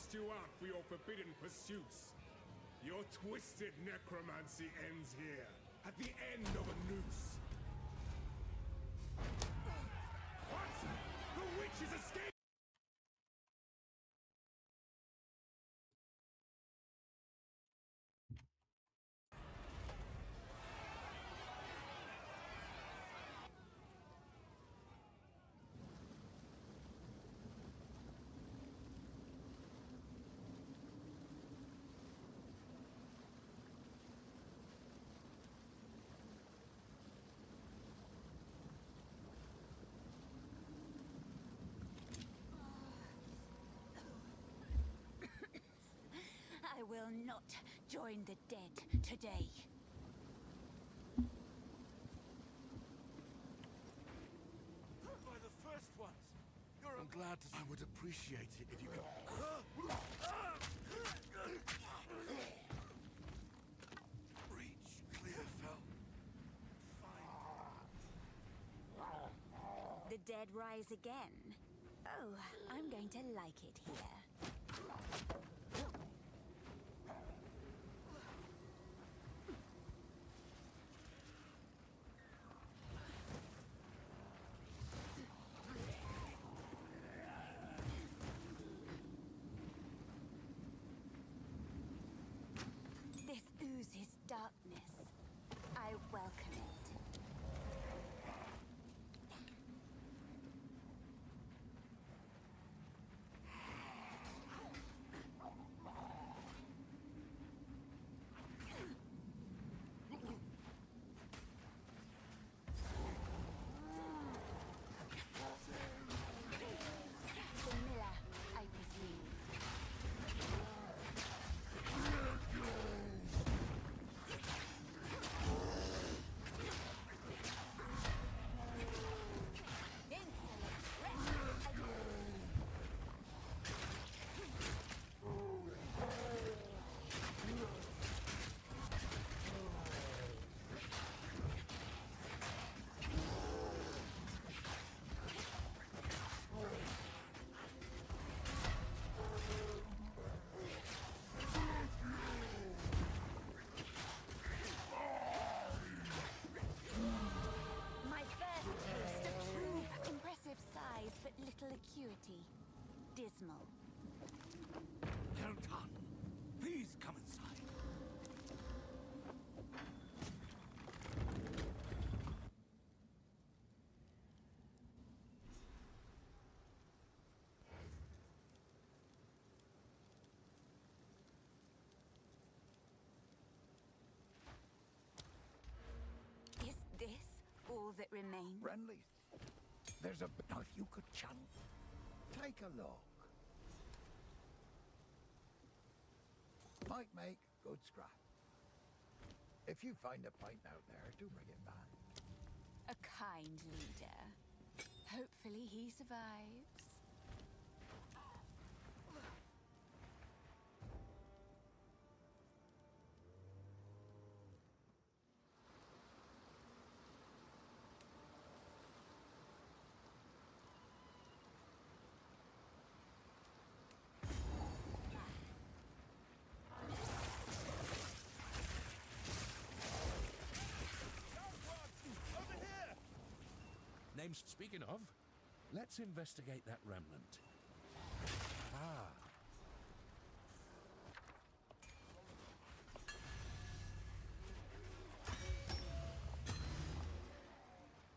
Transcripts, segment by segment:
cast you out for your forbidden pursuits. Your twisted necromancy ends here, at the end of a noose. What? The witch is escaped! I will not join the dead today. By the first ones! I'm glad that I would appreciate it if you could... Reach clear, fell. Find... The dead rise again. Oh, I'm going to like it here. This oozes darkness. I welcome it. Vanilla, I presume. My first taste of true impressive size but little acuity. Dismal. Well done. Please come inside. Is this all that remains? Friendly. There's a... Now, if you could channel... Take a look. Might make good scrap. If you find a pint out there, do bring it back. A kind leader. Hopefully he survives. Over here! Names speaking of, let's investigate that remnant. Ah.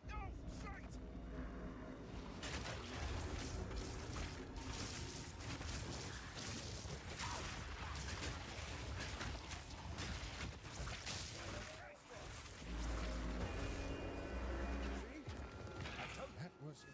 No! Shite! That was it.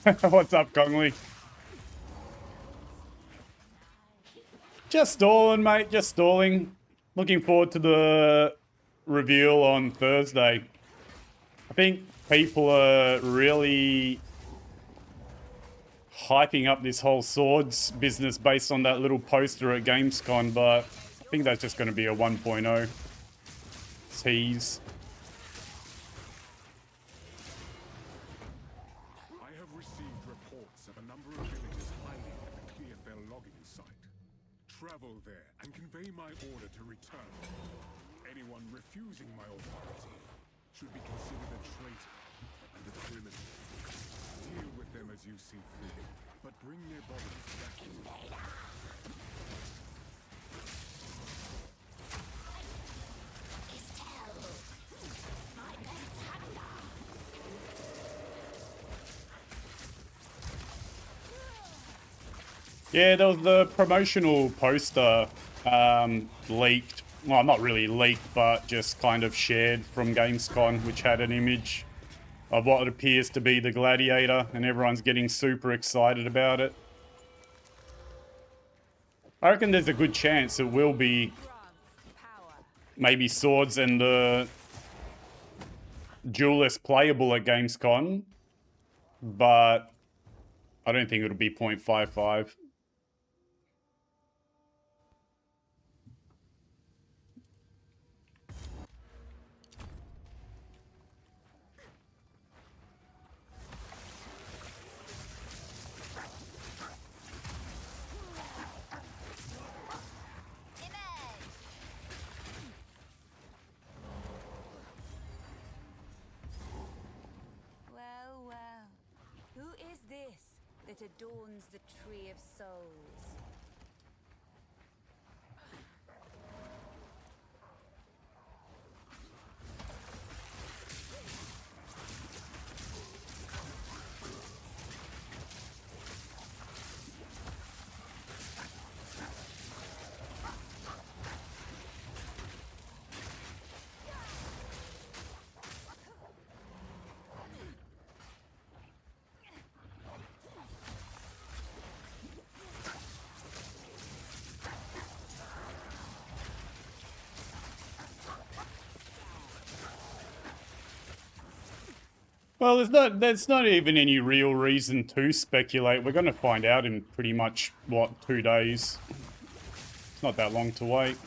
What's up, Congley? Just stalling, mate. Just stalling. Looking forward to the reveal on Thursday. I think people are really hyping up this whole swords business based on that little poster at Gamescom, but I think that's just going to be a 1.0 tease. I have received reports of a number of villages hiding at the Clearfell logging site. Travel there and convey my order to return. Anyone refusing my authority should be considered a traitor and a criminal. Deal with them as you see fit, but bring their bodies back to me. Yeah, there was the promotional poster leaked. Well, not really leaked, but just kind of shared from Gamescom, which had an image of what appears to be the gladiator, and everyone's getting super excited about it. I reckon there's a good chance it will be maybe swords and the duelist playable at Gamescom, but I don't think it'll be 0.55. Well, well. Who is this that adorns the Tree of Souls? Well, there's not even any real reason to speculate. We're going to find out in pretty much, what, 2 days? It's not that long to wait.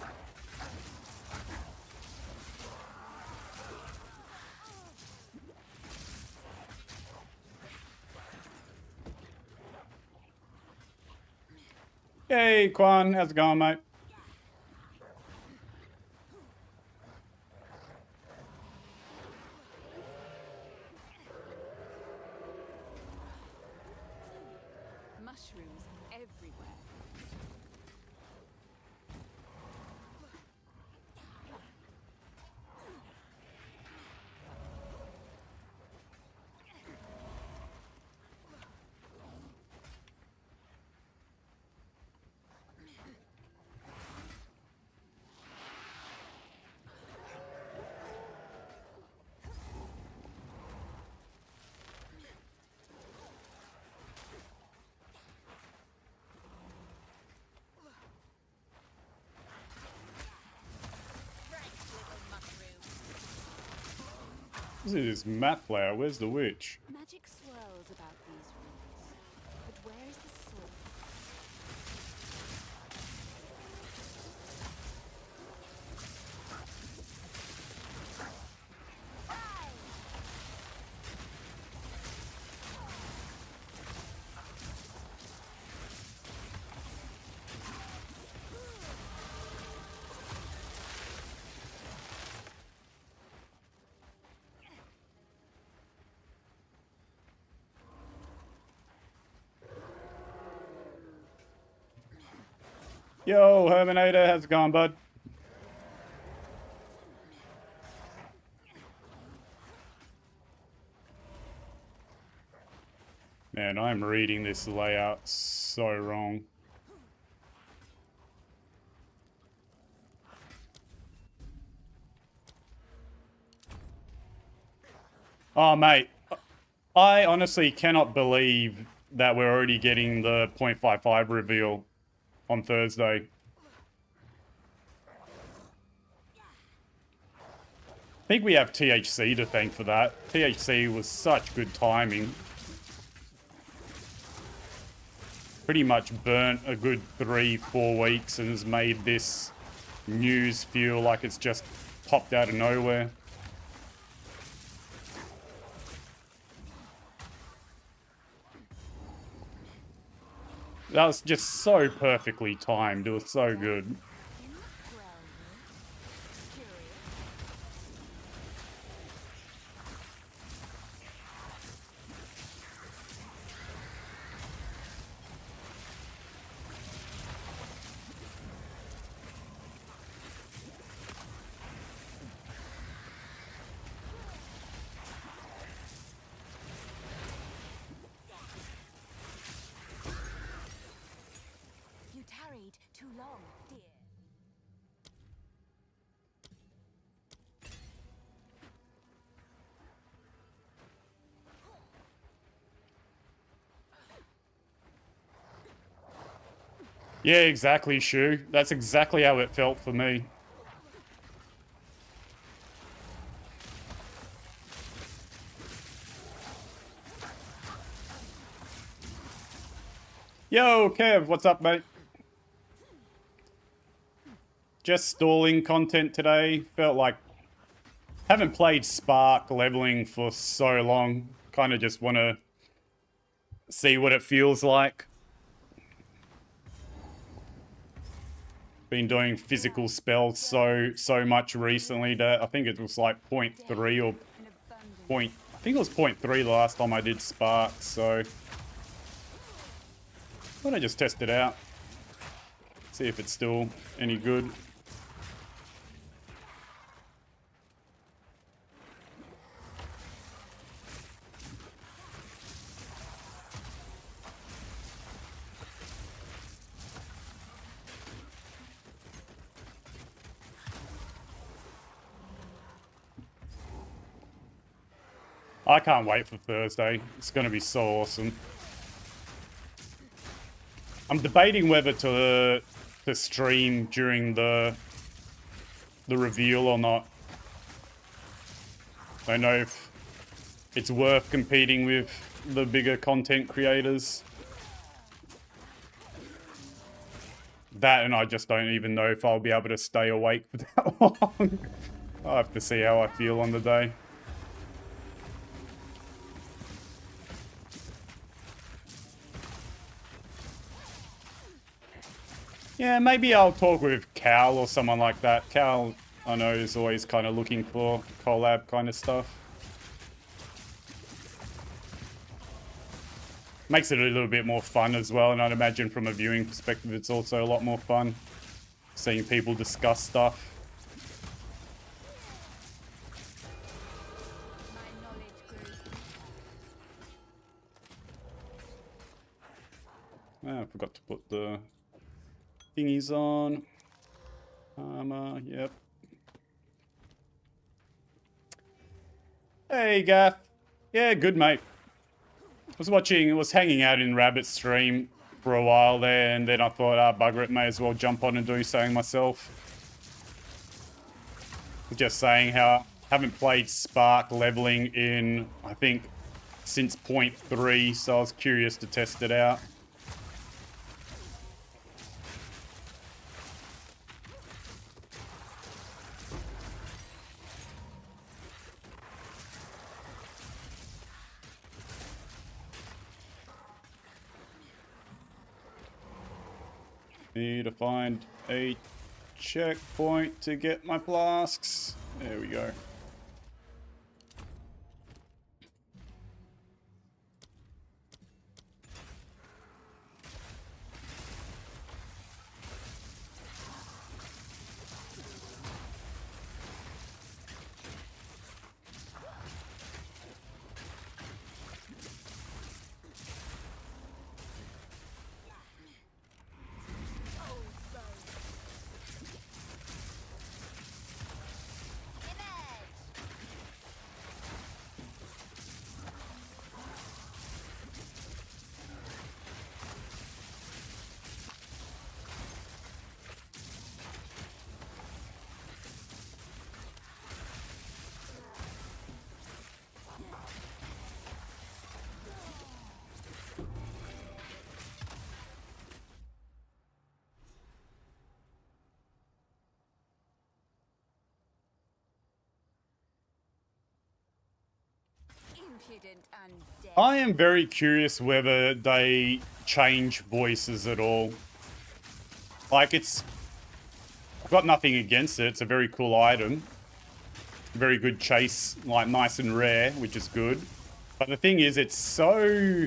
Hey, Quan, how's it going, mate? Mushrooms everywhere. This is Matt Flower. Where's the witch? Magic swirls about these ruins. But where is the source? Yo, Herminator, how's it going, bud? Man, I'm reading this layout so wrong. Oh, mate. I honestly cannot believe that we're already getting the 0.55 reveal on Thursday. I think we have THC to thank for that. THC was such good timing. Pretty much burnt a good 3-4 weeks and has made this news feel like it's just popped out of nowhere. That was just so perfectly timed. It was so good. Too long, dear. Yeah, exactly, Shu. That's exactly how it felt for me. Yo, Kev, what's up, mate? Just stalling content today. Felt like haven't played Spark leveling for so long. Kind of just want to see what it feels like. Been doing physical spells so much recently that I think it was like 0.3 or point. I think it was 0.3 the last time I did Spark. So why don't I just test it out? See if it's still any good. I can't wait for Thursday. It's going to be so awesome. I'm debating whether to stream during the reveal or not. I don't know if it's worth competing with the bigger content creators. That, and I just don't even know if I'll be able to stay awake for that long. I'll have to see how I feel on the day. Yeah, maybe I'll talk with Cal or someone like that. Cal, I know, is always kind of looking for collab kind of stuff. Makes it a little bit more fun as well, and I'd imagine from a viewing perspective it's also a lot more fun seeing people discuss stuff. I forgot to put the thingies on. Armor, yep. Hey, Gaff. Yeah, good, mate. Was hanging out in Rabbit's stream for a while there, and then I thought, bugger it, may as well jump on and do something myself. Just saying how I haven't played Spark leveling in, I think, since 0.3, so I was curious to test it out. Need to find a checkpoint to get my flasks. There we go. impudent and dead. I am very curious whether they change voices at all. Like, I've got nothing against it. It's a very cool item. Very good chase, like nice and rare, which is good. But the thing is, it's so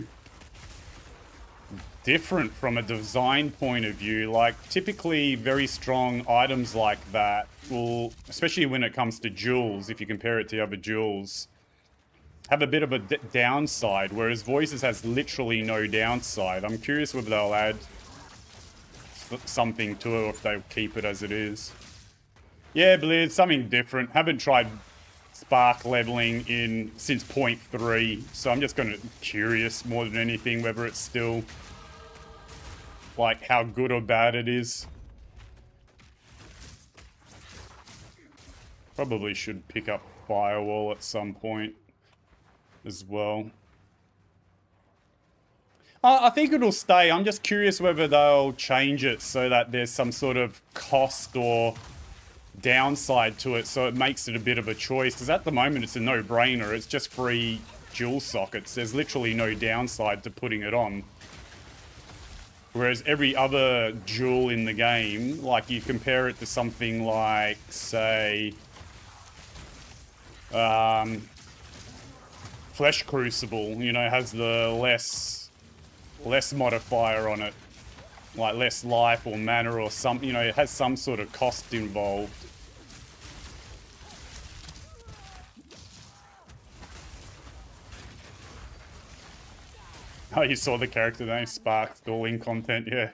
different from a design point of view. Like, typically very strong items like that will, especially when it comes to jewels, if you compare it to other jewels, have a bit of a downside, whereas voices has literally no downside. I'm curious whether they'll add something to it or if they'll keep it as it is. Yeah, Blizz, something different. Haven't tried spark leveling since 0.3, so I'm just curious more than anything whether it's still like how good or bad it is. Probably should pick up Firewall at some point as well. I think it'll stay. I'm just curious whether they'll change it so that there's some sort of cost or downside to it, so it makes it a bit of a choice. Because at the moment, it's a no-brainer. It's just free jewel sockets. There's literally no downside to putting it on. Whereas every other jewel in the game, like you compare it to something like, say, Flesh Crucible, you know, has the less modifier on it, like less life or mana or something, you know, it has some sort of cost involved. Oh, you saw the character name, Spark stalling content, yeah.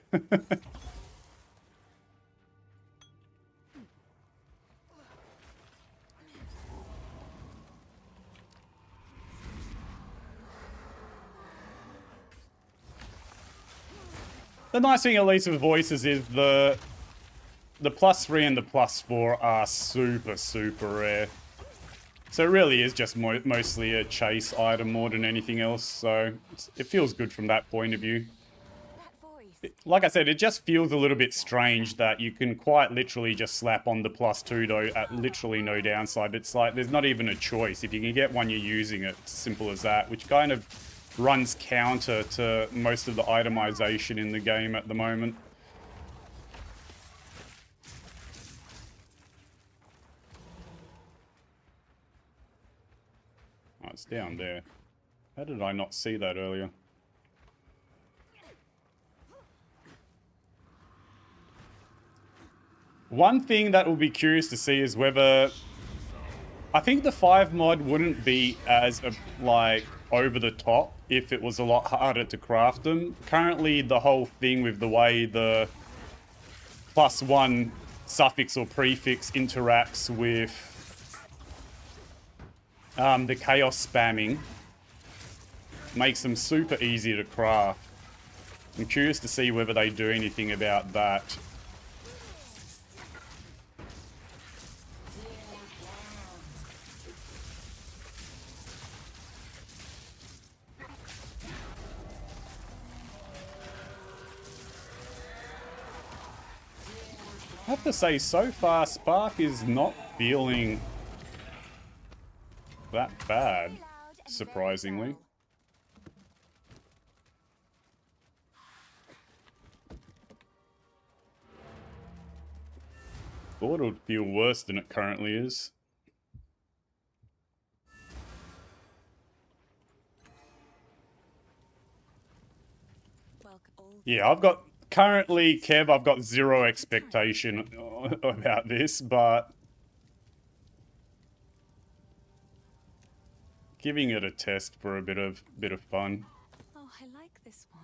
The nice thing, at least with voices, is the +3 and the +4 are super, super rare. So it really is just mostly a chase item more than anything else. So it feels good from that point of view. Like I said, it just feels a little bit strange that you can quite literally just slap on the +2 though at literally no downside. It's like there's not even a choice. If you can get one, you're using it. It's as simple as that, which kind of runs counter to most of the itemization in the game at the moment. Oh, it's down there. How did I not see that earlier? One thing that will be curious to see is whether... I think the 5 mod wouldn't be as, like, over the top if it was a lot harder to craft them. Currently, the whole thing with the way the +1 suffix or prefix interacts with the chaos spamming makes them super easy to craft. I'm curious to see whether they do anything about that. I have to say, so far, Spark is not feeling that bad, surprisingly. Thought it would feel worse than it currently is. Yeah, I've got... Currently, Kev, I've got zero expectation about this, but... giving it a test for a bit of fun. Oh, I like this one.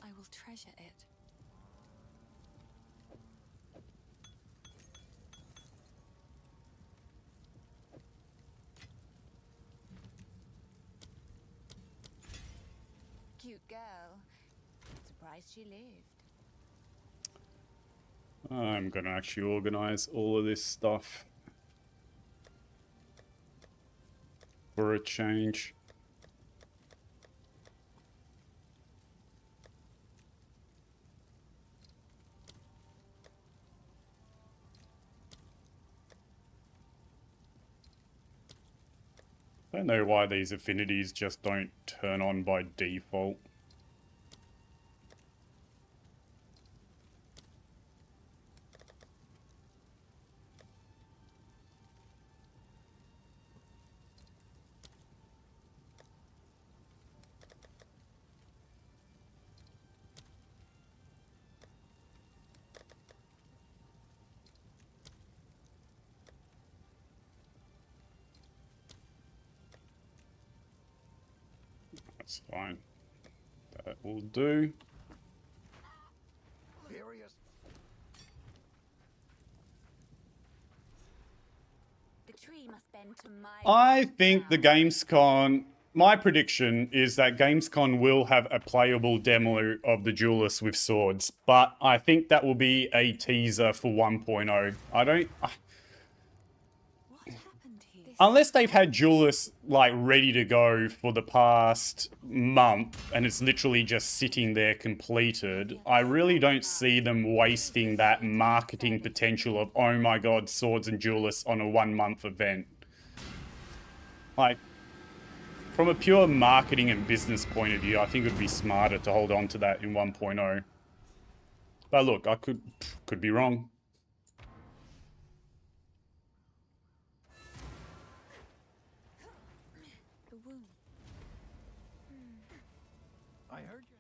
I will treasure it. Cute girl. Surprised she lived. I'm gonna actually organize all of this stuff for a change. don't know why these affinities just don't turn on by default. That's fine. That will do. Furious. The tree must bend to my I will think the now. Gamescom... My prediction is that Gamescom will have a playable demo of the Duelist with swords, but I think that will be a teaser for 1.0. I don't... What happened here? Unless they've had Duelist, like, ready to go for the past month, and it's literally just sitting there completed, I really don't see them wasting that marketing potential of, oh my god, swords and Duelists on a 1 month event. Like, from a pure marketing and business point of view, I think it would be smarter to hold on to that in 1.0. But look, I could be wrong. The wound. I heard you.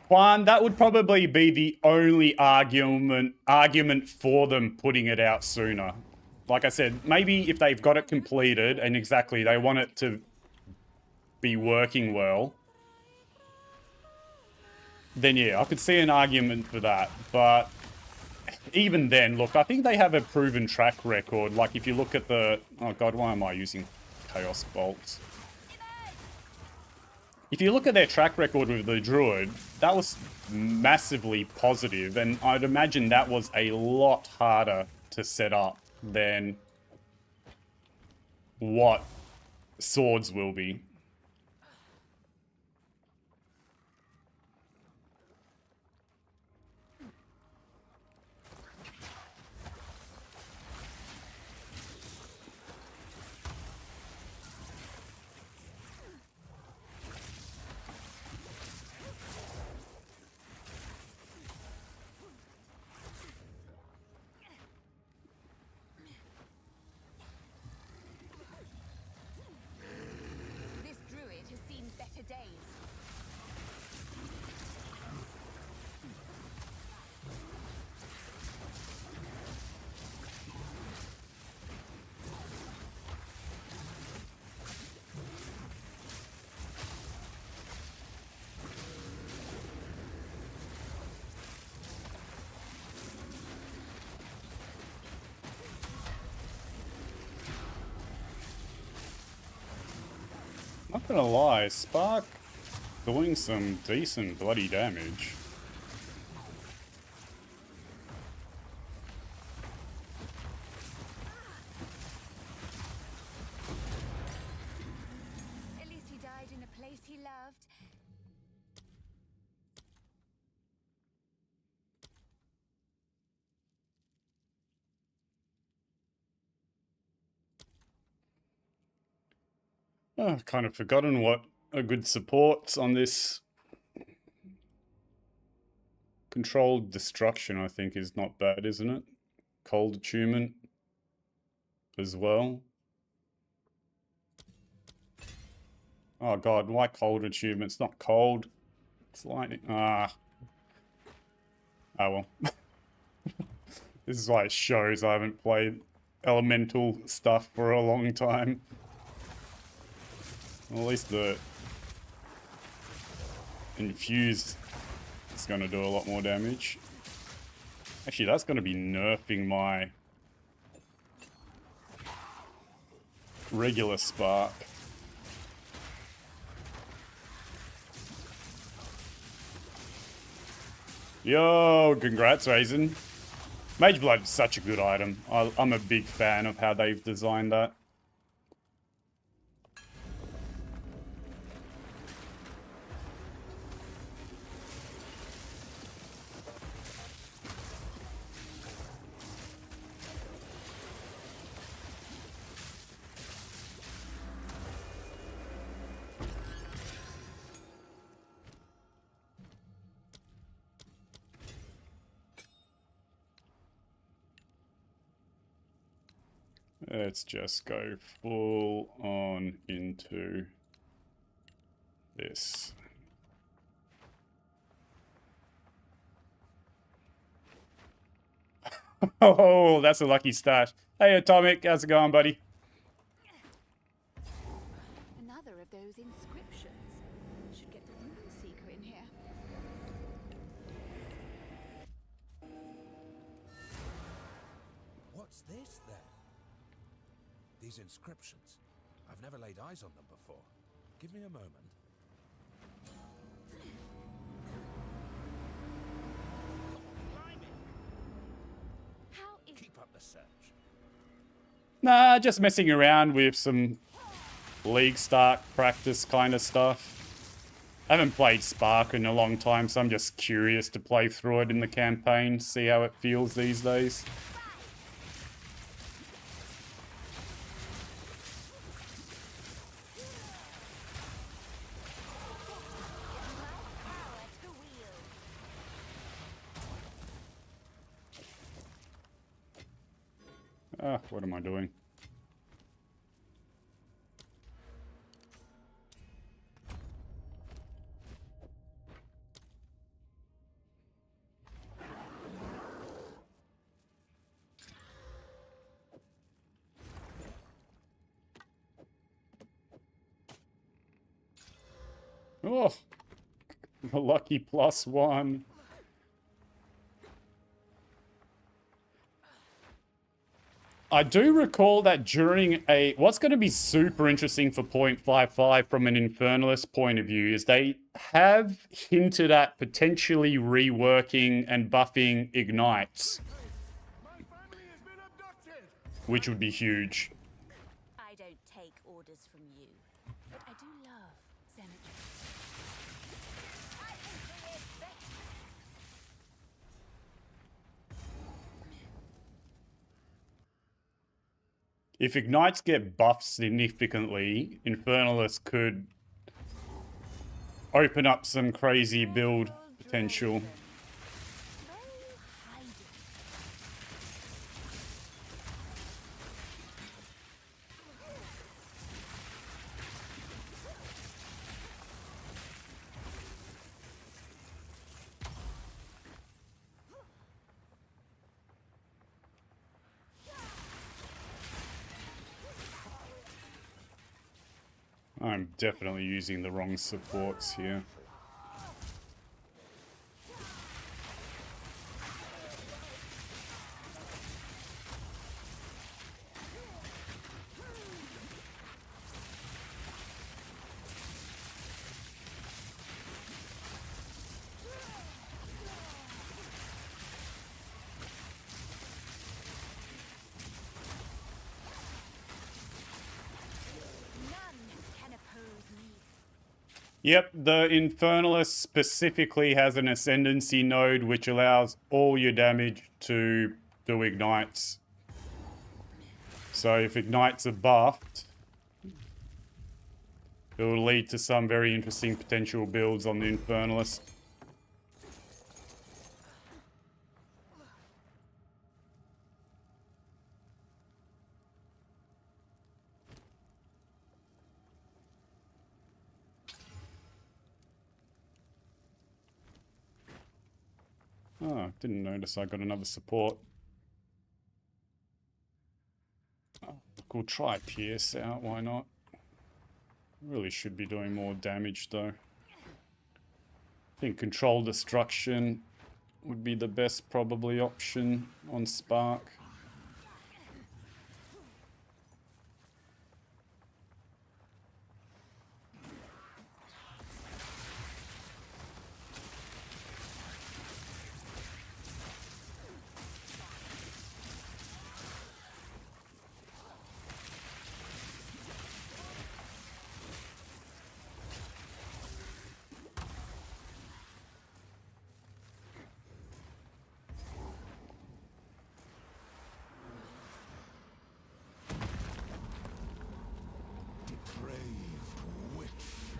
Juan, that would probably be the only argument for them putting it out sooner. Like I said, maybe if they've got it completed and exactly they want it to be working well, then yeah, I could see an argument for that. But even then, look, I think they have a proven track record. Like if you look at the... Oh god, why am I using Chaos Bolts? If you look at their track record with the Druid, that was massively positive, and I'd imagine that was a lot harder to set up than what swords will be. This druid has seen better days. Not gonna lie, Spark doing some decent bloody damage. At least he died in a place he loved. Oh, I've kind of forgotten what a good support on this. Controlled destruction, I think, is not bad, isn't it? Cold attunement as well. Oh god, why cold attunement? It's not cold. It's lightning. Ah. Oh well. This is why it shows I haven't played elemental stuff for a long time. Well, at least the infuse is going to do a lot more damage. Actually, that's going to be nerfing my regular spark. Yo, congrats, Raisin. Mage Blood is such a good item. I'm a big fan of how they've designed that. Let's just go full on into this. Oh, that's a lucky start. Hey, Atomic, how's it going, buddy? Another of those inscriptions. Should get the rune seeker in here. What's this, then? These inscriptions. I've never laid eyes on them before. Give me a moment. How is Keep up the search. Nah, just messing around with some League Start practice kind of stuff. I haven't played Spark in a long time, so I'm just curious to play through it in the campaign, see how it feels these days. power to wield? Ah, what am I doing? Oh, a lucky +1. I do recall that during a... What's going to be super interesting for 0.55 from an Infernalist point of view is they have hinted at potentially reworking and buffing Ignites, My family has been abducted! which would be huge. I don't take orders from you, but I do love cemetery. I can create better. If Ignites get buffed significantly, Infernalist could open up some crazy build potential. No hiding. I'm definitely using the wrong supports here. None can oppose me. Yep, the Infernalist specifically has an Ascendancy node which allows all your damage to do Ignites. So if Ignites are buffed, it will lead to some very interesting potential builds on the Infernalist. Oh, didn't notice I got another support. Oh, we'll try Pierce out, why not? Really should be doing more damage though. I think Control Destruction would be the best probably option on Spark.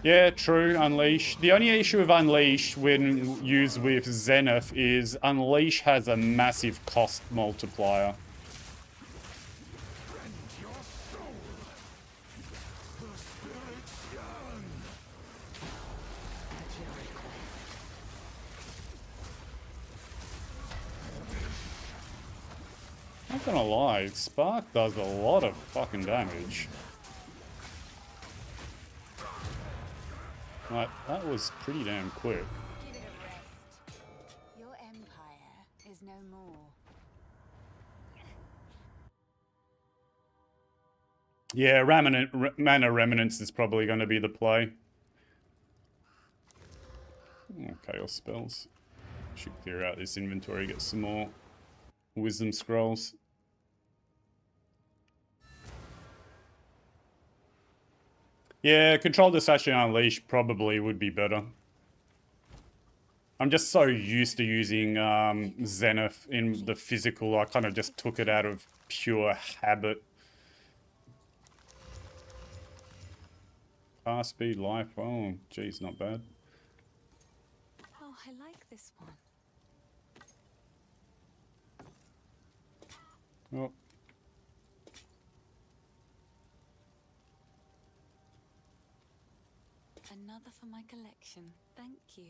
Yeah, true, Unleash. The only issue with Unleash when used with Zenith is Unleash has a massive cost multiplier. Rend your not gonna lie, Spark does a lot of fucking damage. Like, that was pretty damn quick. Give it a rest. Your empire is no more. Yeah, Mana Remnants is probably going to be the play. Oh, Chaos spells. Should clear out this inventory, get some more Wisdom Scrolls. Yeah, Control Distraction Unleash probably would be better. I'm just so used to using Zenith in the physical, I kind of just took it out of pure habit. Fast speed, life, oh, geez, not bad. Oh, I like this one. Oh. Another for my collection. Thank you.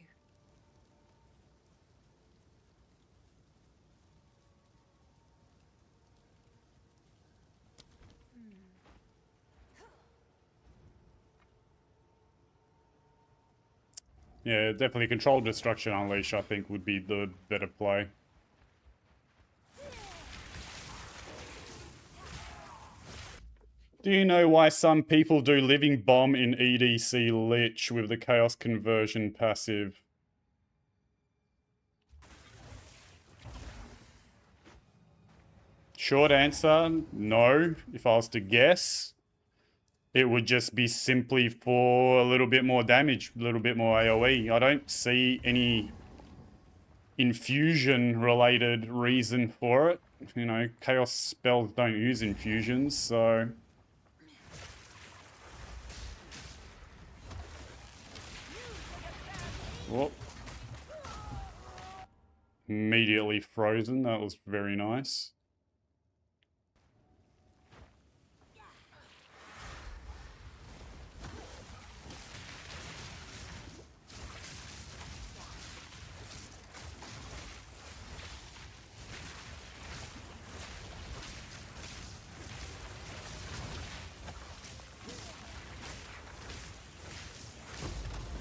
Yeah, definitely Control Destruction Unleash, I think, would be the better play. Do you know why some people do Living Bomb in EDC Lich with the Chaos Conversion passive? Short answer, no. If I was to guess, it would just be simply for a little bit more damage, a little bit more AoE. I don't see any infusion-related reason for it. You know, Chaos spells don't use infusions, so... Whoop. Immediately frozen, that was very nice.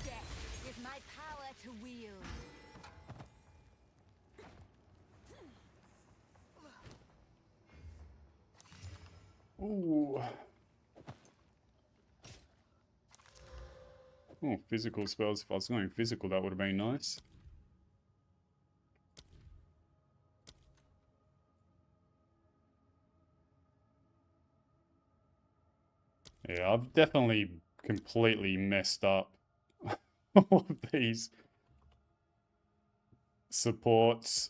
Death is my power to wield. Ooh. Oh, physical spells. If I was going physical, that would have been nice. Yeah, I've definitely completely messed up all of these supports.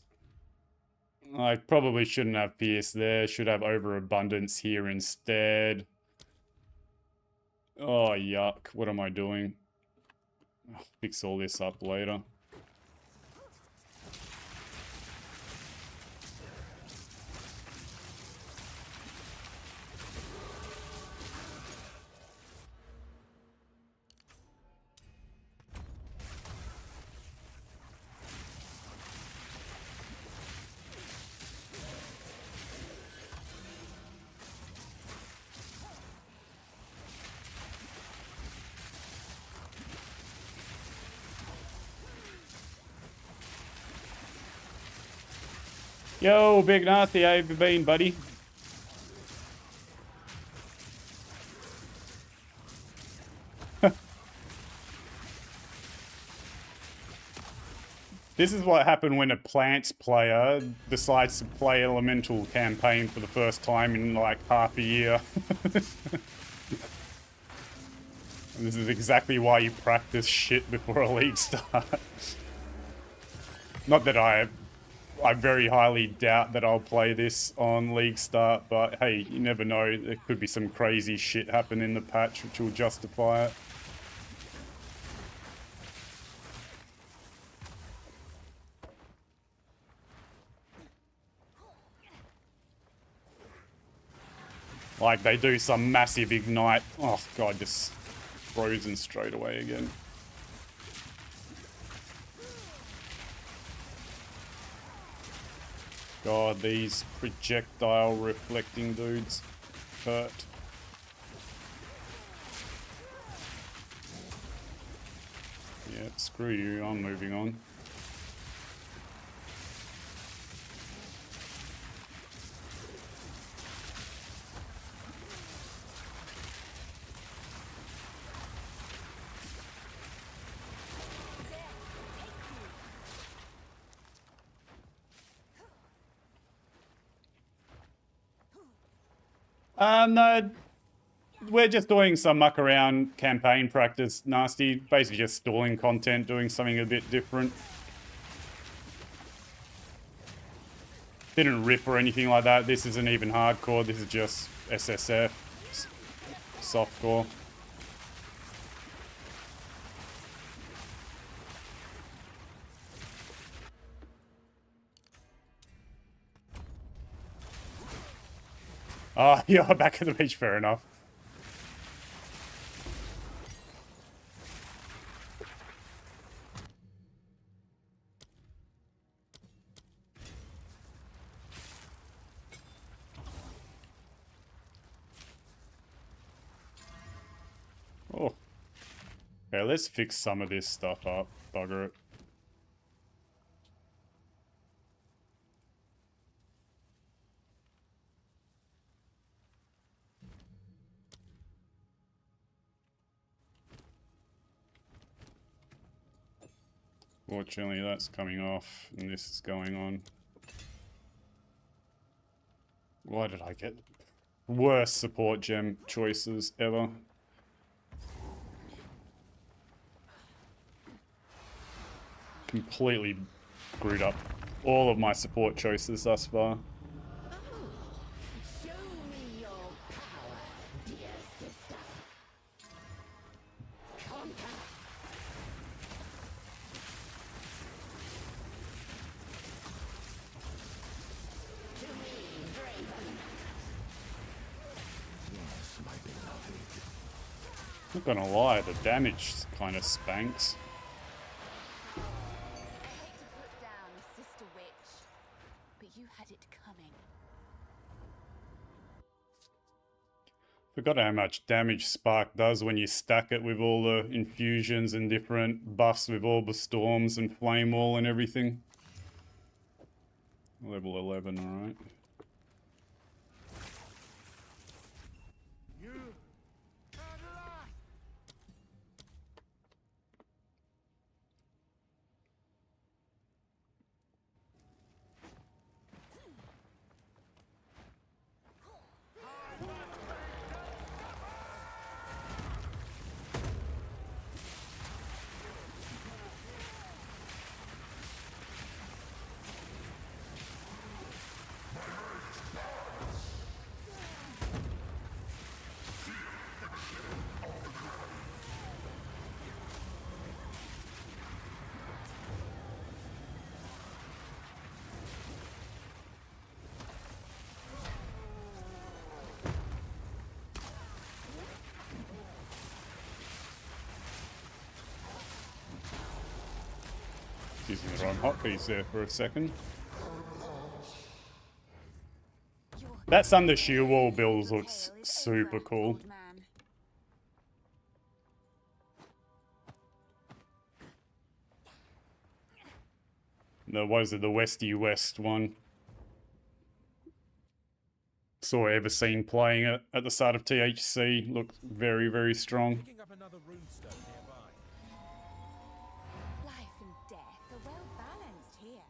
I probably shouldn't have Pierce there. Should have Overabundance here instead. Oh, yuck. What am I doing? I'll fix all this up later. Yo, Big Nasty, how have you been, buddy? This is what happened when a plants player decides to play Elemental campaign for the first time in like half a year. And this is exactly why you practice shit before a league starts. Not that I very highly doubt that I'll play this on league start, but hey, you never know. There could be some crazy shit happen in the patch which will justify it. Like they do some massive ignite. Oh god, just frozen straight away again. God, these projectile reflecting dudes hurt. Yeah, screw you, I'm moving on. No, we're just doing some muck around campaign practice, Nasty. Basically just stalling content, doing something a bit different. Didn't rip or anything like that. This isn't even hardcore. This is just SSF, softcore. Oh, yeah, back at the beach, fair enough. Oh. Okay, let's fix some of this stuff up. Bugger it. Fortunately, that's coming off, and this is going on. Why did I get worst support gem choices ever? Completely screwed up all of my support choices thus far. Show me your power, dear sister. Contact. To me, Draven. Yes, my beloved. Not gonna lie, the damage kind of spanks. I hate to put down a sister witch, but you had it coming. Forgot how much damage Spark does when you stack it with all the infusions and different buffs with all the storms and flame wall and everything. Level 11, alright. You at last. Using the wrong hotkeys there for a second. That Thunder Shield Wall build looks super cool. The, what is it, the Westy West one? Saw Everseen playing it at the start of THC. Looked very, very strong. Picking up another runestone nearby. Life and death are well balanced here.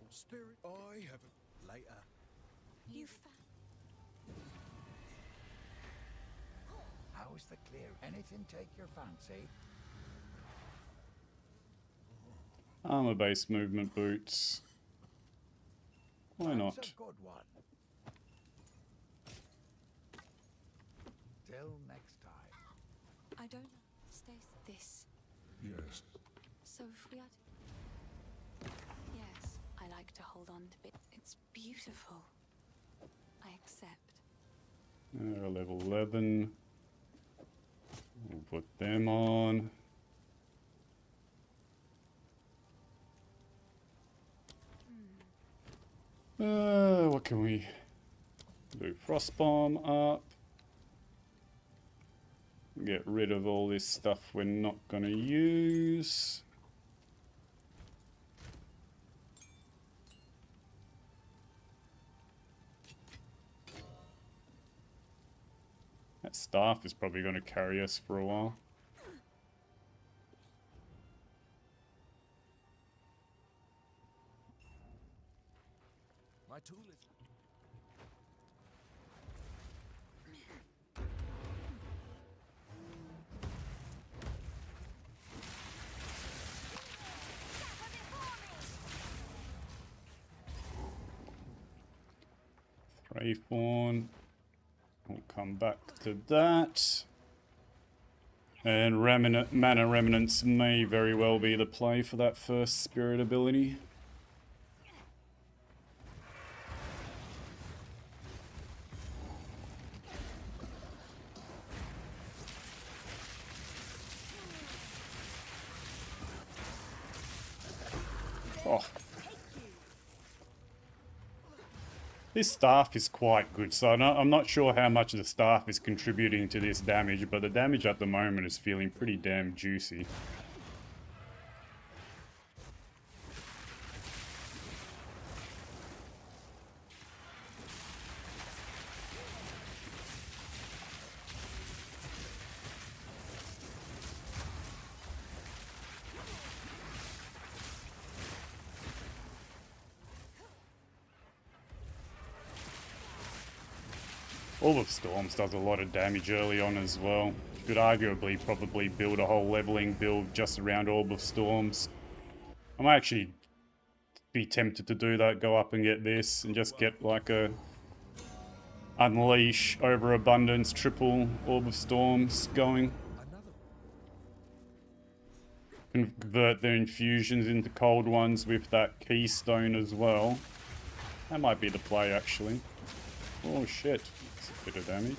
Spirit, I haven't. Later. You found. How's the clear? Anything take your fancy? Armor-based movement boots. Why not? That's a good one. Till next time. I don't know. Stace this. Yes. So if we had. Yes, I like to hold on to bits. It's beautiful. I accept. Level 11. We'll put them on. What can we do? Frost bomb up. Get rid of all this stuff we're not going to use. That staff is probably going to carry us for a while. My tool is... Wraithborn. We'll come back to that. And Mana Remnants may very well be the play for that first spirit ability. Oh. This staff is quite good, so I'm not sure how much of the staff is contributing to this damage, but the damage at the moment is feeling pretty damn juicy. Orb of Storms does a lot of damage early on as well. You could arguably probably build a whole leveling build just around Orb of Storms. I might actually be tempted to do that, go up and get this, and just get like a Unleash, Overabundance, triple Orb of Storms going. Convert their infusions into cold ones with that Keystone as well. That might be the play actually. Oh shit. Bit of damage.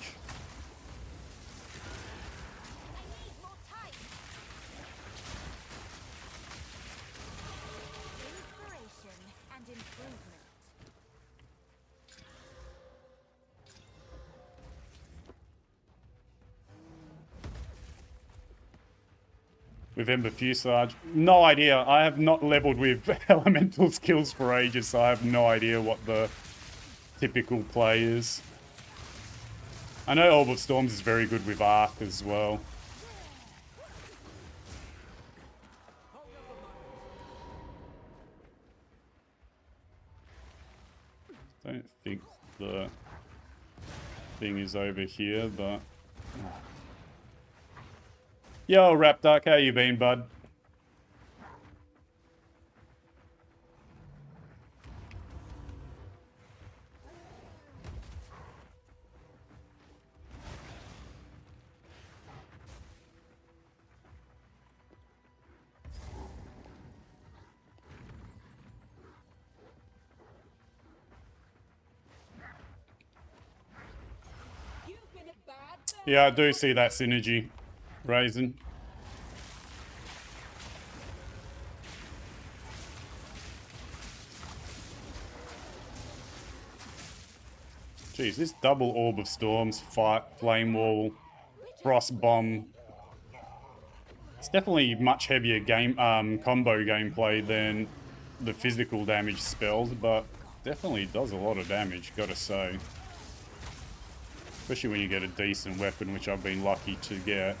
With Ember Fuselage, no idea. I have not leveled with elemental skills for ages, so I have no idea what the typical play is. I know Orb of Storms is very good with Arc as well. Don't think the thing is over here, but... Yo, Rapduck, how you been, bud? Yeah, I do see that synergy, Raisin. Jeez, this double Orb of Storms, fight, Flame Wall, Frost Bomb. It's definitely much heavier game combo gameplay than the physical damage spells, but definitely does a lot of damage, gotta say. Especially when you get a decent weapon, which I've been lucky to get.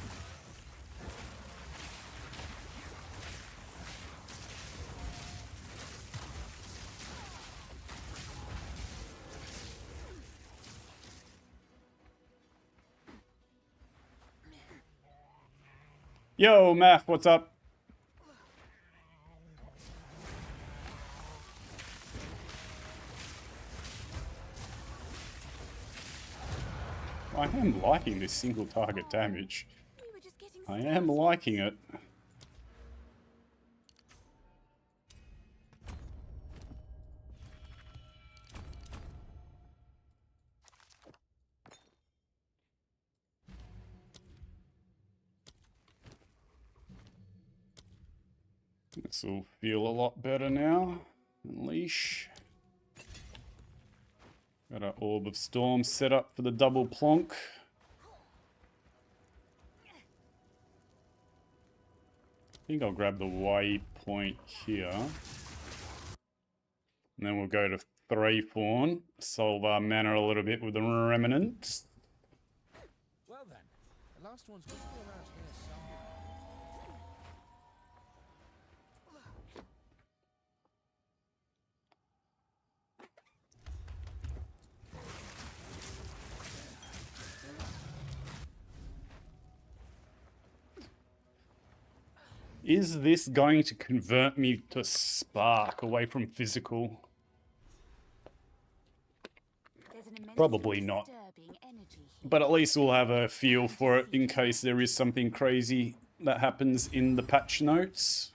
Yo, Math, what's up? I am liking this single target damage. I am liking it. This will feel a lot better now. Unleash. Got our Orb of Storm set up for the double plonk. I think I'll grab the waypoint here. And then we'll go to Thraeforn, solve our mana a little bit with the Remnant. Well then, the last one's going to be around here somewhere. Is this going to convert me to Spark away from physical? There's an immensely Probably not. disturbing energy here. But at least we'll have a feel for it in case there is something crazy that happens in the patch notes.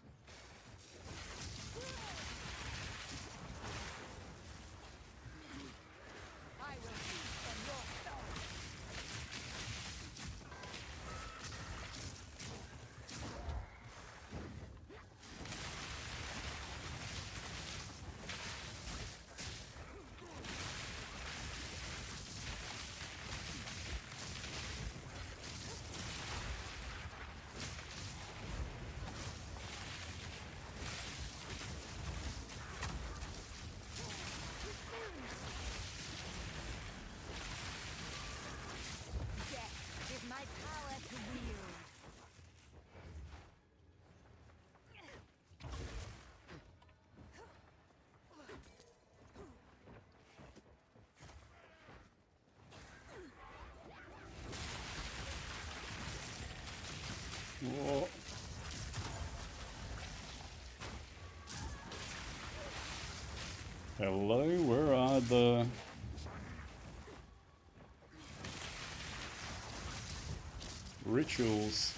Death is my power to wield. Whoa. Hello, where are the... rituals?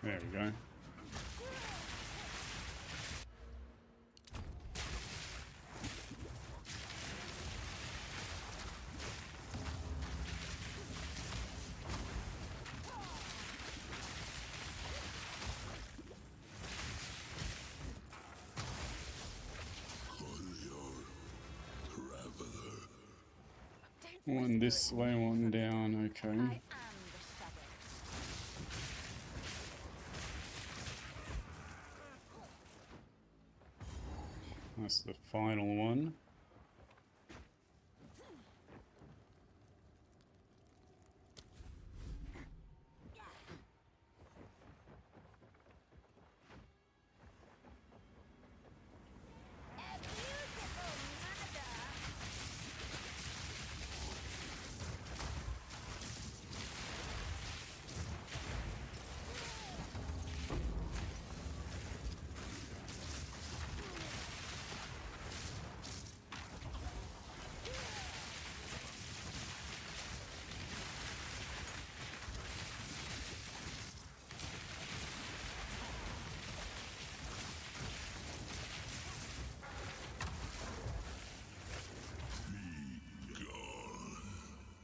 There we go. One this way, one down, okay. I am the shadow. That's the final one.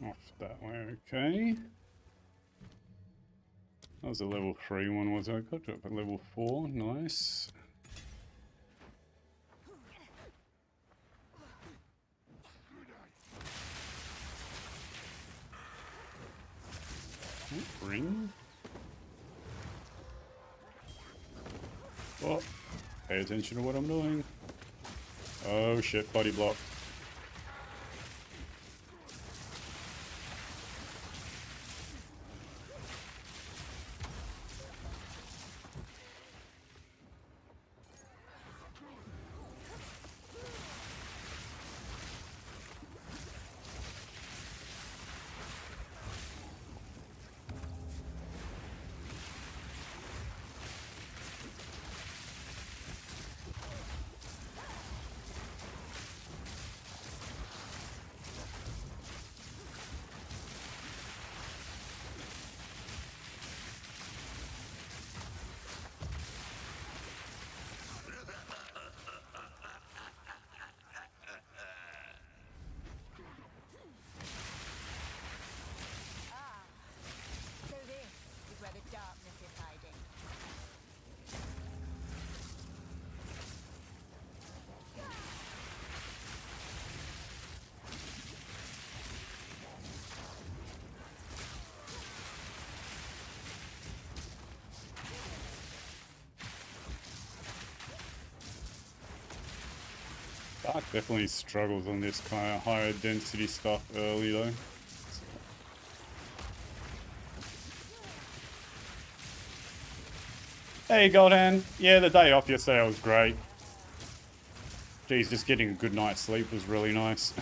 Off that way, okay. That was a level 3 one, was I? Got up at level 4, nice. Ring. Oh, pay attention to what I'm doing. Oh shit, body block. Dark definitely struggles on this kind of higher density stuff early though. Hey Goldhand, yeah, the day off yesterday was great. Geez, just getting a good night's sleep was really nice.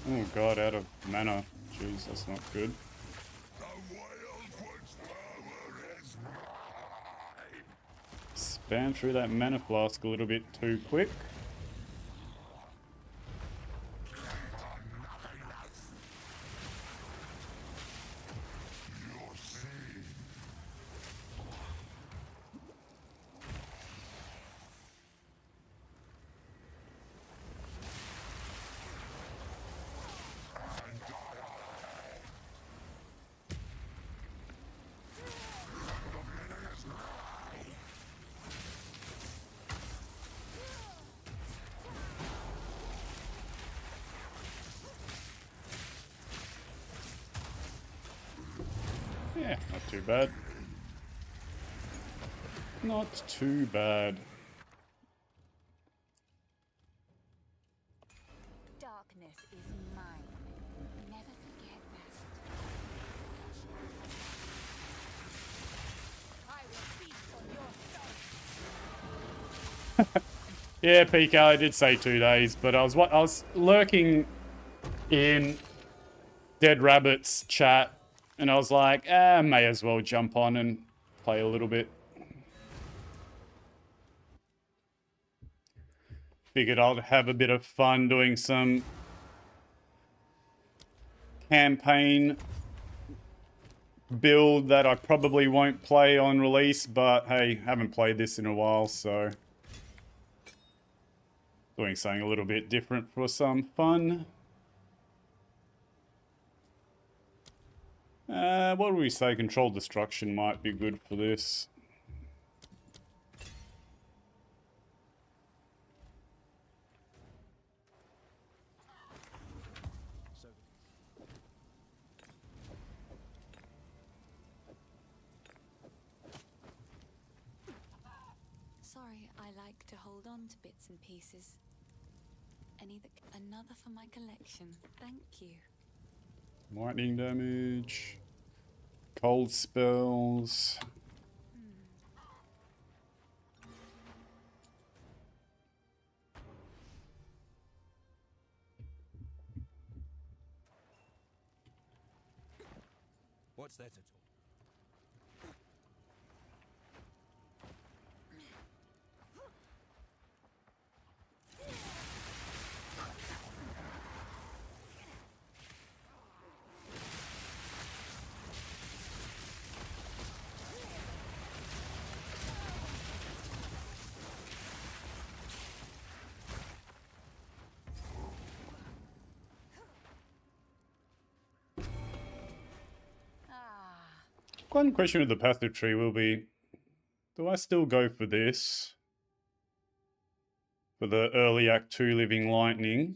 Oh god, out of mana. Jeez, that's not good. Spam through that mana flask a little bit too quick. Yeah, not too bad. Not too bad. Darkness is mine. Never forget that. I will feast on your soul. Yeah, PK, I did say 2 days, but I was lurking in Dead Rabbit's chat, and I was like, may as well jump on and play a little bit. Figured I'd have a bit of fun doing some campaign build that I probably won't play on release, but hey, haven't played this in a while, so doing something a little bit different for some fun. What do we say? Controlled destruction might be good for this. Sorry, I like to hold on to bits and pieces. Another for my collection. Thank you. Lightning damage. Cold spells. What's that at all? One question with the passive tree will be, do I still go for this? For the early Act 2 Living Lightning?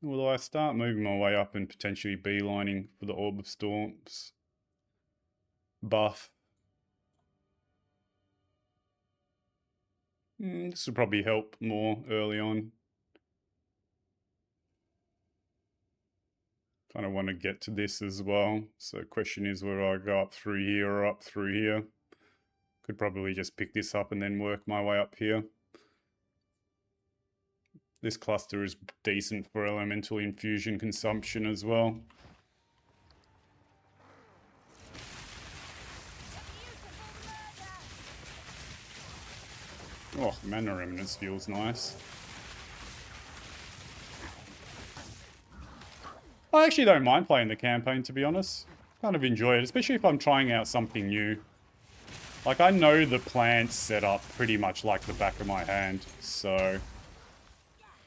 Or will I start moving my way up and potentially beelining for the Orb of Storms buff? This will probably help more early on. Kind of want to get to this as well. So question is whether I go up through here or up through here. Could probably just pick this up and then work my way up here. This cluster is decent for elemental infusion consumption as well. Oh, Mana Remnants feels nice. I actually don't mind playing the campaign, to be honest. Kind of enjoy it, especially if I'm trying out something new. Like, I know the plants set up pretty much like the back of my hand, so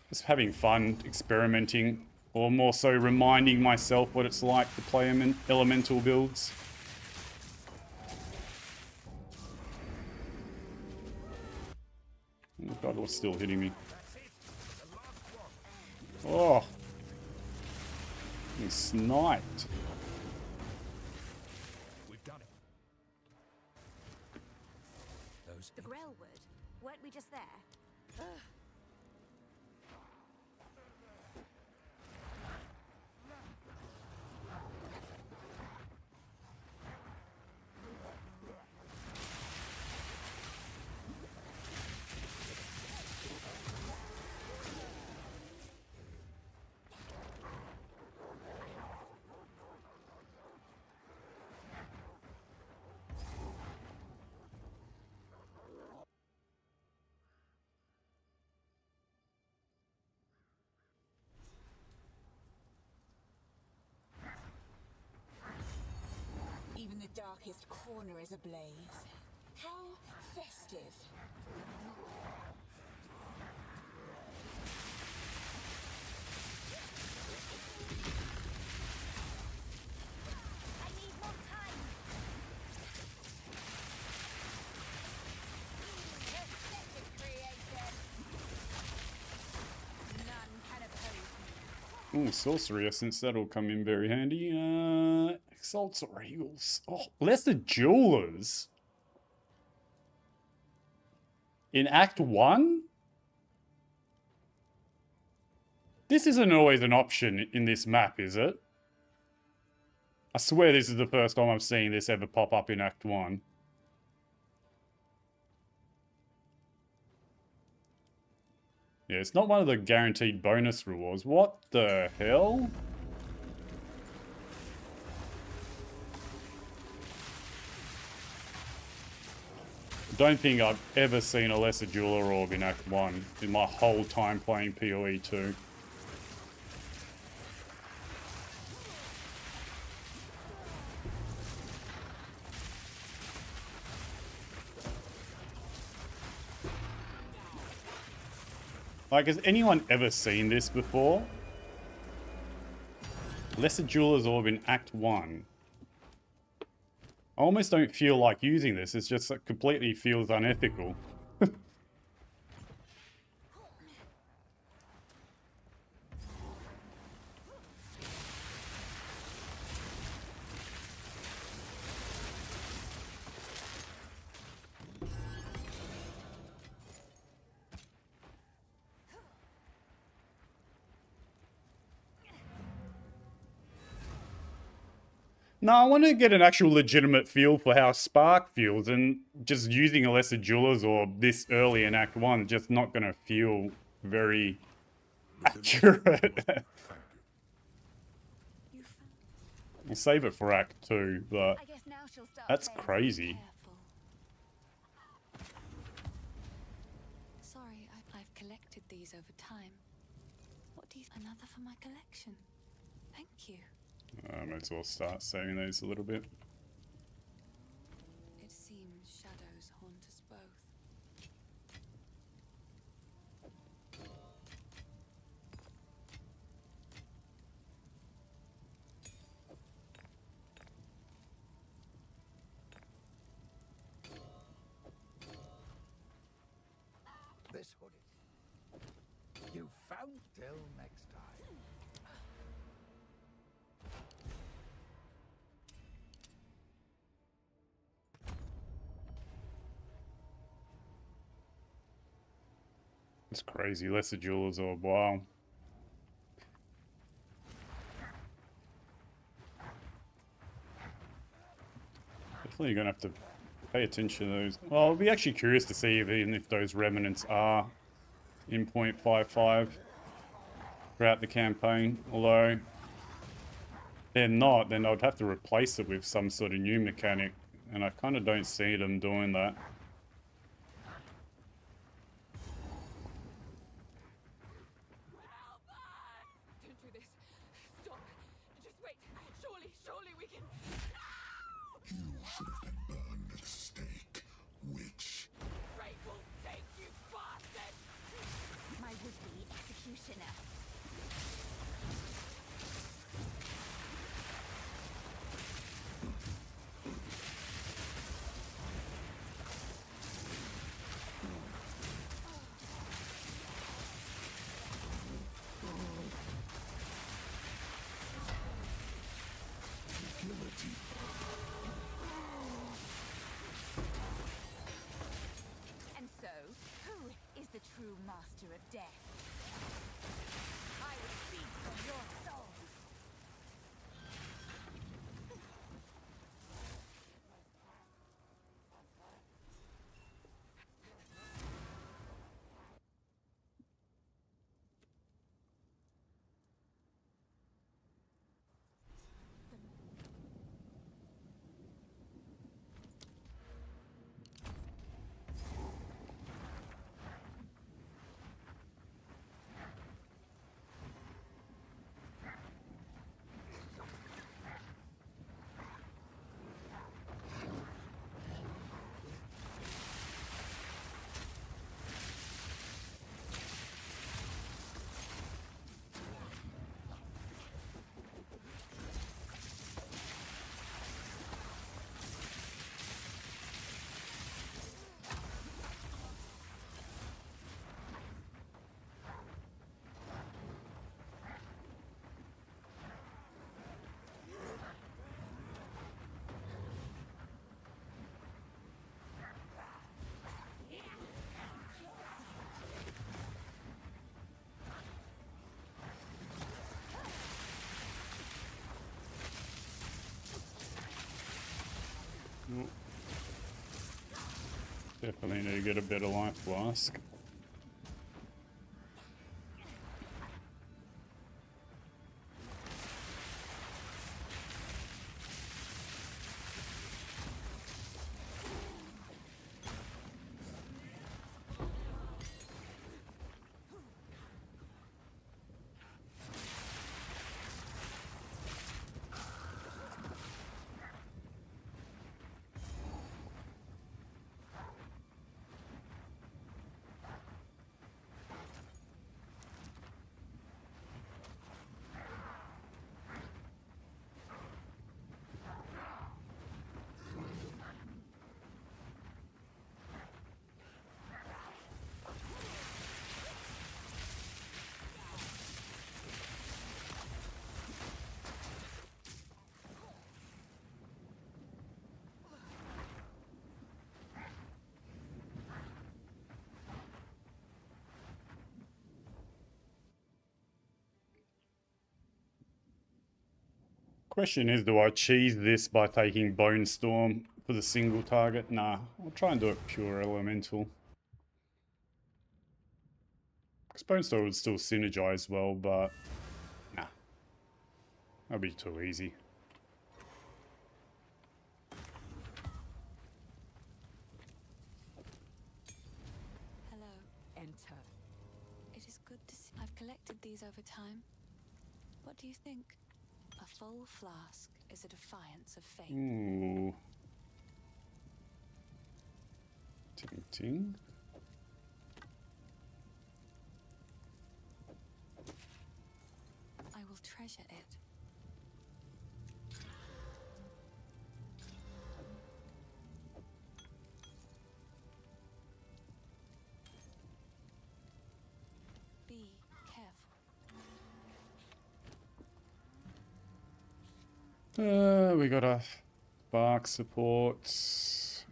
just having fun experimenting, or more so reminding myself what it's like to play elemental builds. That was still hitting me. Oh. He sniped. We've done it. Those The Grellwood? Weren't we just there? Ugh. Even the darkest corner is ablaze. How festive. I need more time. Aesthetic creation. None can oppose me. Oh, sorcery essence. That'll come in very handy. Exalts or Eagles. Oh, Lesser Jewelers. In Act 1? This isn't always an option in this map, is it? I swear this is the first time I'm seeing this ever pop up in Act 1. Yeah, it's not one of the guaranteed bonus rewards. What the hell? Don't think I've ever seen a Lesser Jeweler Orb in Act 1 in my whole time playing PoE 2. Like, has anyone ever seen this before? Lesser Jeweler's Orb in Act 1. I almost don't feel like using this, it's just it completely feels unethical. No, I want to get an actual legitimate feel for how Spark feels, and just using a Lesser Jeweler's Orb this early in Act 1 just not going to feel very accurate. I'll save it for Act 2, but I guess now she'll start that's playing crazy. careful. Sorry, I've collected these over time. What do you... Another for my collection. Thank you. Might as well start saving those a little bit. It seems shadows haunt us both. This hoodie. You found till next time. It's crazy. Lesser Jewelers Orb, wow. Definitely gonna have to pay attention to those. Well, I'll be actually curious to see even if those remnants are in 0.55 throughout the campaign. Although if they're not, then I'd have to replace it with some sort of new mechanic, and I kind of don't see them doing that. Don't do this. Stop. Just wait. Surely we can... You should have been burned at the stake, witch. Great will take you, bastard! My would-be executioner. Definitely need to get a better life flask. Question is, do I cheese this by taking Bone Storm for the single target? Nah, I'll try and do it pure elemental. Because Bone Storm would still synergize well, but nah, that'd be too easy. Hello. Enter. It is good to see. I've collected these over time. What do you think? A full flask is a defiance of fate. Ooh. Ting ting. I will treasure it. Be careful. We got a bark support. This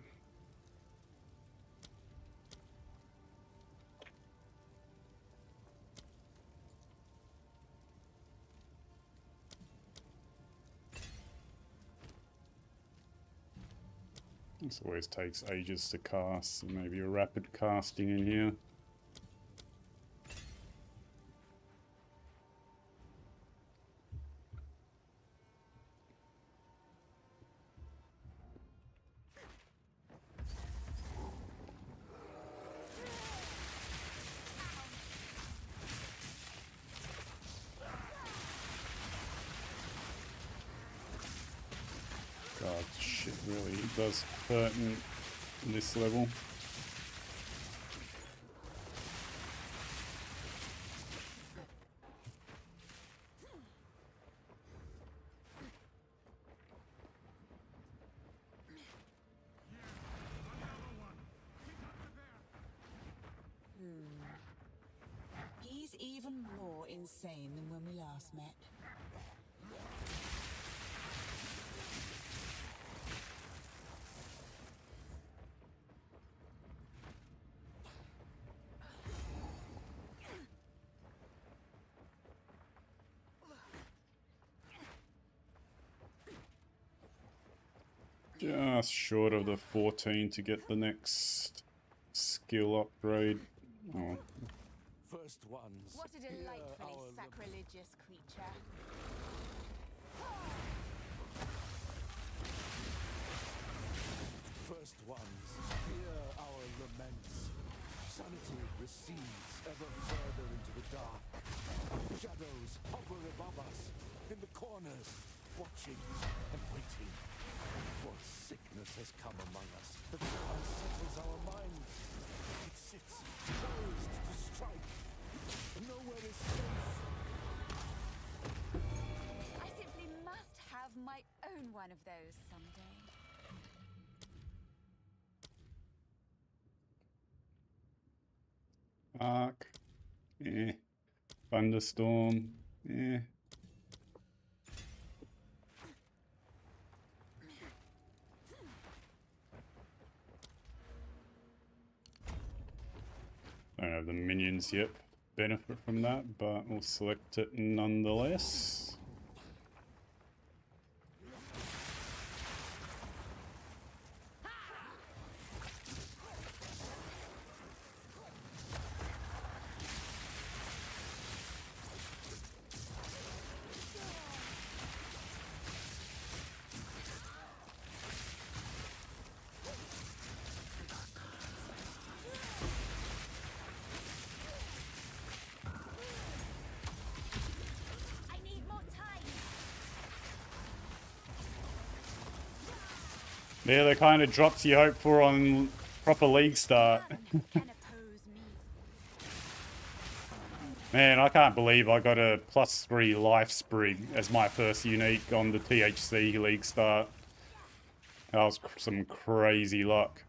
always takes ages to cast, so maybe a rapid casting in here. God, shit really does hurt in this level. He's even more insane than when we last met. Just short of the 14 to get the next skill upgrade. Oh, First ones. What a hear delightfully our sacrilegious creature. First ones, hear our laments. Sanity recedes ever further into the dark. Shadows hover above us, in the corners, watching and waiting. For sickness has come among us that so unsettles our minds. It sits poised to strike. Nowhere is safe. I simply must have my own one of those someday. arc. Eh. Thunderstorm. Eh. Don't have the minions yet. Benefit from that, but we'll select it nonetheless. Yeah, the kind of drops you hope for on proper league start. None can oppose me. Man, I can't believe I got a +3 life sprig as my first unique on the THC league start. That was some crazy luck.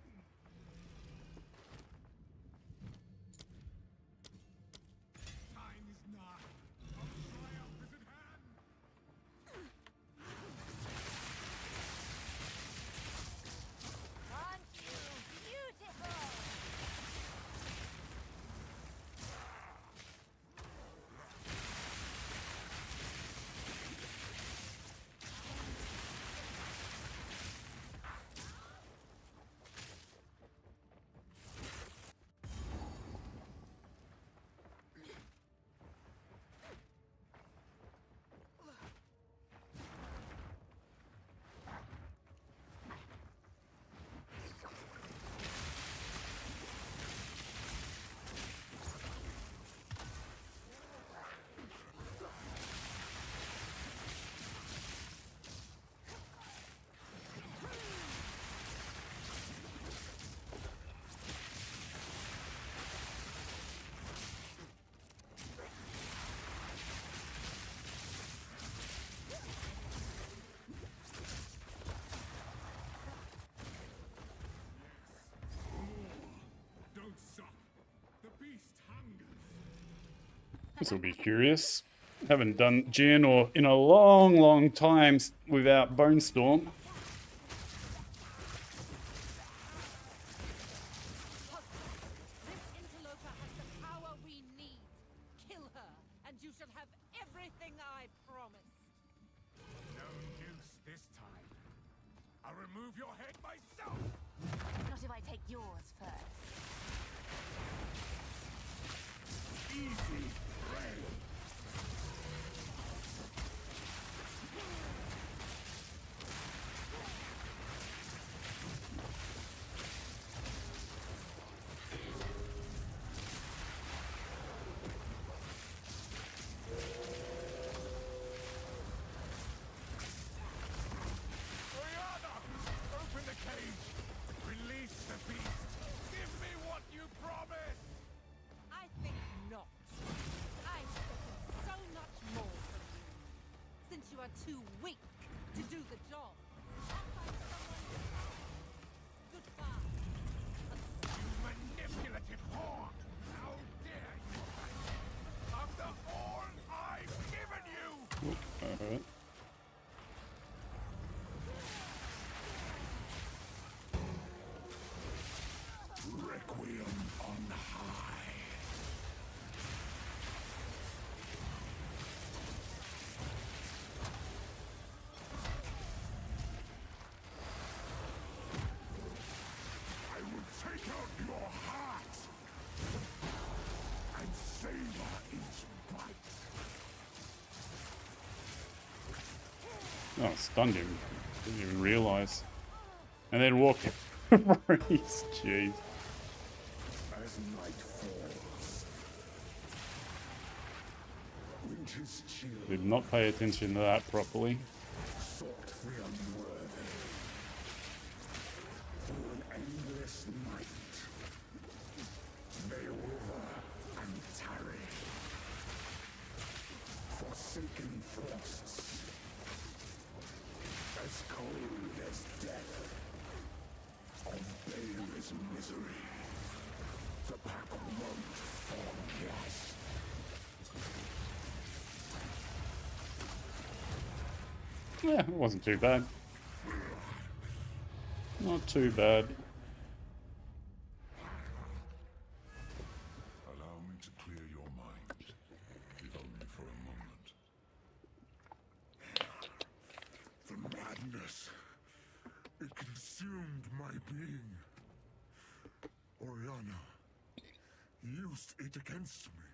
Aren't you beautiful? Don't suck. The beast hungers. This will be curious. Haven't done Jin or in a long time without Bone Storm. This interloper has the power we need. Kill her, and you shall have everything I promised. No noose this time. I'll remove your head myself. Not if I take yours first. Easy prey. Oriana! Open the cage! Release the beast! Give me what you promised! I think not. I expected so much more from you. Since you are too weak to do the job. I'll find someone. Goodbye. You manipulative whore! How dare you! After all I've given you! Alright. Requiem on high. I will take out your heart and savor its bite. Oh, stunned him. Didn't even realize. And then walked him. Jeez. As night falls, winter's chill Did not pay attention to that properly. sought the unworthy through an endless night. They wither and tarry, forsaken frosts, as cold as death, of baleless misery. The pack won't forget. Yeah, it wasn't too bad. Not too bad. Allow me to clear your mind, if only for a moment. The madness, it consumed my being. Oriana used it against me.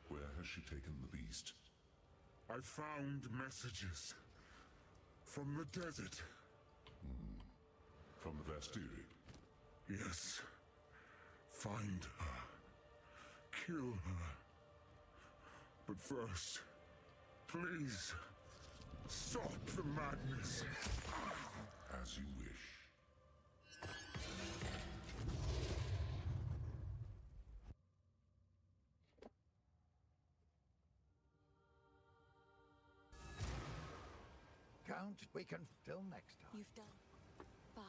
Where has she taken the beast? I found messages from the desert. From the Vastiri? Yes. Find her. Kill her. But first, please, stop the madness. As you wish. don't, we can film next time. You've done. Bye.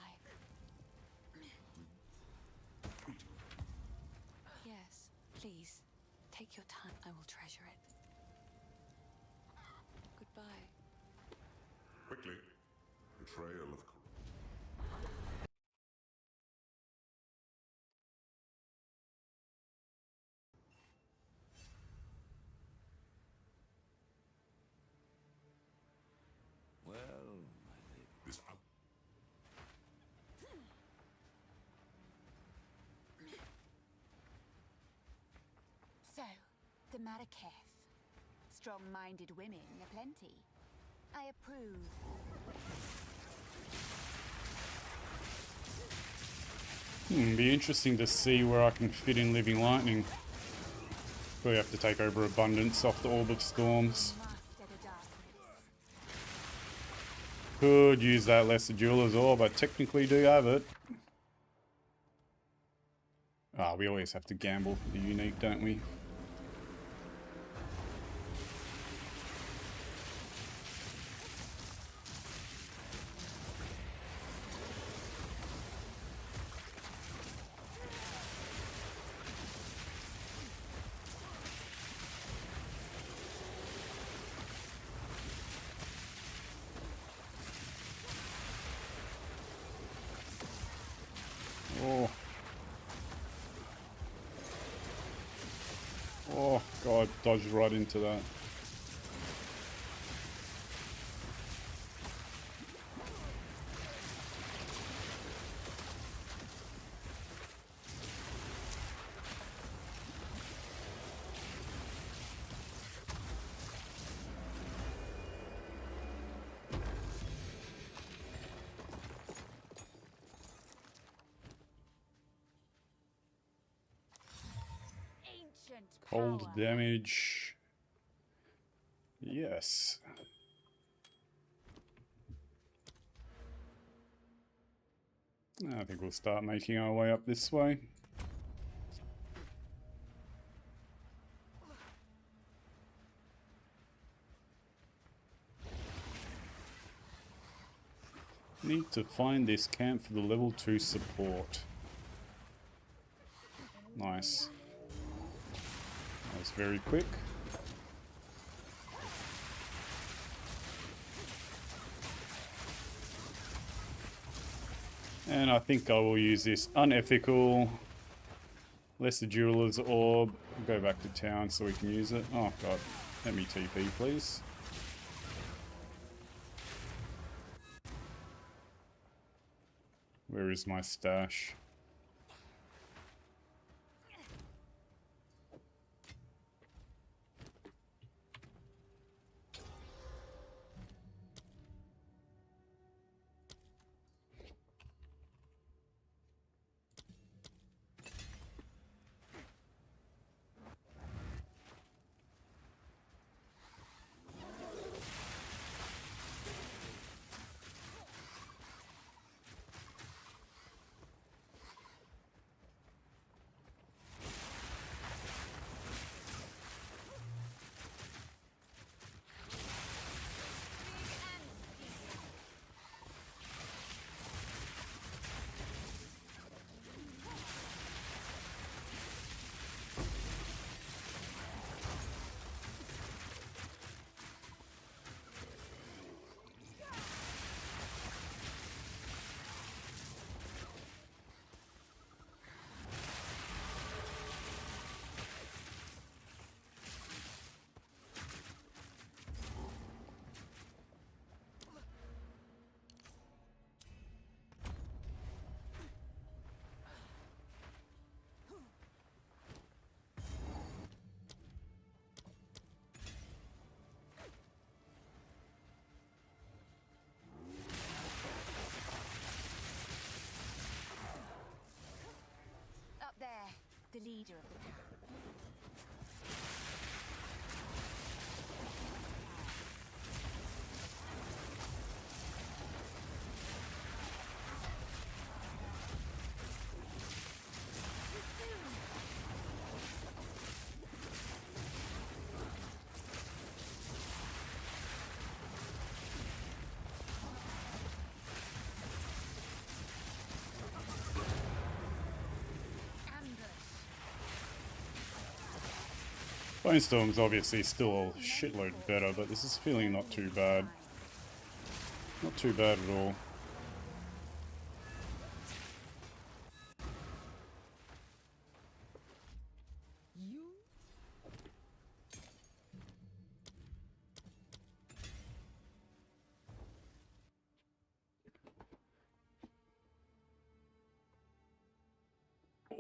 Yes, please. Take your time. I will treasure it. Goodbye. Quickly. Betrayal of... Well, my lady. This out. So, the Marrakech. Strong-minded women aplenty. I approve. Be interesting to see where I can fit in Living Lightning. We have to take over Abundance off the Orb of Storms. Master the darkness. Could use that Lesser Jeweler's Orb, but technically do have it. Ah, we always have to gamble for the unique, don't we? Oh. Oh, God, dodged right into that. Ancient Cold power. damage. Yes. I think we'll start making our way up this way. Need to find this camp for the level 2 support. Nice. That was very quick. And I think I will use this unethical Lesser Jeweler's Orb. Go back to town so we can use it. Oh god, let me TP please. Where is my stash? Up there, the leader of the pack. Bonestorm's obviously still a shitload better, but this is feeling not too bad. Not too bad at all.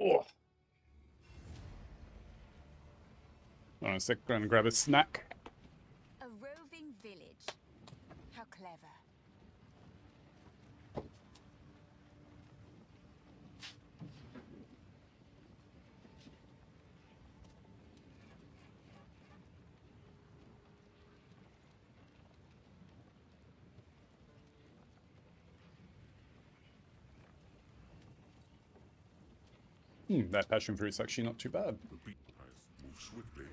Oh. Hold on a sec, gonna grab a snack. A roving village. How clever. That passion fruit's actually not too bad. Move swiftly.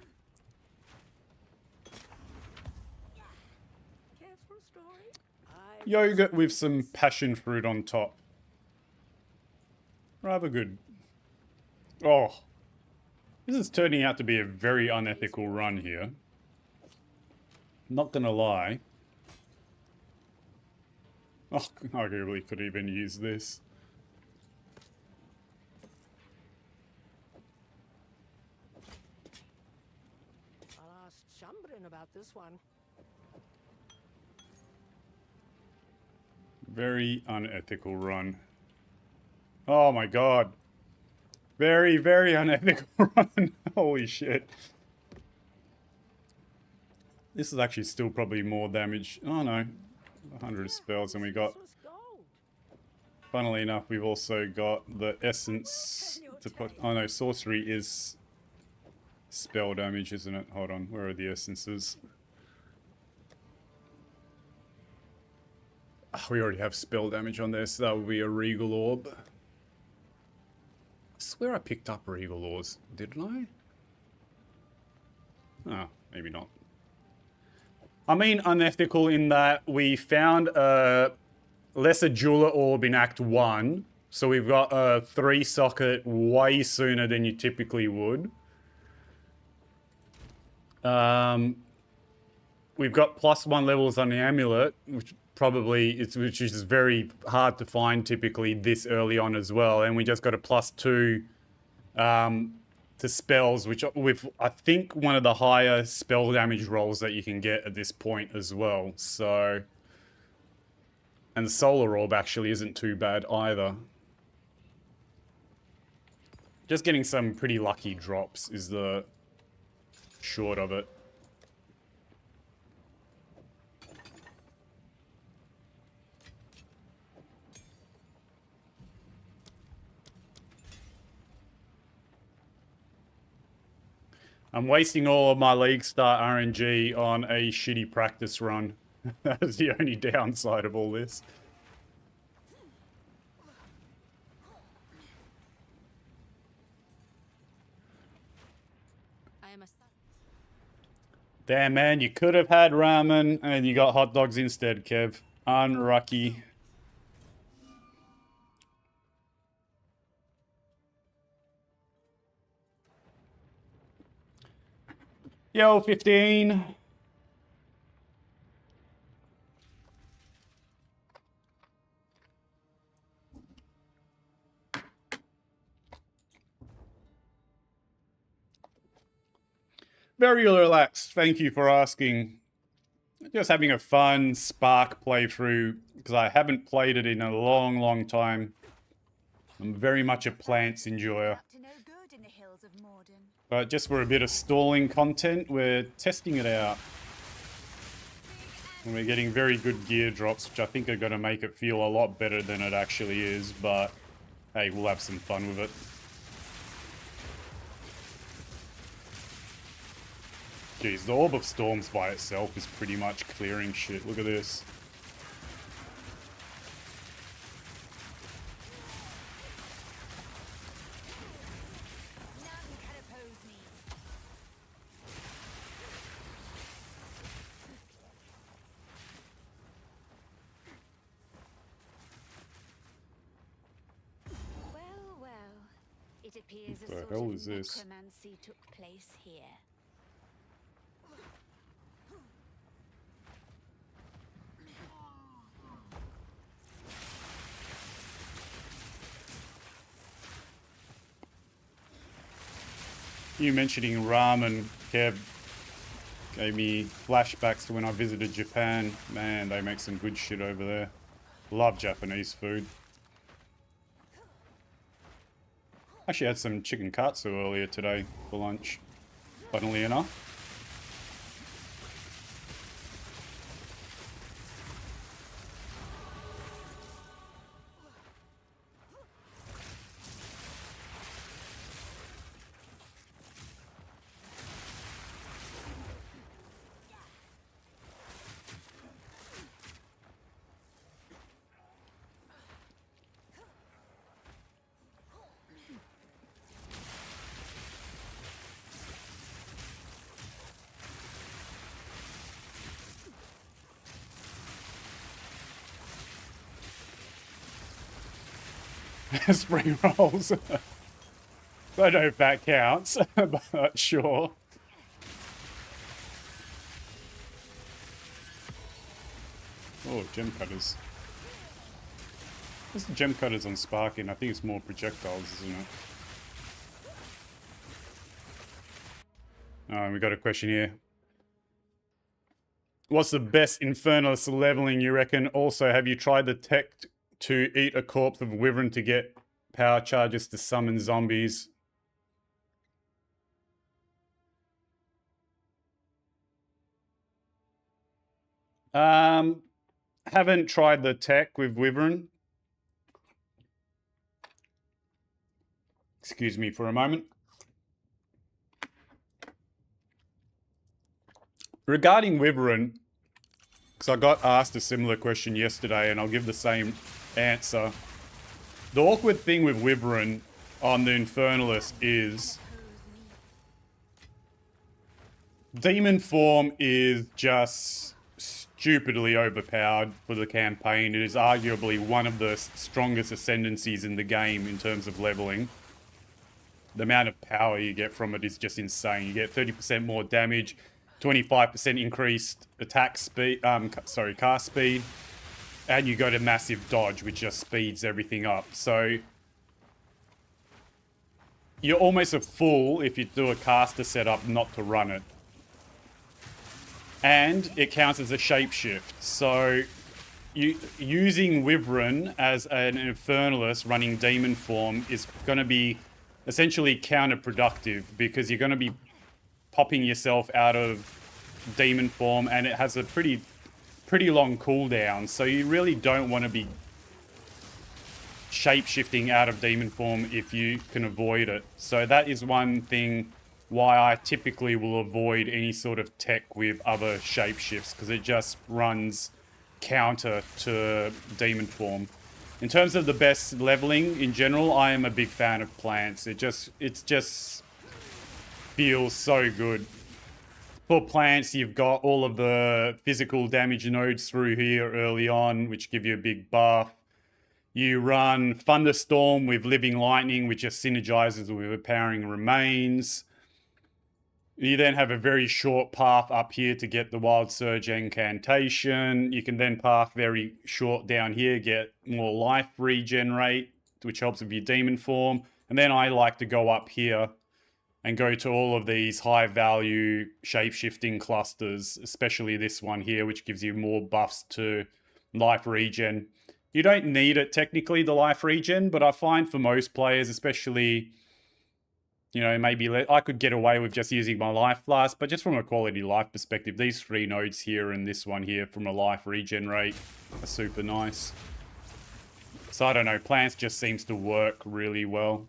Yogurt with some passion fruit on top. Rather good. Oh. This is turning out to be a very unethical run here. Not gonna lie. Oh, arguably could even use this. I'll ask Chambrin about this one. Very unethical run. Oh my god. Very, very unethical run. Holy shit. This is actually still probably more damage. Oh no. 100 spells and we got... Funnily enough, we've also got the essence to put... Oh no, sorcery is spell damage, isn't it? Hold on, where are the essences? Oh, we already have spell damage on there, so that will be a Regal Orb. I swear I picked up Regal Orbs, didn't I? Oh, maybe not. I mean unethical in that we found a Lesser Jeweler Orb in Act 1, so we've got a 3-socket way sooner than you typically would. We've got +1 levels on the amulet, which which is very hard to find typically this early on as well, and we just got a +2 to spells, which with I think one of the higher spell damage rolls that you can get at this point as well. So, and the Solar Orb actually isn't too bad either. Just getting some pretty lucky drops is the short of it. I'm wasting all of my League Start RNG on a shitty practice run. That is the only downside of all this. Damn, man, you could have had ramen and you got hot dogs instead, Kev. Unlucky. Yo, 15. Very relaxed. Thank you for asking. Just having a fun Spark playthrough because I haven't played it in a long, long time. I'm very much a Plants enjoyer. But just for a bit of stalling content, we're testing it out. And we're getting very good gear drops, which I think are going to make it feel a lot better than it actually is. But hey, we'll have some fun with it. Jeez, the Orb of Storms by itself is pretty much clearing shit. Look at this. It appears What the hell is this? necromancy took place here. You mentioning ramen, Kev, gave me flashbacks to when I visited Japan. Man, they make some good shit over there. Love Japanese food. Actually had some chicken katsu earlier today for lunch, funnily enough. Spring rolls. I don't know if that counts, but sure. Oh, gem cutters. What's the gem cutters on Sparking? I think it's more projectiles, isn't it? Oh, we got a question here. What's the best Infernalist leveling you reckon? Also, have you tried the tech to eat a corpse of Wyvern to get power charges to summon zombies? Haven't tried the tech with Wyvern. Excuse me for a moment. Regarding Wyvern, because I got asked a similar question yesterday and I'll give the same answer. The awkward thing with Wyvern on the Infernalist is Demon Form is just stupidly overpowered for the campaign. It is arguably one of the strongest ascendancies in the game in terms of leveling. The amount of power you get from it is just insane. You get 30% more damage, 25% increased attack speed, cast speed, and you go to massive dodge, which just speeds everything up. So you're almost a fool if you do a caster setup not to run it. And it counts as a shapeshift. So using Wyvern as an Infernalist running Demon Form is going to be essentially counterproductive because you're going to be popping yourself out of Demon Form and it has a pretty long cooldown. So you really don't want to be shape-shifting out of Demon Form if you can avoid it. So that is one thing why I typically will avoid any sort of tech with other shapeshifts, because it just runs counter to Demon Form. In terms of the best leveling in general, I am a big fan of plants. It just feels so good. For plants, you've got all of the physical damage nodes through here early on, which give you a big buff. You run Thunderstorm with Living Lightning, which just synergizes with Empowering Remains. You then have a very short path up here to get the Wild Surge Incantation. You can then path very short down here, get more life regenerate, which helps with your Demon Form. And then I like to go up here and go to all of these high-value shape-shifting clusters, especially this one here, which gives you more buffs to life regen. You don't need it technically, the life regen, but I find for most players, especially, you know, maybe I could get away with just using my life flask, but just from a quality life perspective, these 3 nodes here and this one here from a life regen rate are super nice. So I don't know, plants just seems to work really well.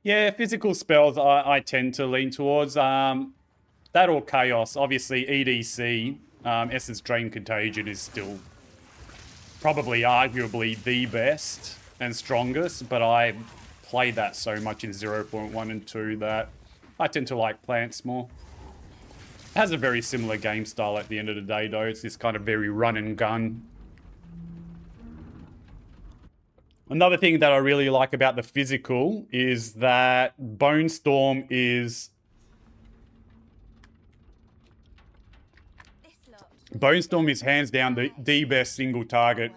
Yeah, physical spells I tend to lean towards. That or Chaos. Obviously, EDC, Essence Drain Contagion is still probably arguably the best and strongest, but I play that so much in 0.1 and 2 that I tend to like plants more. It has a very similar game style at the end of the day, though. It's this kind of very run and gun. Another thing that I really like about the physical is that Bone Storm is... Bone Storm is hands down the best single target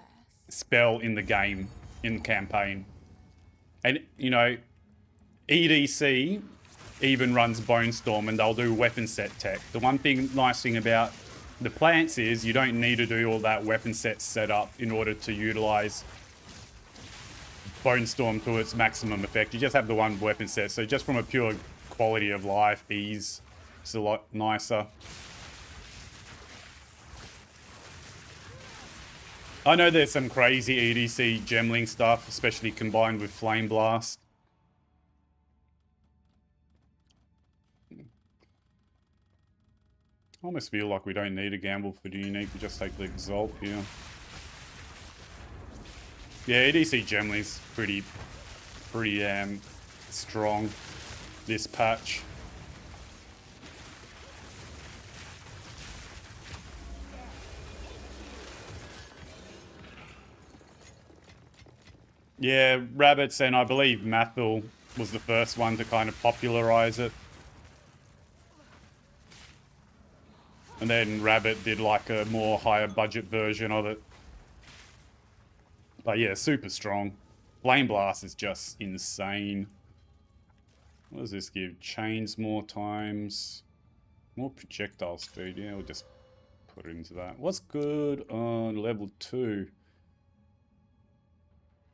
spell in the game, in the campaign. And, you know, EDC even runs Bone Storm, and they'll do weapon set tech. The one nice thing about the plants is you don't need to do all that weapon set setup in order to utilize Bone Storm to its maximum effect. You just have the one weapon set, so just from a pure quality of life, ease, it's a lot nicer. I know there's some crazy EDC gemling stuff, especially combined with Flame Blast. I almost feel like we don't need a gamble for the unique, we just take the Exalt here. Yeah, EDC Gemling's pretty strong this patch. Yeah, Rabbits, and I believe Mathil was the first one to kind of popularize it. And then Rabbit did like a more higher budget version of it. But yeah, super strong. Flame Blast is just insane. What does this give? Chains more times. More projectile speed. Yeah, we'll just put it into that. What's good on level 2?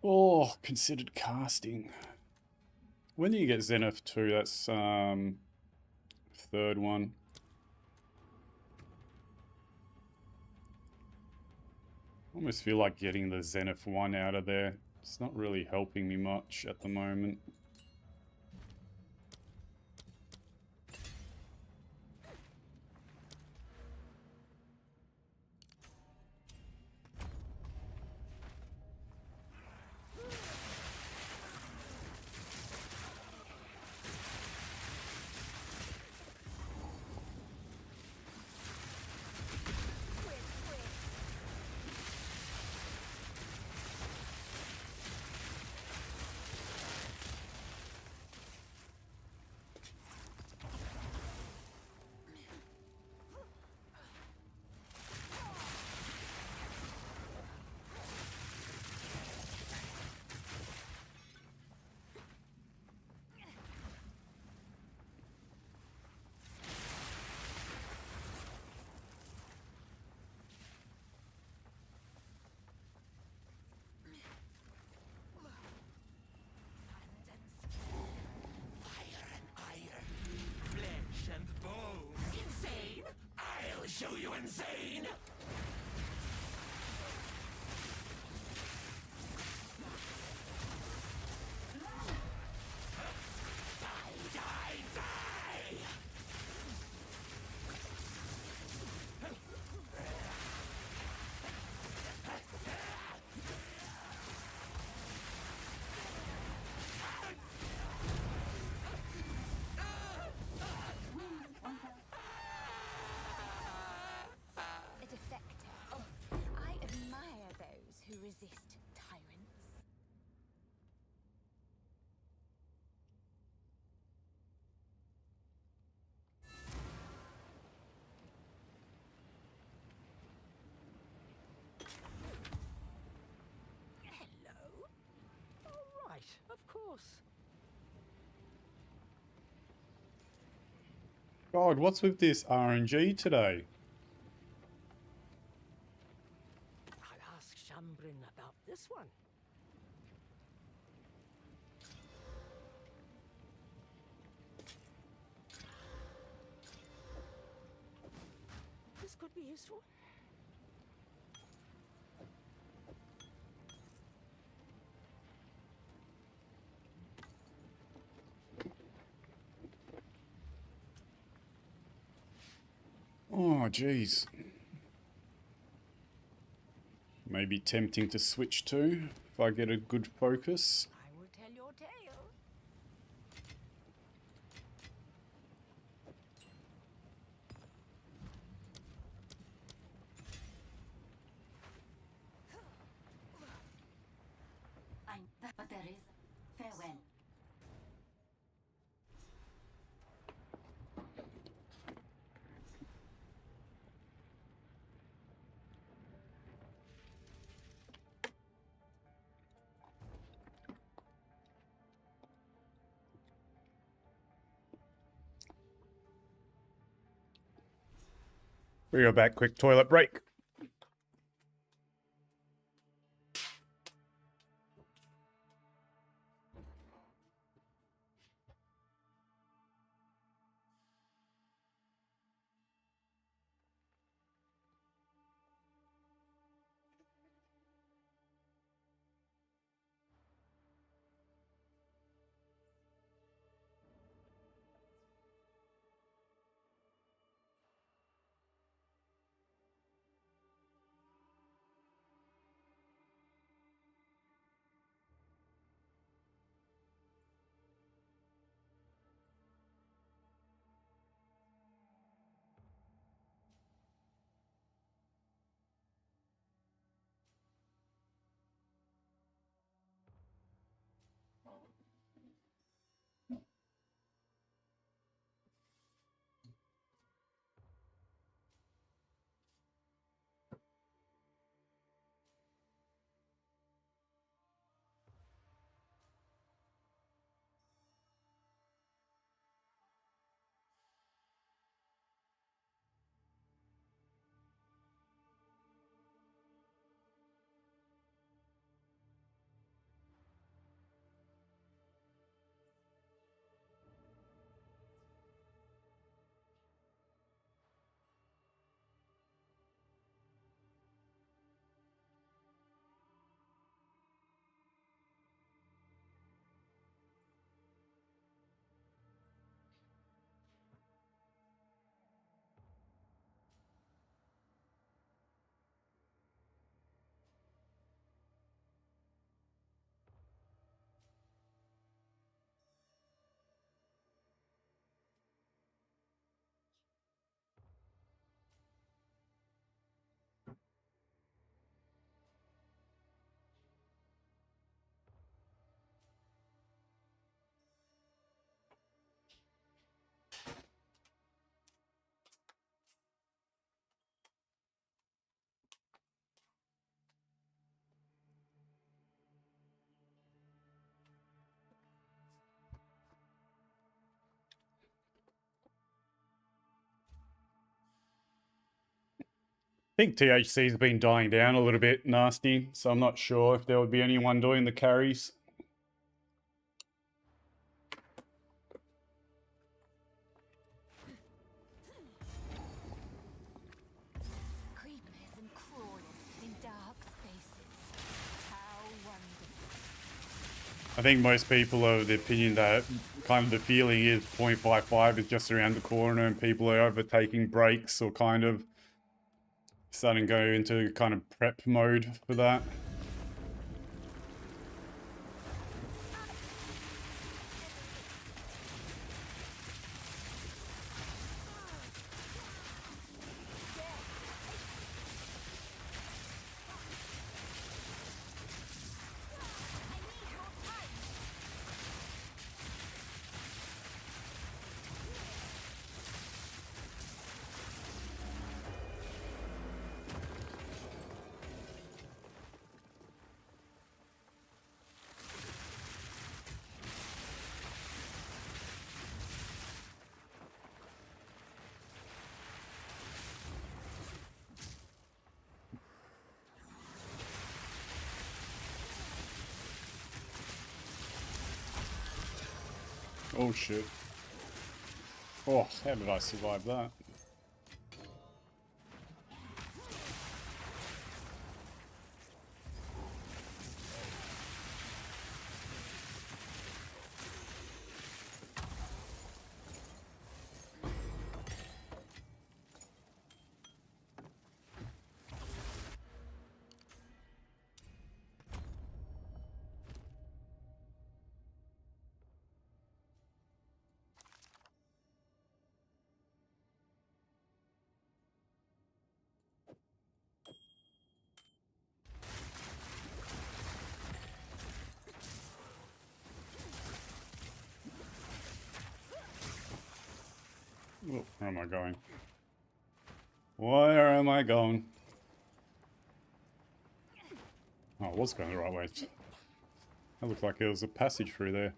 Oh, considered casting. When do you get Zenith 2? That's third one. I almost feel like getting the Zenith 1 out of there. It's not really helping me much at the moment. Show you insane! Resist tyrants. Hello? All right, of course. God, what's with this RNG today? I'll ask Shambrin about this one. This could be useful. Oh, jeez. Maybe tempting to switch to if I get a good focus. I will tell your tale. But there is farewell. We go back, quick toilet break. I think THC's been dying down a little bit nasty, so I'm not sure if there would be anyone doing the carries. Creepers and crawlers in dark spaces. How wonderful. I think most people are of the opinion that kind of the feeling is 0.55 is just around the corner and people are overtaking breaks or kind of starting to go into kind of prep mode for that. Oh shit. Oh, how did I survive that? Oh, where am I going? Where am I going? Oh, I was going the right way. That looked like there was a passage through there.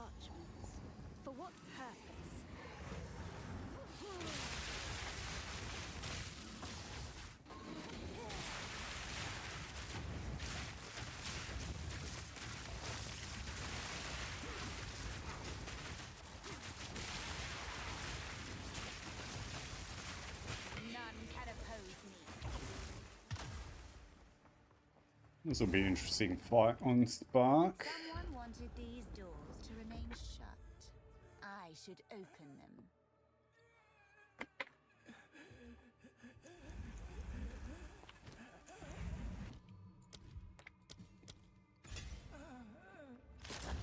parchments. For what purpose? None can oppose me. This will be an interesting fight on Spark. Someone wanted these doors to remain shut. I should open them.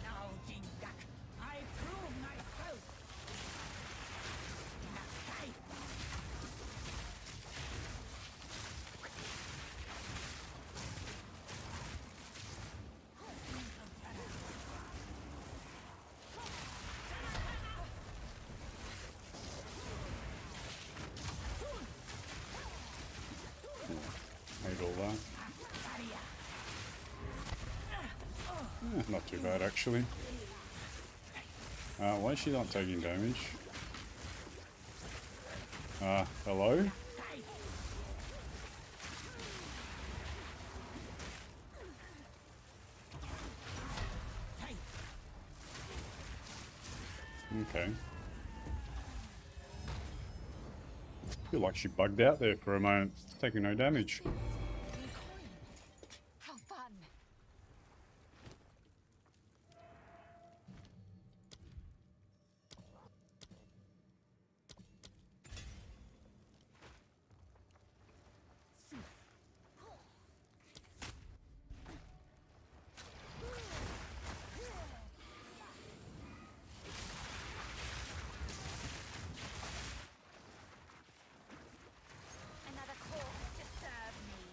Now, Jingak, I prove myself. Hate all that. Not too bad actually. Why is she not taking damage? Hello? Okay. Feel like she bugged out there for a moment, taking no damage. How fun! Another corpse to serve me.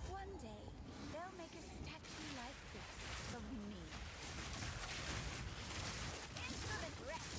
One day, they'll make a statue like this of me. Insolent wretch!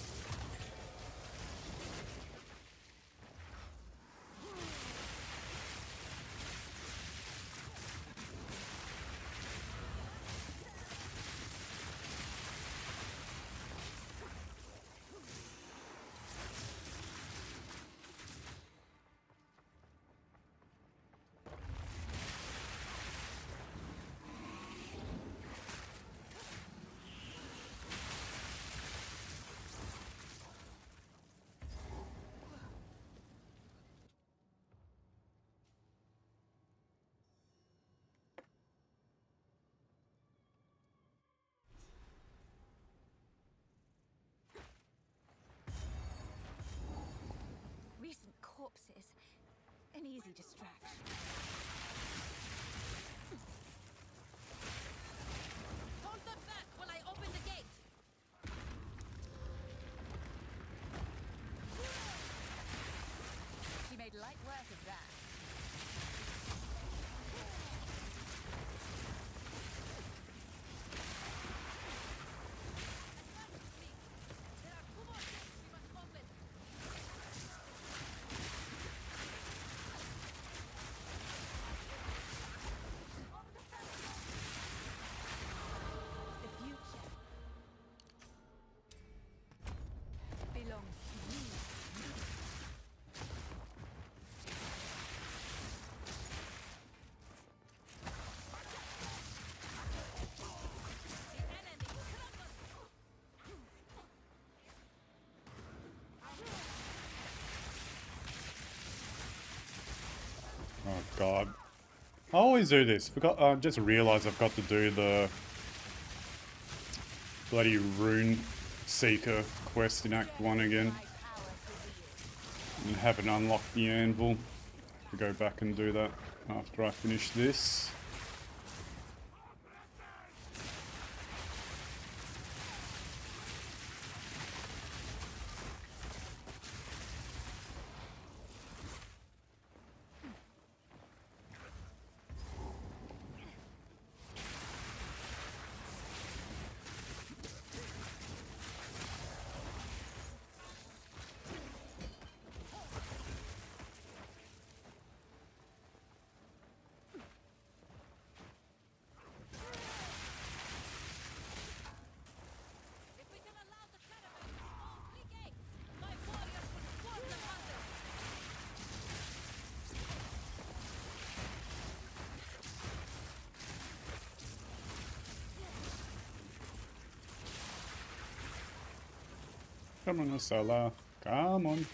Recent corpses. An easy distraction. Hold them back while I open the gate. She made light work of that. There are two more gates we must open. The future belongs to you. The enemy crumbles. Oh god. I always do this. Forgot. I just realised I've got to do the bloody Rune Seeker quest in Act 1 again. And haven't unlocked the anvil. To go back and do that after I finish this. Come on, Osala. Come on.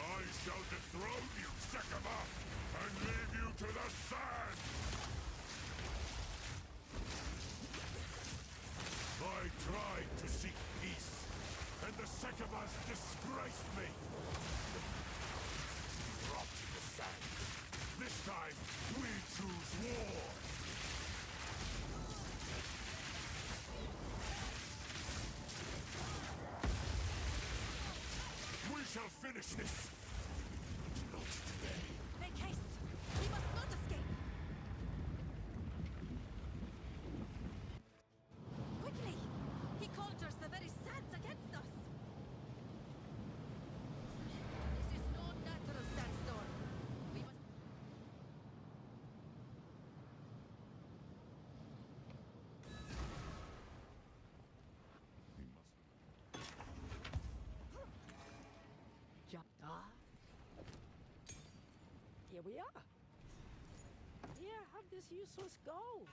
I shall dethrone you, Sekaba, and leave you to the sand! I tried to seek peace, and the Sekabas disgraced me! Dropped in the sand. This time, we choose war! We shall finish this! Not today. Make haste! We must not escape! Quickly! He conjures the very sands against us! This is no natural sandstorm! We must... Here we are. Here, have this useless gold.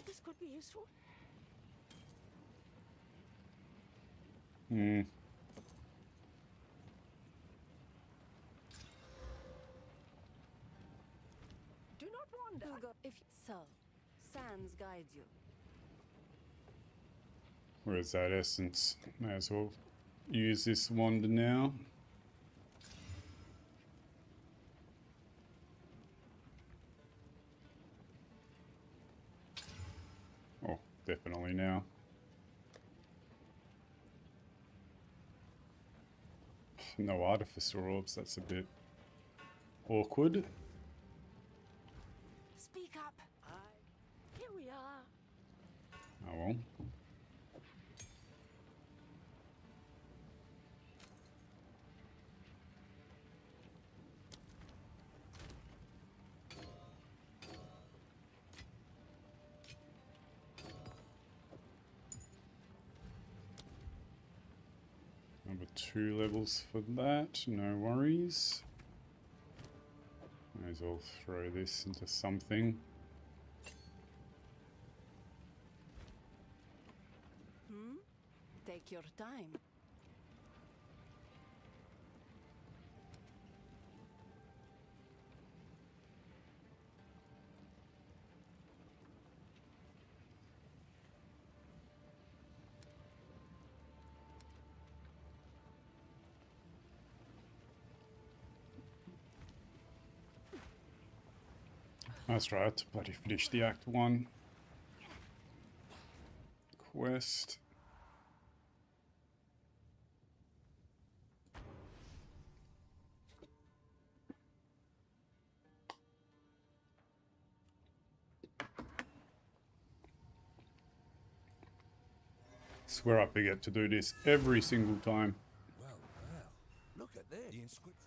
This could be useful. Hmm. Do not wander. We'll go if so. Sands guide you. Where's that essence? May as well use this wand now. Oh, definitely now. No artificer orbs, that's a bit awkward. Speak up! Here we are. Oh well. Number 2 levels for that, no worries. May as well throw this into something. Take your time. That's right, to bloody finish the Act 1 quest. Swear I forget to do this every single time. Well, look at this. The inscription.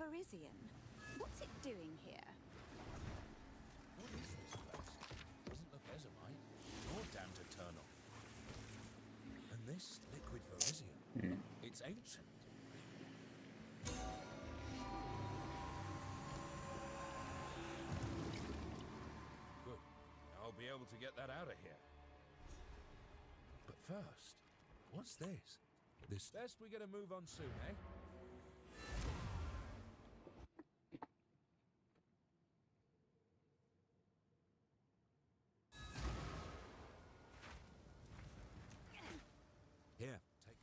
Verizion. What's it doing here? What is this place? Doesn't look Ezomite, nor down to turn on. And this liquid Verizion, it's ancient. Good. I'll be able to get that out of here. But first, what's this? This best we get a move on soon, eh? Here, take.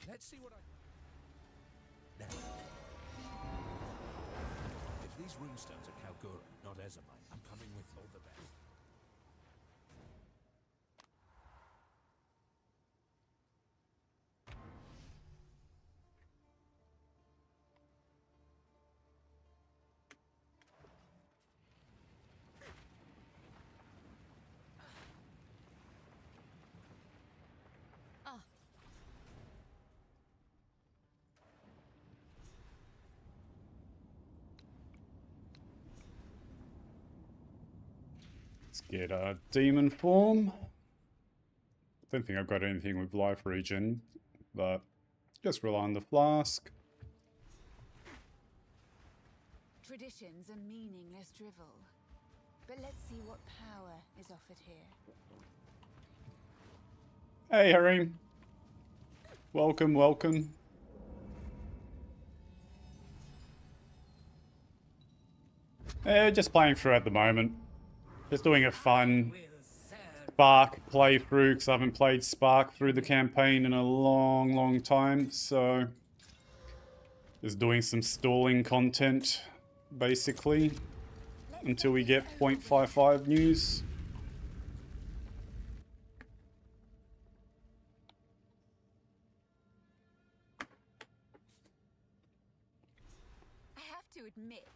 Let's see what I. Now, if these runestones are Kalgura, not Ezomite, I'm coming with all the best. Let's get a demon form. Don't think I've got anything with life regen, but just rely on the flask. Traditions are meaningless drivel. But let's see what power is offered here. Hey, Harim. Welcome, welcome. Just playing through at the moment. Just doing a fun Spark playthrough, because I haven't played Spark through the campaign in a long time, so just doing some stalling content, basically, until we get 0.55 news. I have to admit,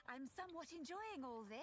I'm somewhat enjoying all this.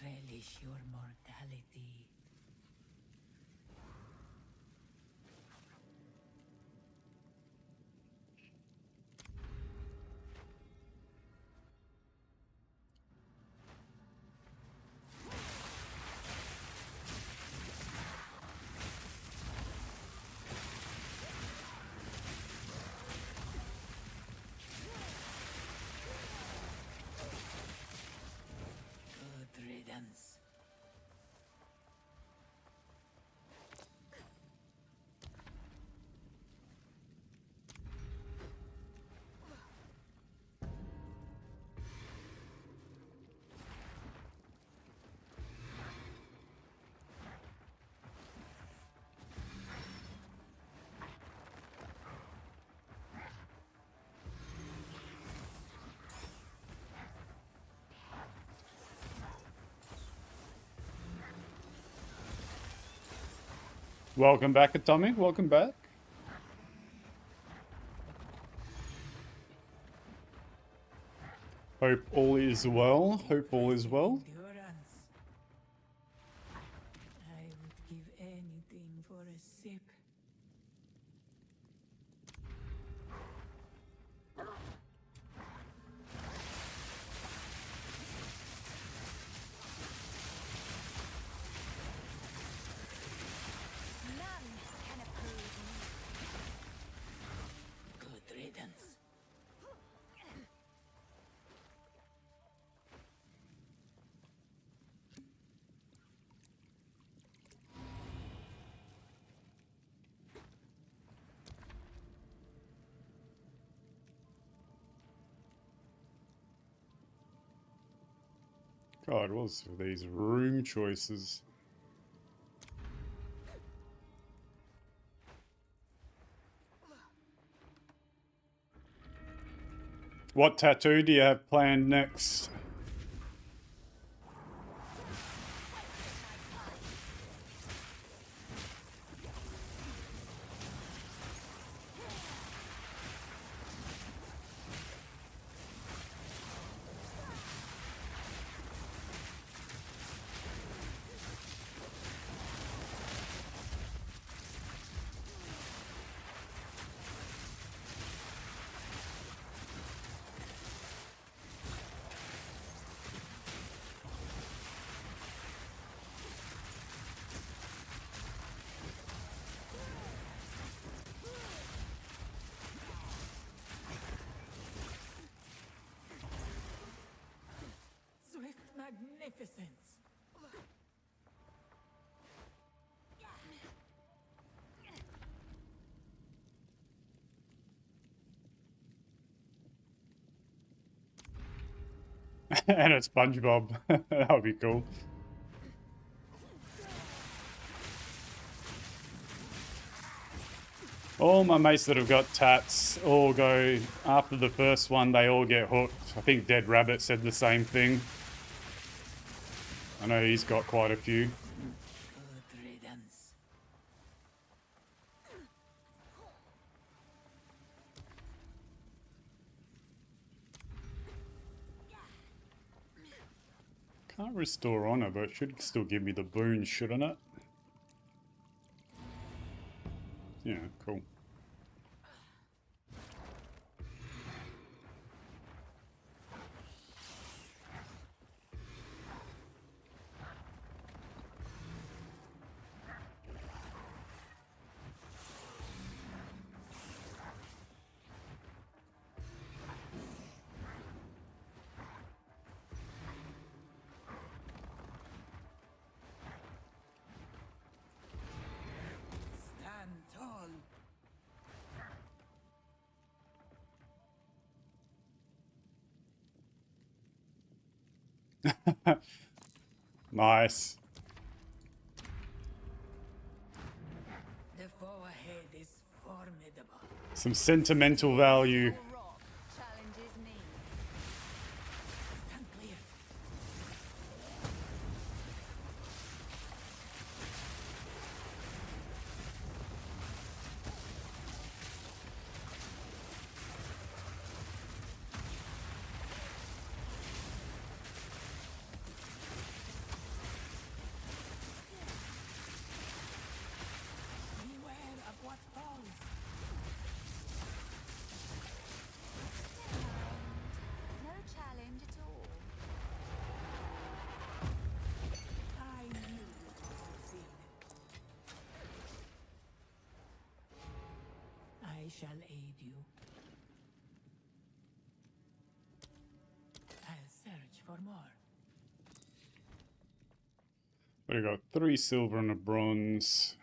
Relish your mortality. Good riddance. Welcome back, Atomic. Welcome back. Hope all is well. Hope all is well. Endurance. I would give anything for a sip. None can oppose me. Good riddance. God, what's with these room choices? What tattoo do you have planned next? Swift magnificence. And a SpongeBob. That would be cool. All my mates that have got tats all go, after the first one, they all get hooked. I think Dead Rabbit said the same thing. I know he's got quite a few. Good riddance. Can't restore honor, but it should still give me the boon, shouldn't it? Yeah, cool. Stand tall. Nice. The foe ahead is formidable. Some sentimental value. Rock challenges me. Stand clear. Beware of what falls. No challenge at all. I knew you would succeed. I shall aid you. I'll search for more. We got 3 silver and a bronze.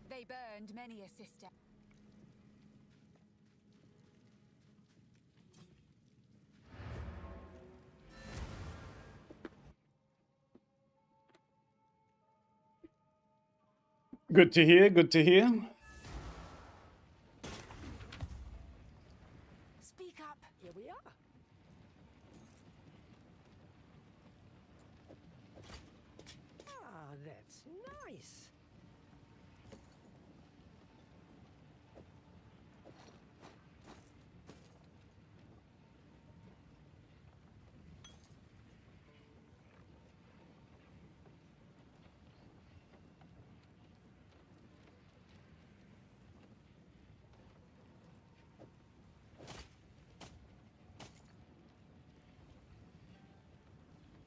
They burned many a sister. Good to hear, good to hear. Speak up. Here we are. Ah, that's nice.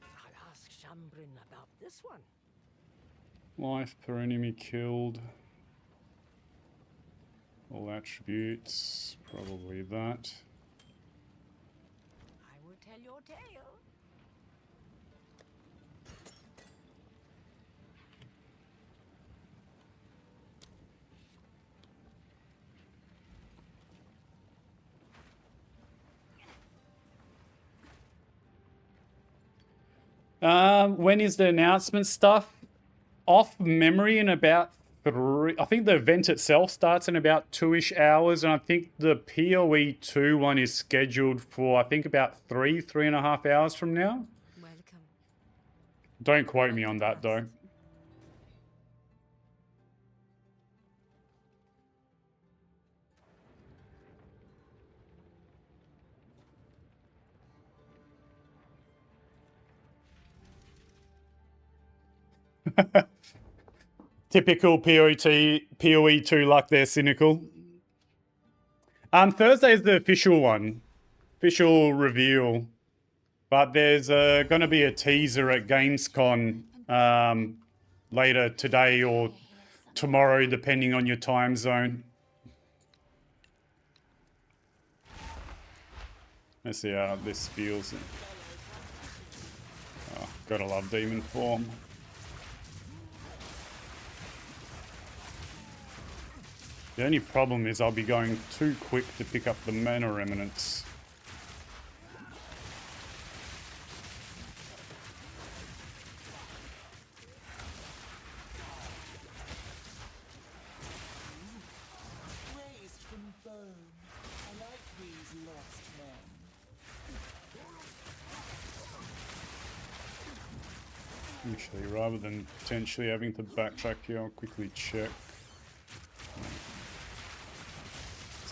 I'll ask Shambrin about this one. Life per enemy killed. All attributes, probably that. I will tell your tale. When is the announcement stuff? Off memory in about 3. I think the event itself starts in about 2-ish hours, and I think the PoE 2 one is scheduled for, I think, about 3.5 hours from now. Welcome. Don't quote me on that though. Typical PoE 2 luck, they're cynical. Thursday is the official one. Official reveal. But there's going to be a teaser at Gamescom later today or tomorrow, depending on your time zone. Let's see how this feels. Oh, gotta love demon form. The only problem is I'll be going too quick to pick up the mana remnants. Raised from bone. I like these lost men. Actually, rather than potentially having to backtrack here, I'll quickly check.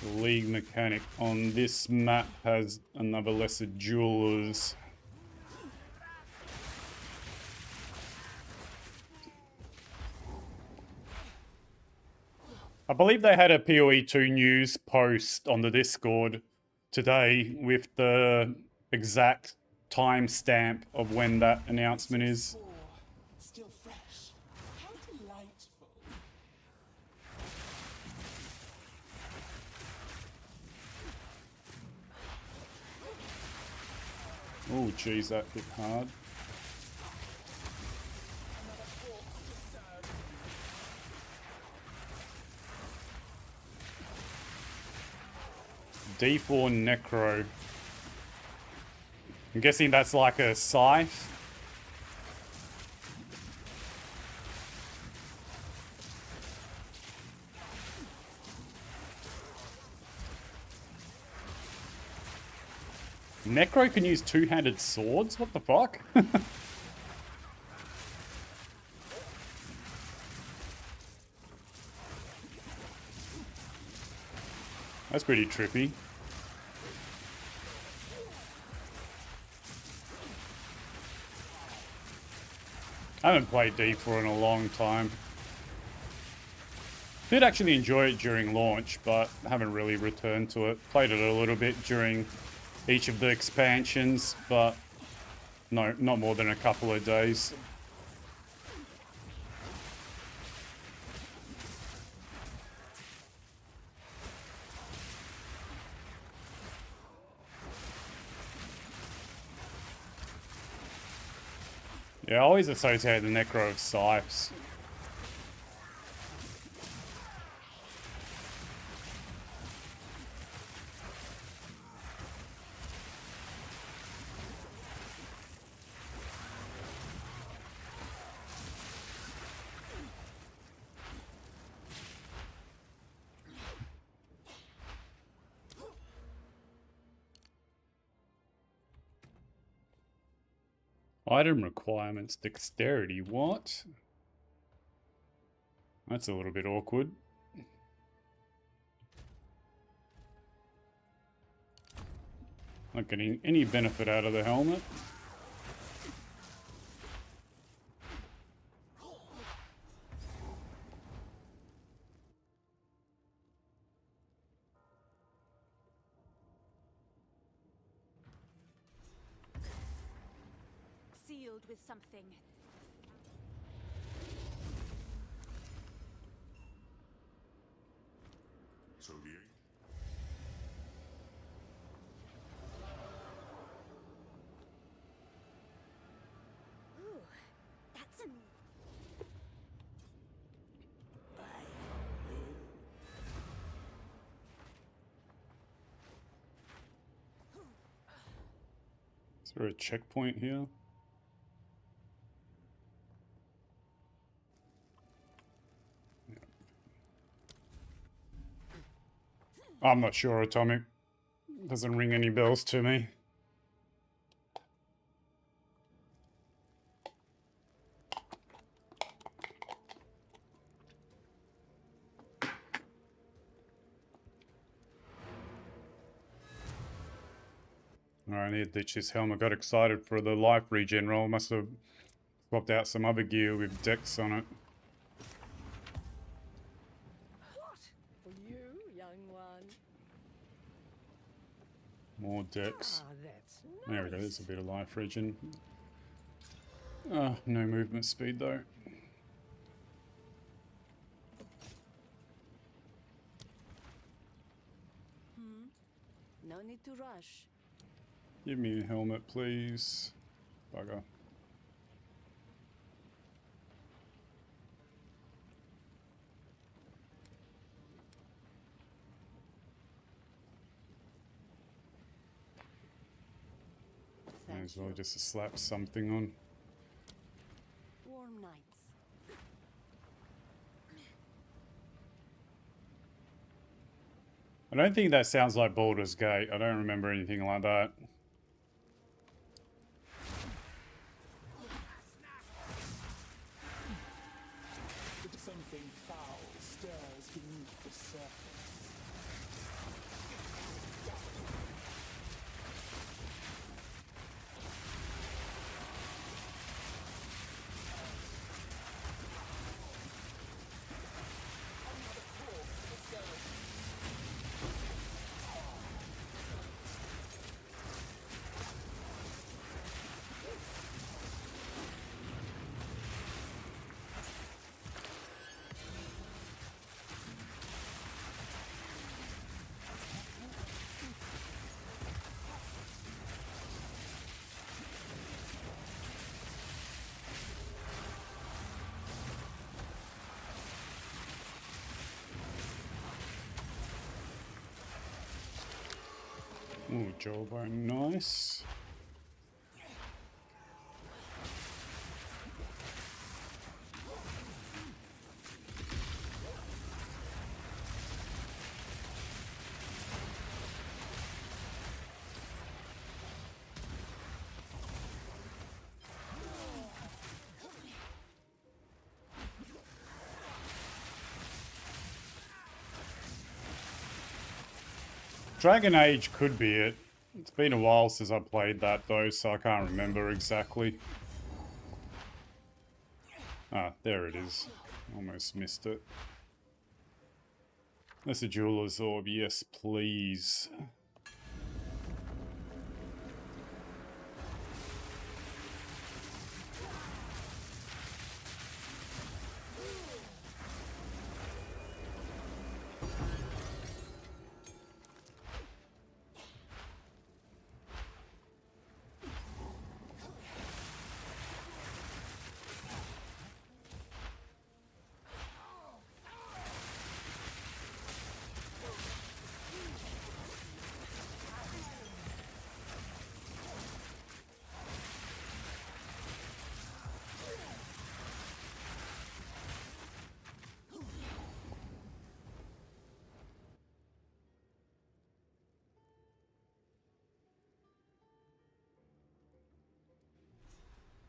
The league mechanic on this map has another lesser jewelers. I believe they had a PoE 2 news post on the Discord today with the exact timestamp of when that announcement is. Still fresh. How delightful. Oh, geez, that hit hard. D4 Necro. I'm guessing that's like a scythe. Necro can use two-handed swords? What the fuck? That's pretty trippy. I haven't played D4 in a long time. Did actually enjoy it during launch, but haven't really returned to it. Played it a little bit during each of the expansions, but no, not more than a couple of days. Yeah, I always associate the Necro with scythes. Item requirements, dexterity, what? That's a little bit awkward. Not getting any benefit out of the helmet. Sealed with something. So the Ooh, that's a... Is there a checkpoint here? I'm not sure, Atomic. Doesn't ring any bells to me. Alright, I need to ditch this helmet. Got excited for the life regen roll. Must have swapped out some other gear with decks on it. What? For you, young one. More decks. Ah, that's There we go, nice. there's a bit of life regen. No movement speed though. No need to rush. Give me a helmet, please. Bugger. May as well just slap something on. Warm nights. I don't think that sounds like Baldur's Gate. I don't remember anything like that. Something foul stirs beneath the surface. Ooh, jawbone, nice. Dragon Age could be it. It's been a while since I played that though, so I can't remember exactly. Ah, there it is. Almost missed it. That's a jeweler's orb. Yes, please.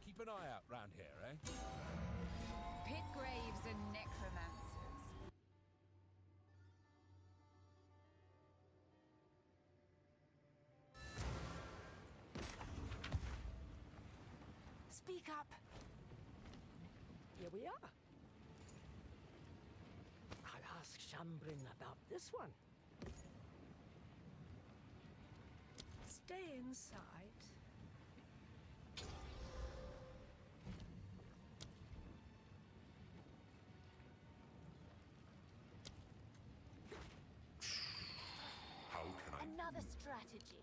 Keep an eye out round here, eh? Pit graves and necromancers. Speak up. Here we are. I'll ask Shambrin about this one. Stay inside. strategy.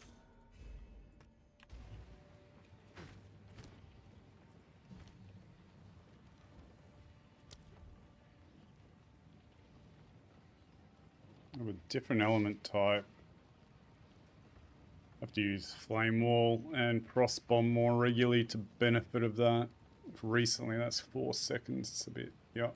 Of a different element type. Have to use Flame Wall and Frost Bomb more regularly to benefit of that. Recently, that's 4 seconds. It's a bit yuck.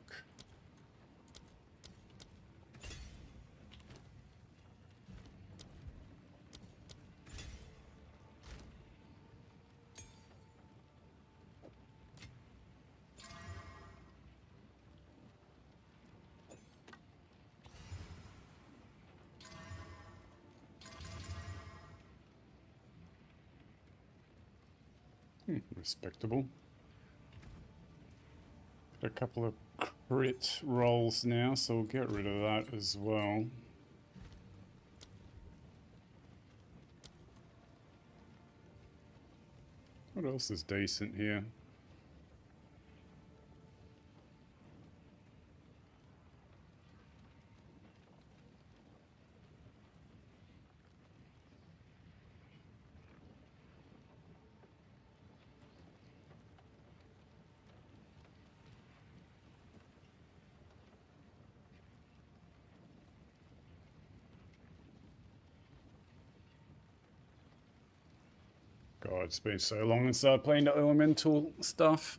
Respectable. Got a couple of crit rolls now, so we'll get rid of that as well. What else is decent here? God, it's been so long since I played the elemental stuff.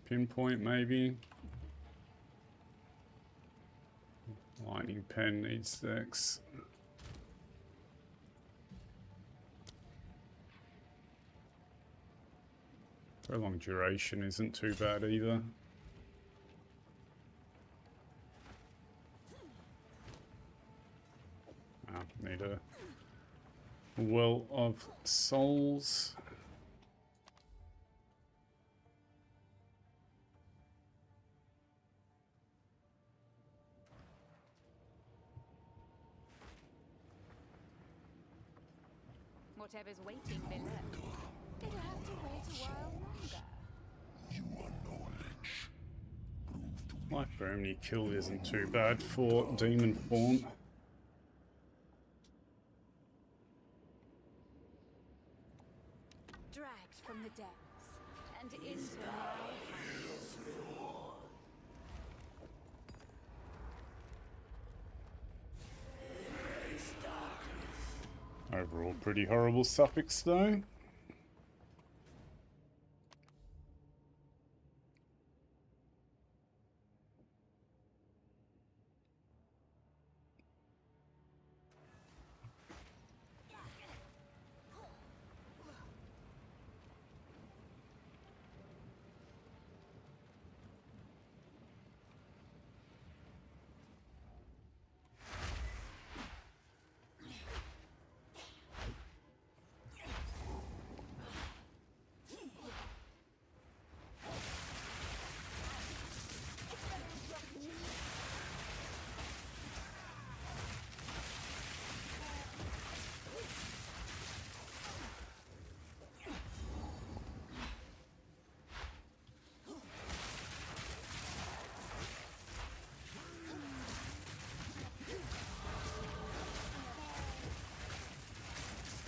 Pinpoint, maybe. Lightning Pen needs X. Prolonged duration isn't too bad either. Need a Well of Souls. Whatever's waiting below, it'll have to wait a while longer. You are knowledge. Prove to me. Life for Omni Kill isn't too bad for Demon Form. Dragged from the depths and into my hands. Overall, pretty horrible suffix though.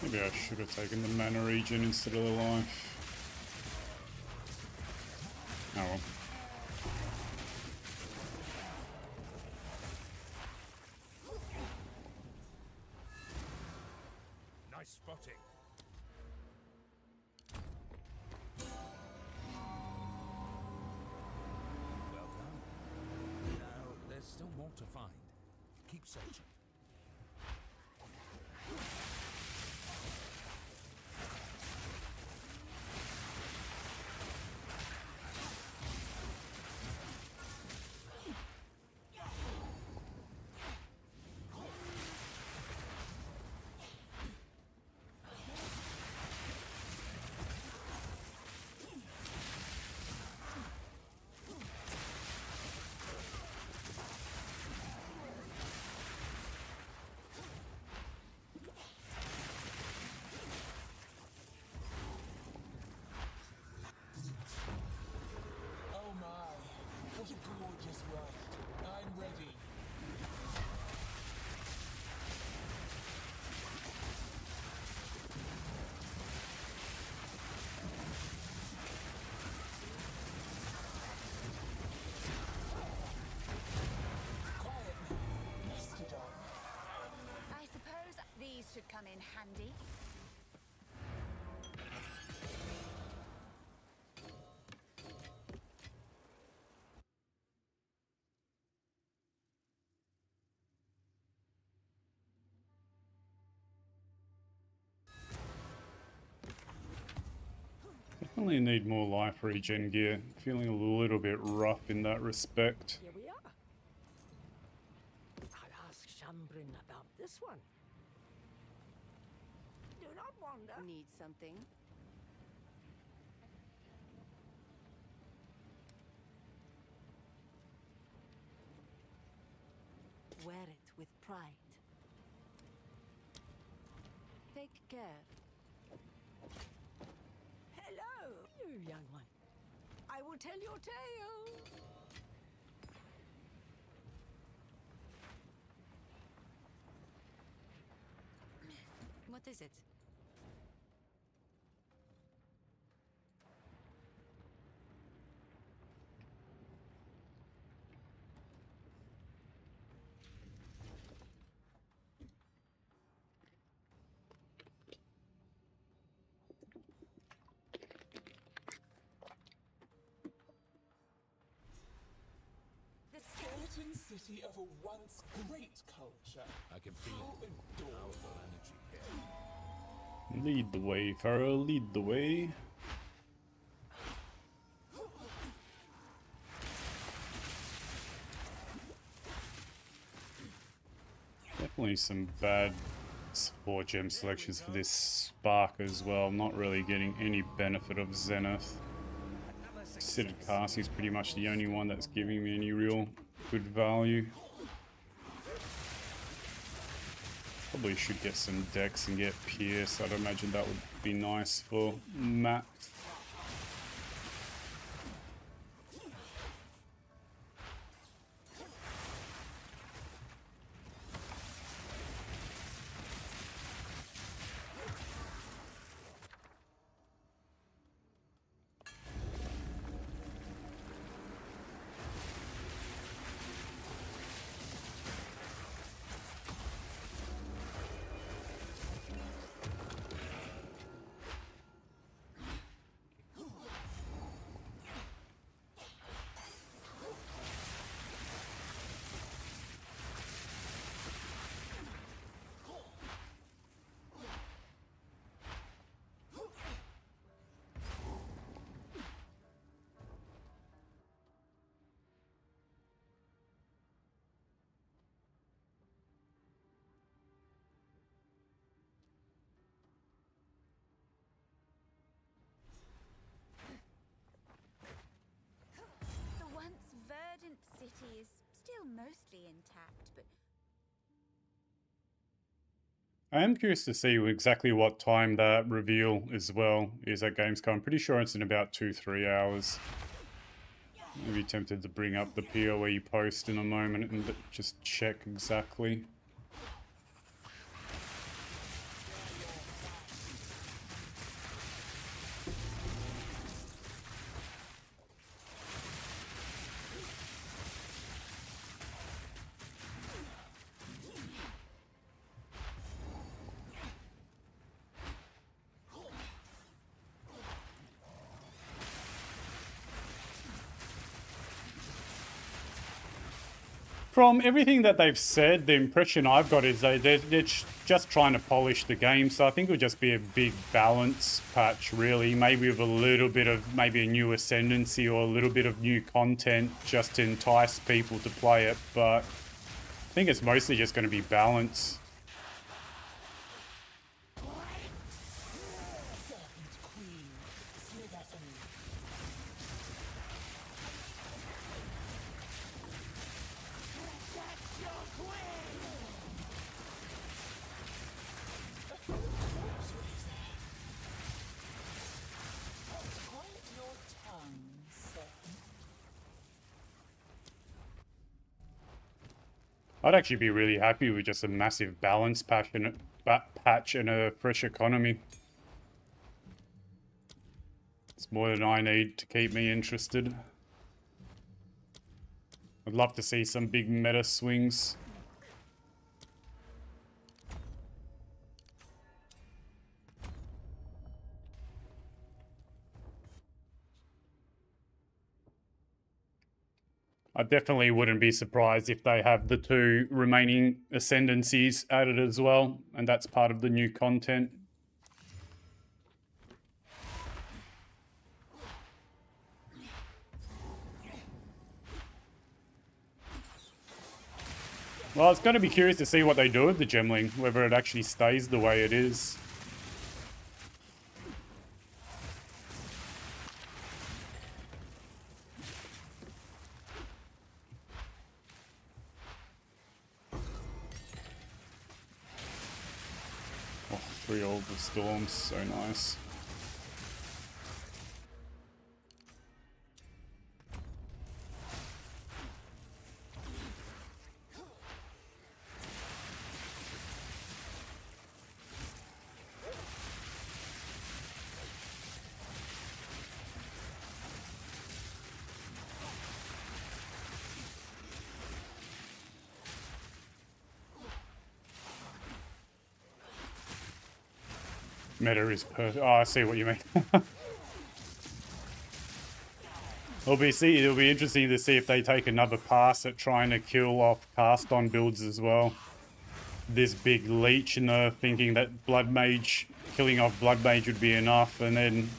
Maybe I should have taken the mana regen instead of the life. Oh well. Nice spotting. Well done. Now, there's still more to find. Keep searching. come in handy. Definitely need more life regen gear. Feeling a little bit rough in that respect. Here we are. I'll ask Shambrin about this one. Do not wander. Need something? Wear it with pride. Take care. Hello, you young one. I will tell your tale. What is it? The skeleton city of a once great culture. I can feel powerful energy here. Lead the way, Pharaoh, lead the way. Definitely some bad support gem selections for this Spark as well. Not really getting any benefit of Zenith. Considered Cassie's pretty much the only one that's giving me any real good value. Probably should get some Dex and get Pierce. I'd imagine that would be nice for Matt. The once verdant city is still mostly intact, but I am curious to see exactly what time that reveal as well is at Gamescom. I'm pretty sure it's in about 2-3 hours. Maybe tempted to bring up the PoE post in a moment and just check exactly. From everything that they've said, the impression I've got is they're just trying to polish the game. So I think it'll just be a big balance patch, really. Maybe with a little bit of maybe a new ascendancy or a little bit of new content just to entice people to play it. But I think it's mostly just going to be balance. I'd actually be really happy with just a massive balance patch and a fresh economy. It's more than I need to keep me interested. I'd love to see some big meta swings. I definitely wouldn't be surprised if they have the 2 remaining ascendancies added as well, and that's part of the new content. Well, it's going to be curious to see what they do with the Gemling, whether it actually stays the way it is. Oh, 3 Old Storms, so nice. Meta is perfect. Oh, I see what you mean. It'll be interesting to see if they take another pass at trying to kill off cast on builds as well. This big leech, and they're thinking that Blood Mage, killing off Blood Mage would be enough, and then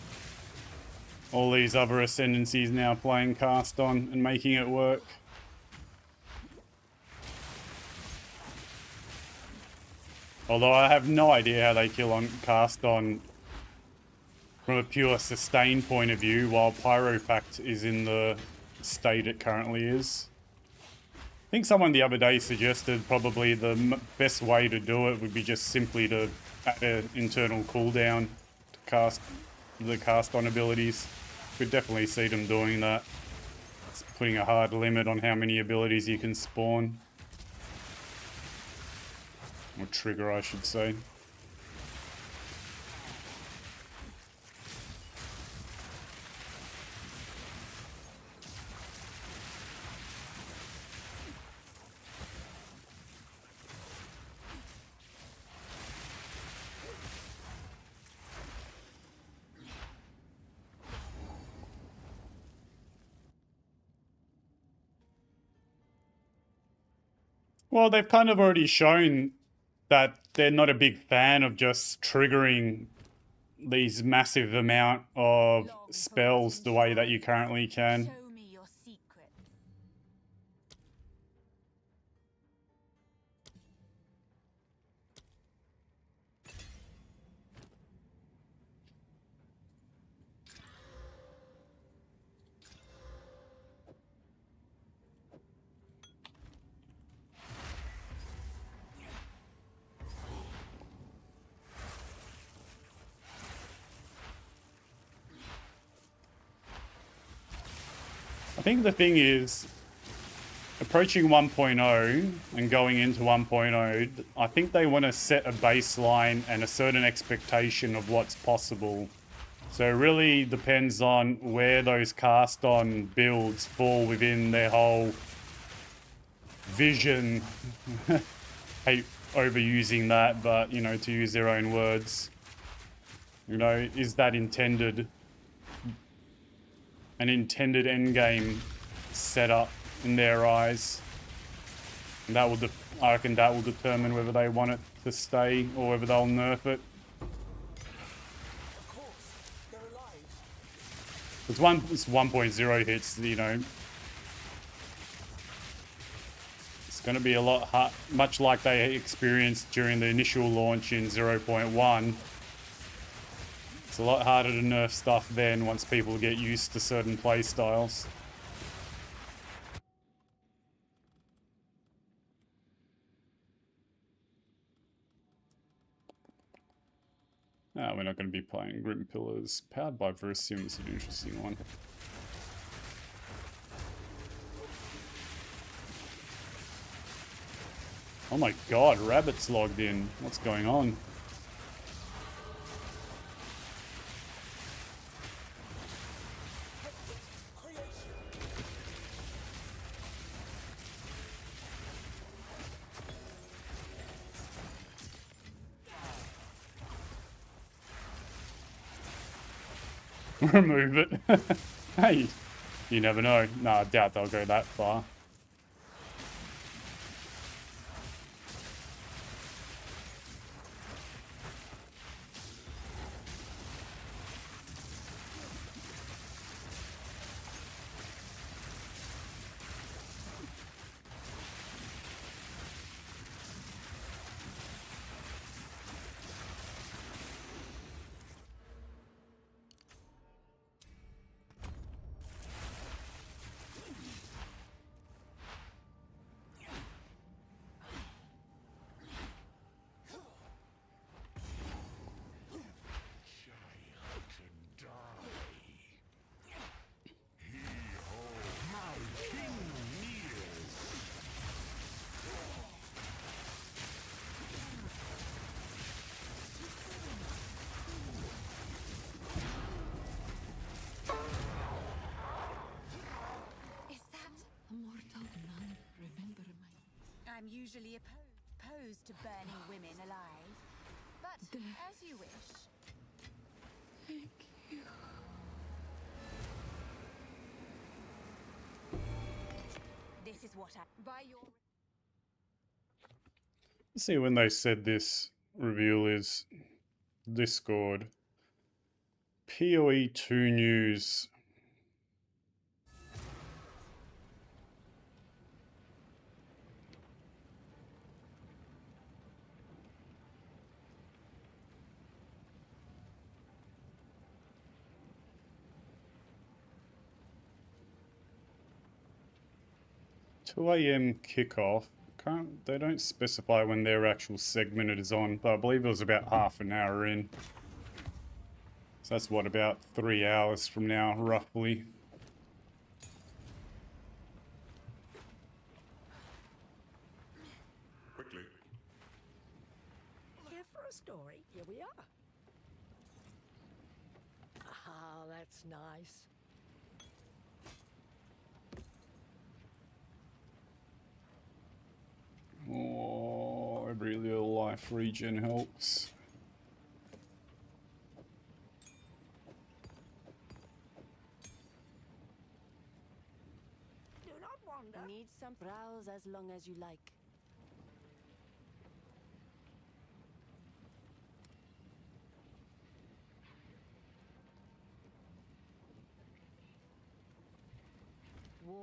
all these other ascendancies now playing cast on and making it work. Although I have no idea how they kill on cast on from a pure sustain point of view, while Pyropact is in the state it currently is. I think someone the other day suggested probably the best way to do it would be just simply to add an internal cooldown to cast the cast on abilities. Could definitely see them doing that. It's putting a hard limit on how many abilities you can spawn. Or trigger, I should say. Well, they've kind of already shown that they're not a big fan of just triggering these massive amount of spells the way that you currently can. Show me your secret. I think the thing is, approaching 1.0 and going into 1.0, I think they want to set a baseline and a certain expectation of what's possible. So it really depends on where those cast-on builds fall within their whole vision. Hate overusing that, but, you know, to use their own words. You know, is that intended... an intended endgame setup in their eyes? And that will, I reckon that will determine whether they want it to stay or whether they'll nerf it. Of course, they're alive. It's 1.0 hits, you know. It's going to be a lot hard, much like they experienced during the initial launch in 0.1. It's a lot harder to nerf stuff then once people get used to certain playstyles. We're not going to be playing Grim Pillars. Powered by Verisium is an interesting one. Oh my god, Rabbit's logged in. What's going on? Remove it. Hey, You never know. No, I doubt they'll go that far. I'm usually opposed to burning women alive, but as you wish. Thank you. This is what I by your See, when they said this reveal is Discord, PoE 2 news. Two AM kickoff. They don't specify when their actual segment is on, but I believe it was about half an hour in. So that's what, about 3 hours from now, roughly. Quickly. Here for a story. Here we are. Ah, that's nice. Oh, every little life regen helps. Do not wander. Need some browse as long as you like.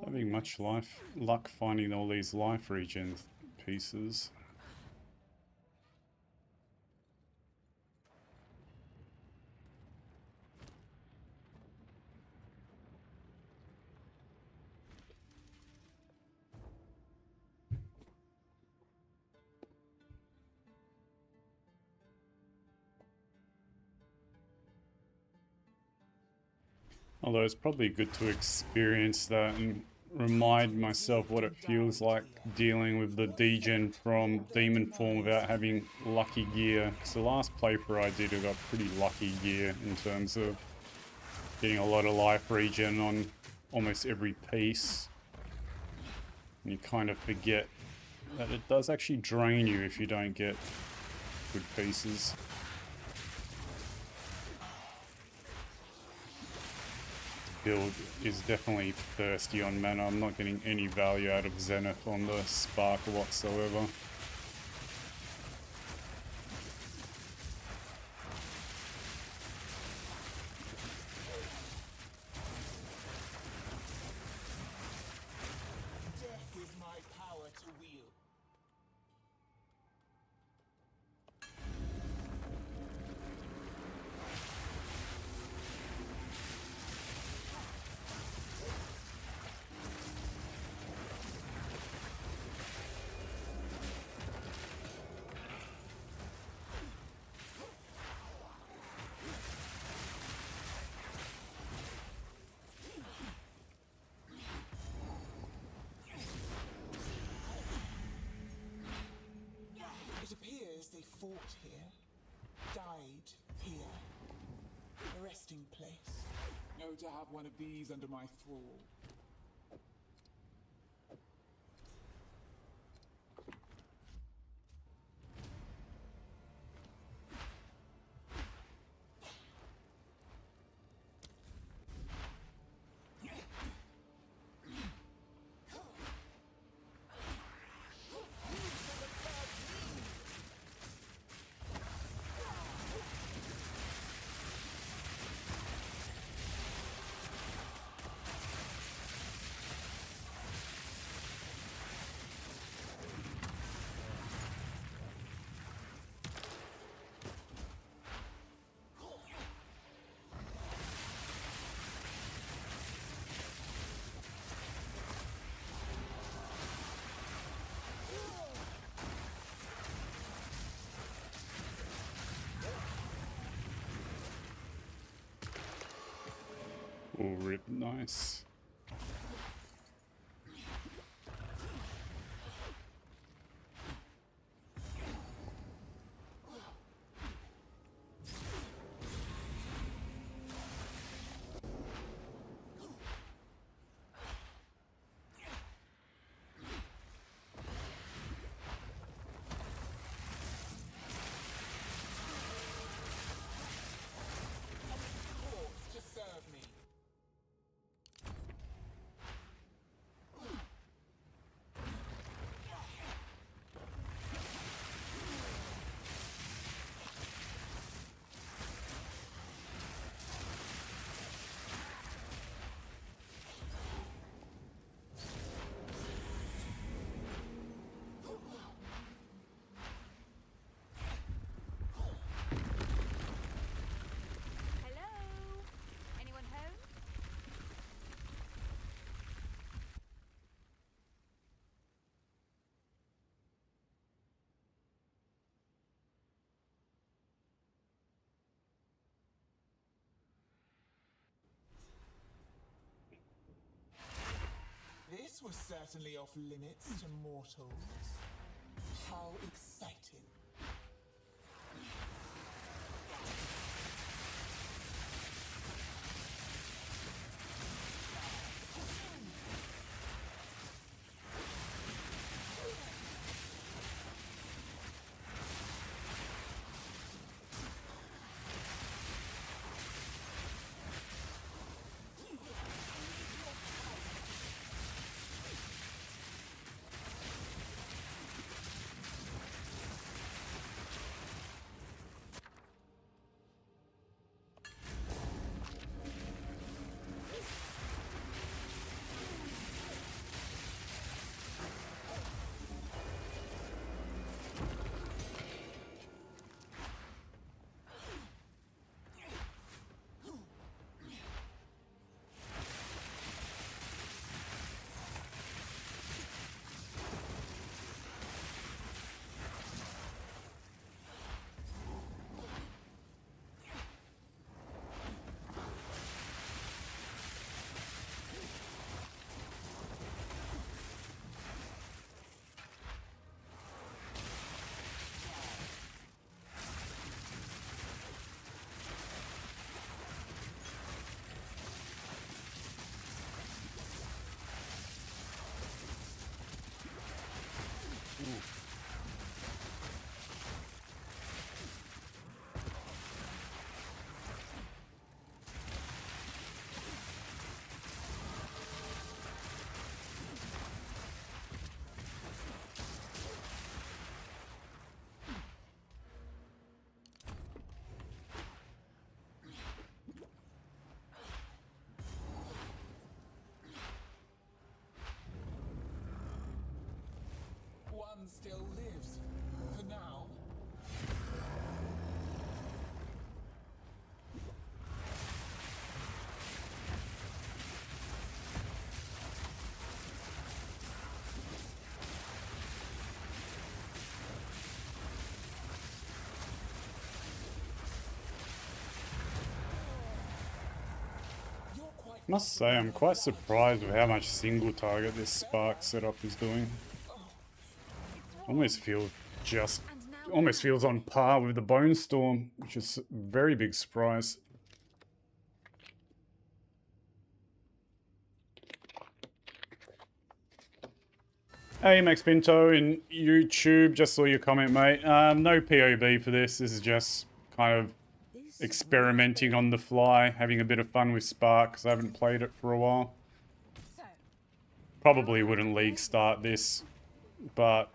Having much luck finding all these life regen pieces. Although it's probably good to experience that and remind myself what it feels like dealing with the degen from Demon Form without having lucky gear. Because the last playthrough I did, I got pretty lucky gear in terms of getting a lot of life regen on almost every piece. And you kind of forget that it does actually drain you if you don't get good pieces. Build is definitely thirsty on mana. I'm not getting any value out of Zenith on the Spark whatsoever. Death is my power to wield. It appears they fought here, died here. A resting place. No, to have one of these under my thrall. rip, nice. Corpse to serve me. Hello? Anyone home? This was certainly off limits to mortals. How exciting. One still lives. For now. Must say, I'm quite surprised with how much single target this Spark setup is doing. Almost feels on par with the Bone Storm, which is a very big surprise. Hey Max Pinto in YouTube, just saw your comment, mate. No POB for this. This is just kind of experimenting on the fly, having a bit of fun with Spark because I haven't played it for a while. Probably wouldn't league start this, but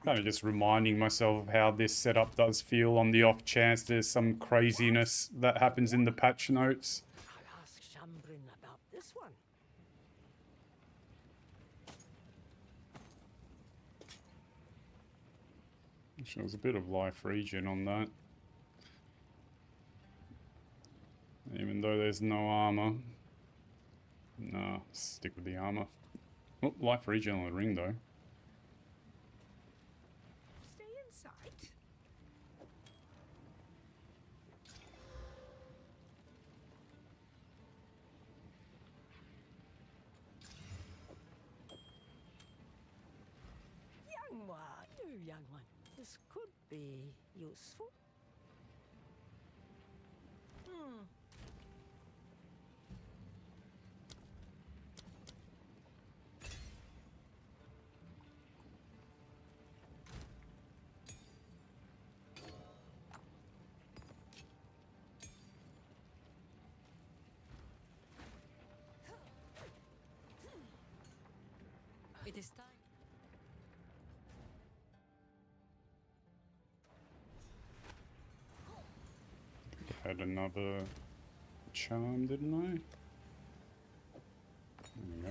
kind of just reminding myself of how this setup does feel on the off chance there's some craziness that happens in the patch notes. I'll ask Shambrin about this one. There's a bit of life regen on that. Even though there's no armor. Nah, stick with the armor. Oh, life regen on the ring though. Stay in sight. young one. This could be useful. It is time. I had another charm, didn't I? There we go.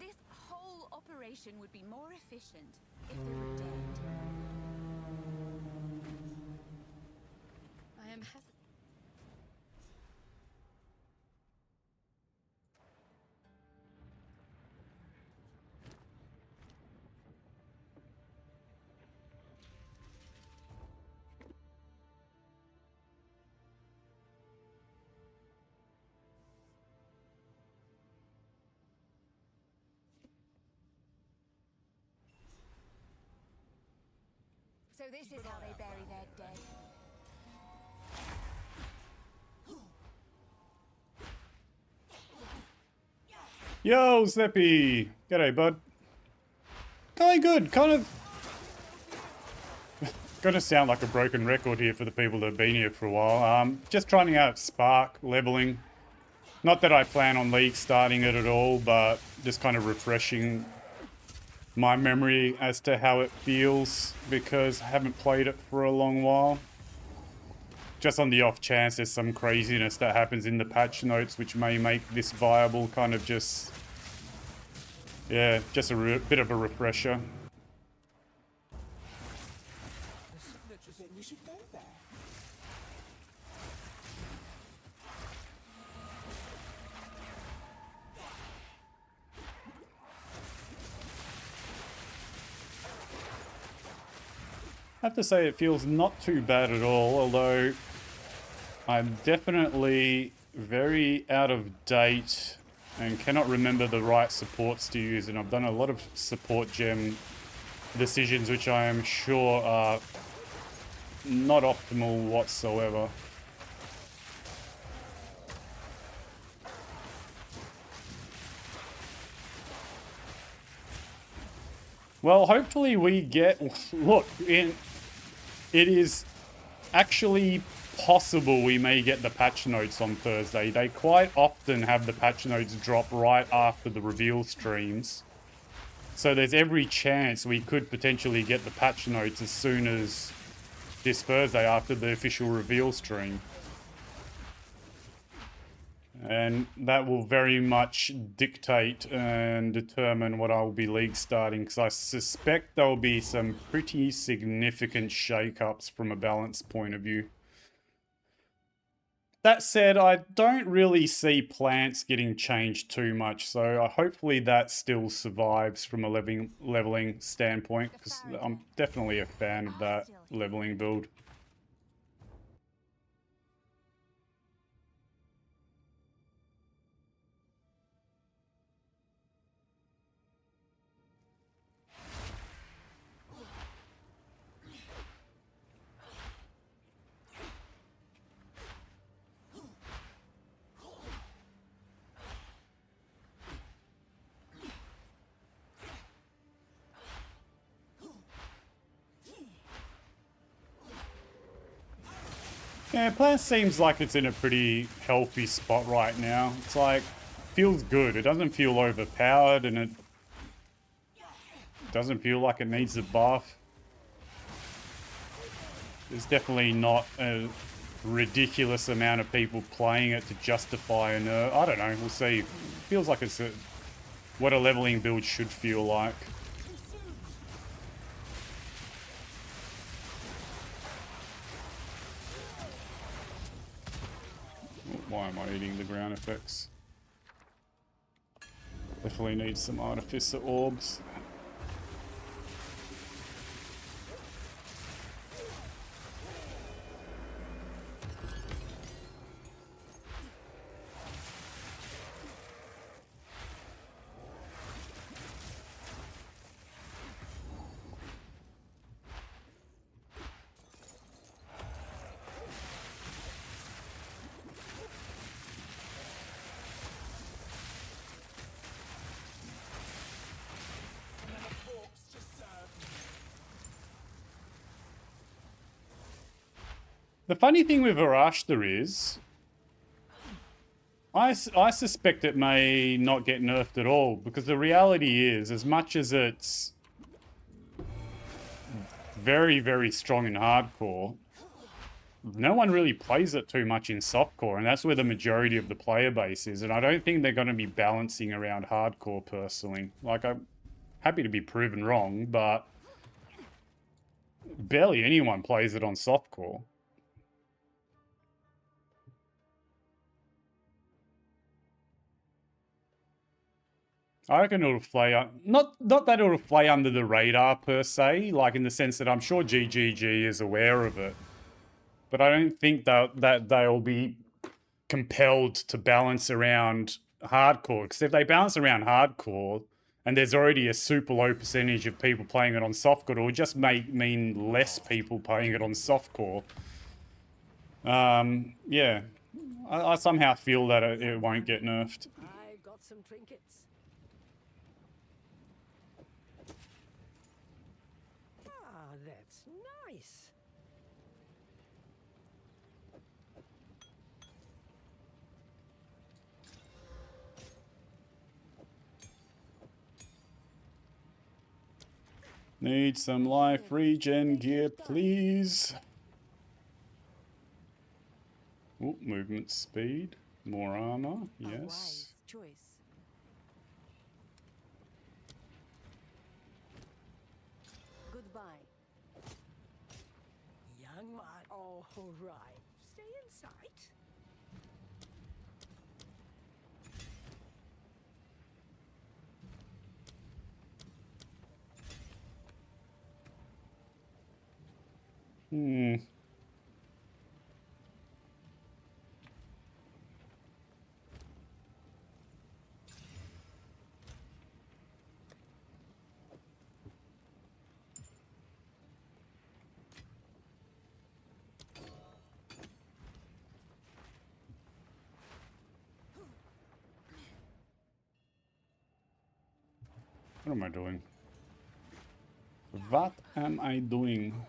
This whole operation would be more efficient if they were dead. I am hesitant. So this is how they bury their dead. Yo, Zeppy! G'day, bud. Going good, kind of... Gonna sound like a broken record here for the people that have been here for a while. Just trying out Spark, leveling. Not that I plan on League starting it at all, but just kind of refreshing my memory as to how it feels, because I haven't played it for a long while. Just on the off chance there's some craziness that happens in the patch notes which may make this viable, kind of just... Yeah, just a bit of a refresher. Then we should go there. I have to say it feels not too bad at all, although I'm definitely very out of date and cannot remember the right supports to use, and I've done a lot of support gem decisions which I am sure are not optimal whatsoever. Well, hopefully we get... Look, it is actually possible we may get the patch notes on Thursday. They quite often have the patch notes drop right after the reveal streams. So there's every chance we could potentially get the patch notes as soon as this Thursday after the official reveal stream. And that will very much dictate and determine what I'll be League starting, because I suspect there'll be some pretty significant shake-ups from a balance point of view. That said, I don't really see plants getting changed too much, so hopefully that still survives from a leveling standpoint, because I'm definitely a fan of that leveling build. Yeah, Plant seems like it's in a pretty healthy spot right now. It's like, feels good. It doesn't feel overpowered, and it doesn't feel like it needs a buff. There's definitely not a ridiculous amount of people playing it to justify a nerf. I don't know, we'll see. It feels like it's what a leveling build should feel like. Why am I eating the ground effects? Definitely need some artificer orbs. The funny thing with Arashta is, I suspect it may not get nerfed at all, because the reality is, as much as it's very, very strong in hardcore, no one really plays it too much in softcore, and that's where the majority of the player base is, and I don't think they're going to be balancing around hardcore personally. Like, I'm happy to be proven wrong, but barely anyone plays it on softcore. I reckon it'll play, not that it'll play under the radar per se, like in the sense that I'm sure GGG is aware of it, but I don't think that they'll be compelled to balance around hardcore, because if they balance around hardcore and there's already a super low percentage of people playing it on softcore, it will just mean less people playing it on softcore. Yeah, I somehow feel that it won't get nerfed. I got some trinkets. Ah, that's nice. Need some life regen gear, please. Ooh, movement speed, more armor, yes. A wise choice. Goodbye. Young man. All right. Stay in sight. What am I doing? What am I doing?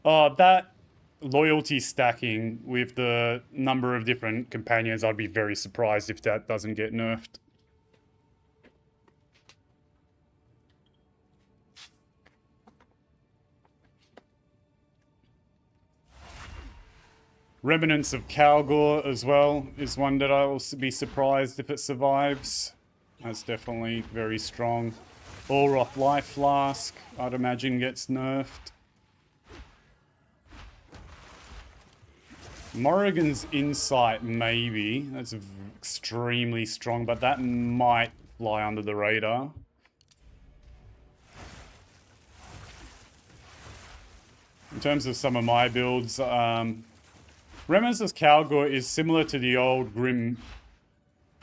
Oh, that loyalty stacking with the number of different companions, I'd be very surprised if that doesn't get nerfed. Remnants of Kalgor as well is one that I will be surprised if it survives. That's definitely very strong. Olroth Life Flask, I'd imagine, gets nerfed. Morrigan's Insight, maybe. That's extremely strong, but that might fly under the radar. In terms of some of my builds, Remnants of Kalgor is similar to the old Grim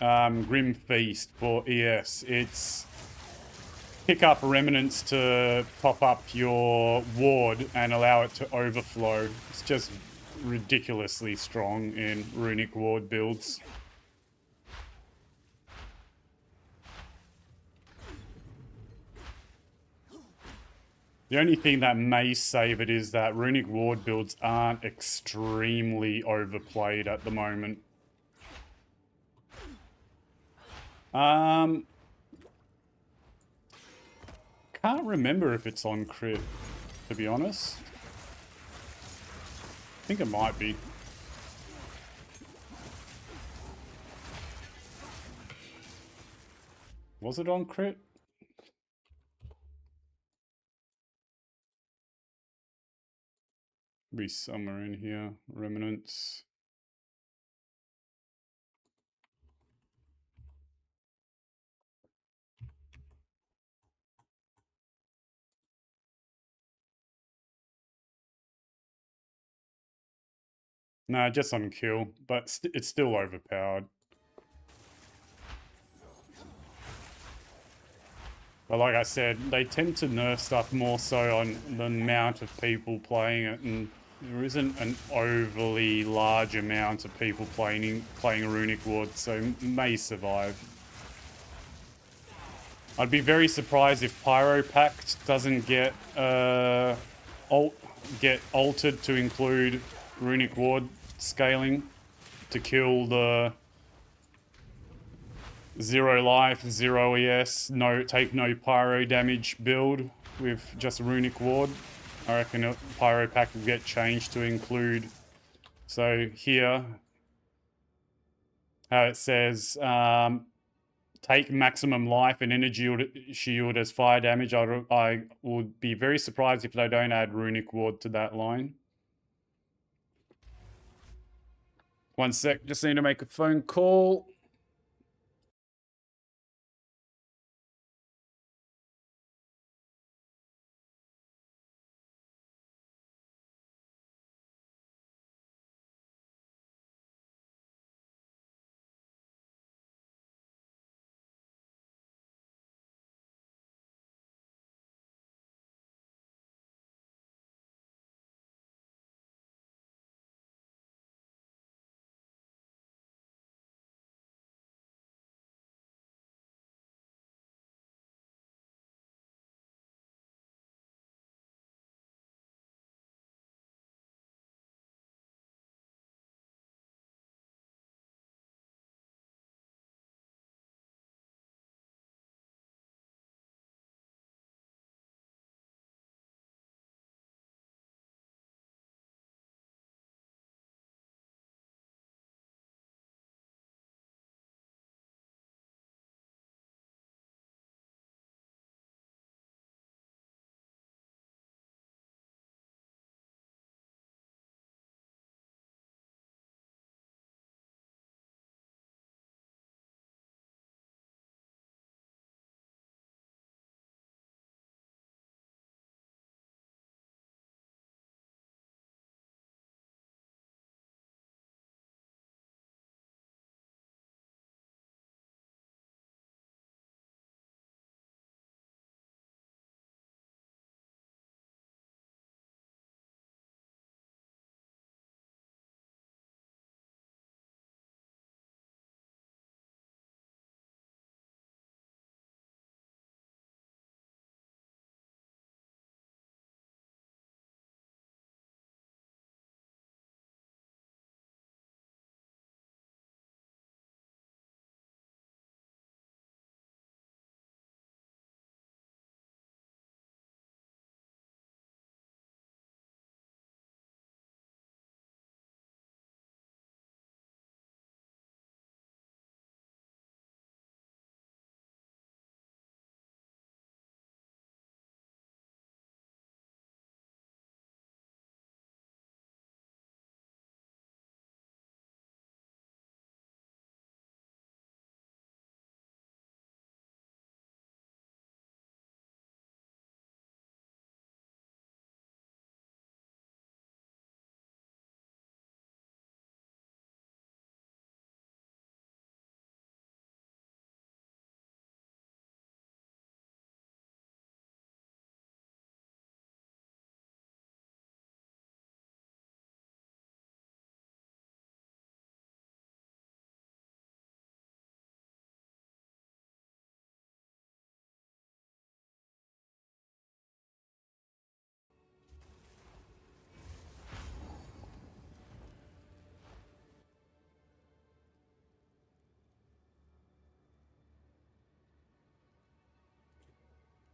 Feast for ES. It's pick up remnants to pop up your ward and allow it to overflow. It's just ridiculously strong in runic ward builds. The only thing that may save it is that runic ward builds aren't extremely overplayed at the moment. Can't remember if it's on crit, to be honest. I think it might be. Was it on crit? Be somewhere in here. Remnants. Nah, just on kill, but it's still overpowered. But like I said, they tend to nerf stuff more so on the amount of people playing it, and there isn't an overly large amount of people playing a runic ward, so may survive. I'd be very surprised if Pyro Pact doesn't get altered to include Runic Ward scaling to kill the 0 life, 0 ES, take no pyro damage build with just Runic Ward. I reckon Pyro Pact will get changed to include. So here, how it says, take maximum life and energy shield as fire damage. I would be very surprised if they don't add Runic Ward to that line. One sec, just need to make a phone call.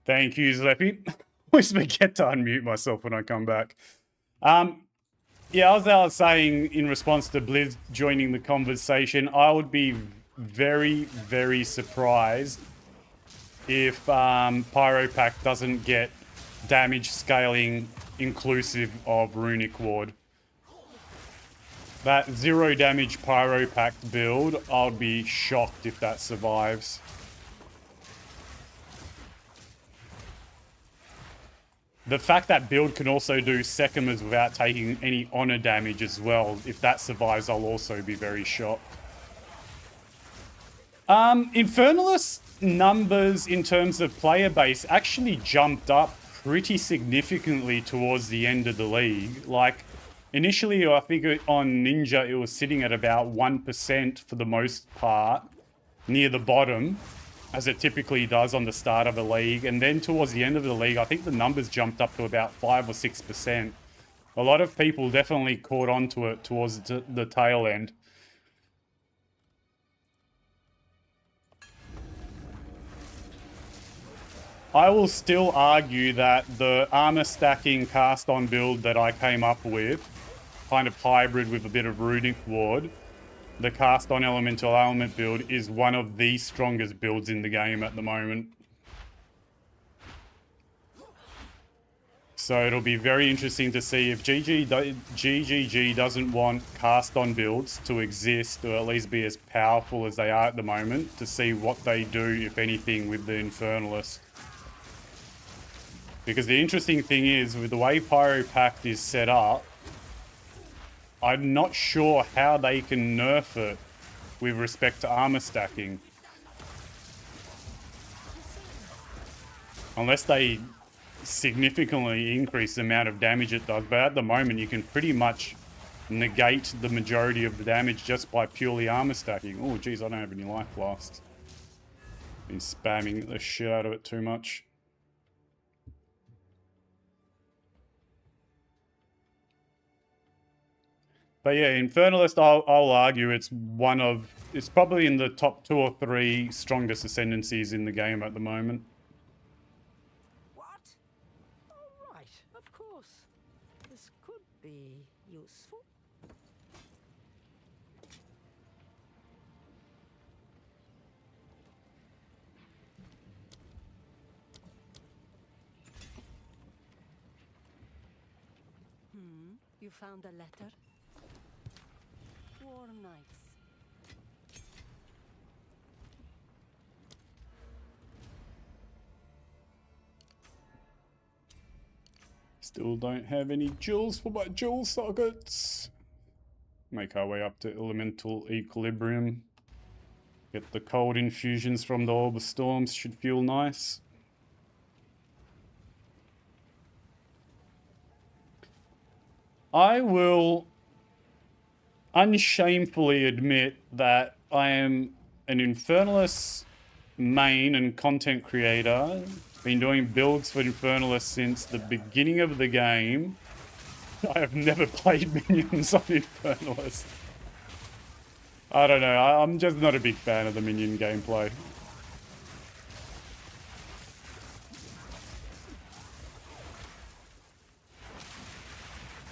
Thank you, Zleppy. Always forget to unmute myself when I come back. Yeah, as I was saying in response to Blizz joining the conversation, I would be very, very surprised if Pyro Pact doesn't get damage scaling inclusive of Runic Ward. That 0 damage Pyro Pact build, I would be shocked if that survives. The fact that build can also do Sekimas without taking any honor damage as well, if that survives, I'll also be very shocked. Infernalist numbers in terms of player base actually jumped up pretty significantly towards the end of the league. Like, initially, I think on Ninja, it was sitting at about 1% for the most part, near the bottom. as it typically does on the start of a league. And then towards the end of the league, I think the numbers jumped up to about 5 or 6%. A lot of people definitely caught on to it towards the tail end. I will still argue that the armor stacking cast on build that I came up with, kind of hybrid with a bit of runic ward, the cast on elemental element build is one of the strongest builds in the game at the moment. So it'll be very interesting to see if GGG doesn't want cast on builds to exist, or at least be as powerful as they are at the moment, to see what they do, if anything, with the Infernalist. Because the interesting thing is, with the way Pyro Pact is set up, I'm not sure how they can nerf it with respect to armor stacking. Unless they significantly increase the amount of damage it does. But at the moment, you can pretty much negate the majority of the damage just by purely armor stacking. Oh, geez, I don't have any life blasts. Been spamming the shit out of it too much. But yeah, Infernalist, I'll argue it's probably in the top 2 or 3 strongest ascendancies in the game at the moment. What? All right, of course. This could be useful. You found a letter? War Knights. Still don't have any jewels for my jewel sockets. Make our way up to elemental equilibrium. Get the cold infusions from the Orb of Storms, should feel nice. I will unshamefully admit that I am an Infernalist main and content creator. Been doing builds for Infernalist since the beginning of the game. I have never played minions on Infernalist. I don't know, I'm just not a big fan of the minion gameplay.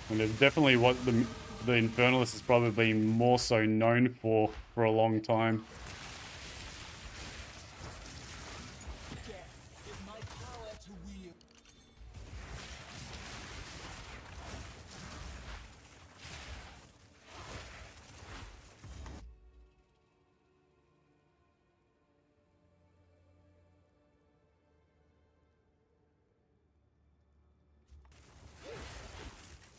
And it's definitely what the Infernalist has probably been more so known for a long time.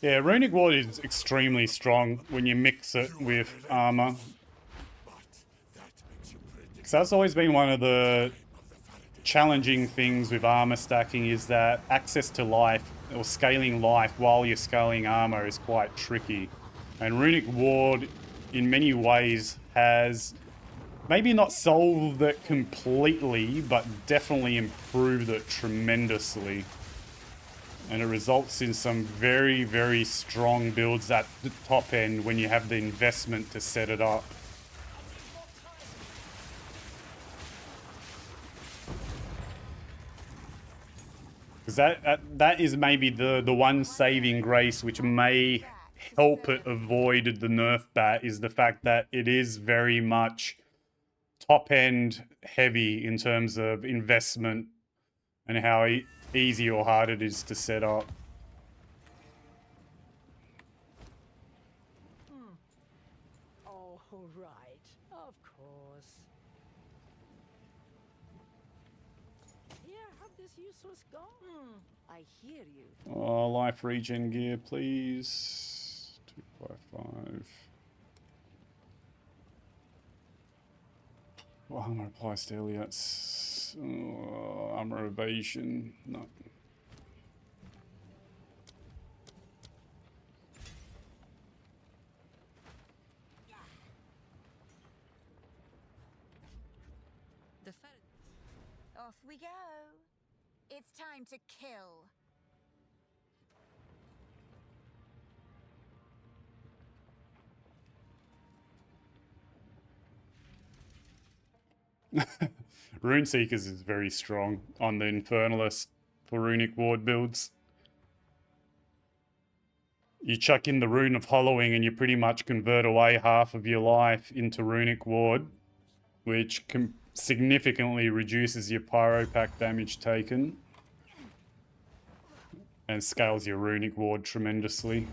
Yeah, Runic Ward is extremely strong when you mix it with armor. Because that's always been one of the challenging things with armor stacking, is that access to life, or scaling life while you're scaling armor, is quite tricky. And Runic Ward, in many ways, has maybe not solved it completely, but definitely improved it tremendously. And it results in some very, very strong builds at the top end when you have the investment to set it up. Because that is maybe the one saving grace which may help it avoid the nerf bat, is the fact that it is very much top end heavy in terms of investment and how easy or hard it is to set up. Oh, right. Of course. Here, have this useless gun. I hear you. Oh, life regen gear, please. 255. Well, armor applies to Elliot's. Oh, armor evasion. No. Off we go. It's time to kill. Runeseekers is very strong on the Infernalist for runic ward builds. You chuck in the Rune of Hollowing and you pretty much convert away half of your life into runic ward, which significantly reduces your pyro pack damage taken and scales your runic ward tremendously.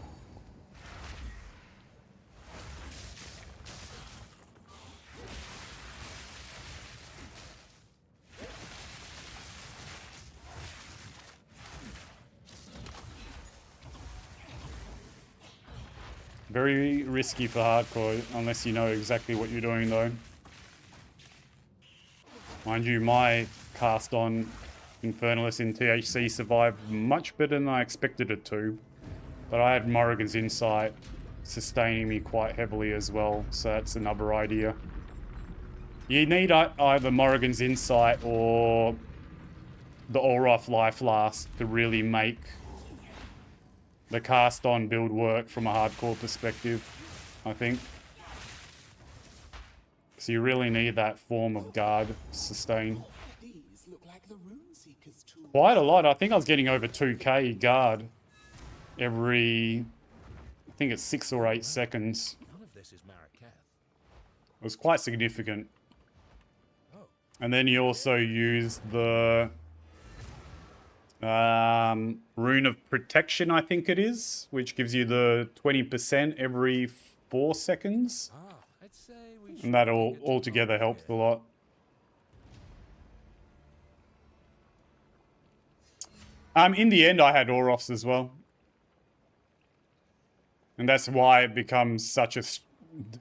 Very risky for hardcore, unless you know exactly what you're doing though. Mind you, my cast on Infernalist in THC survived much better than I expected it to. But I had Morrigan's Insight sustaining me quite heavily as well, so that's another idea. You need either Morrigan's Insight or the Olroth Life Last to really make the cast on build work from a hardcore perspective, I think. So you really need that form of guard sustain. These look like the Runeseekers too. Quite a lot. I think I was getting over 2k guard every, I think it's 6 or 8 seconds. None of this is Marraketh. It was quite significant. And then you also use the Rune of Protection, I think it is, which gives you the 20% every 4 seconds. I'd say we And that altogether helps a lot. In the end, I had Orofs as well. And that's why it becomes such a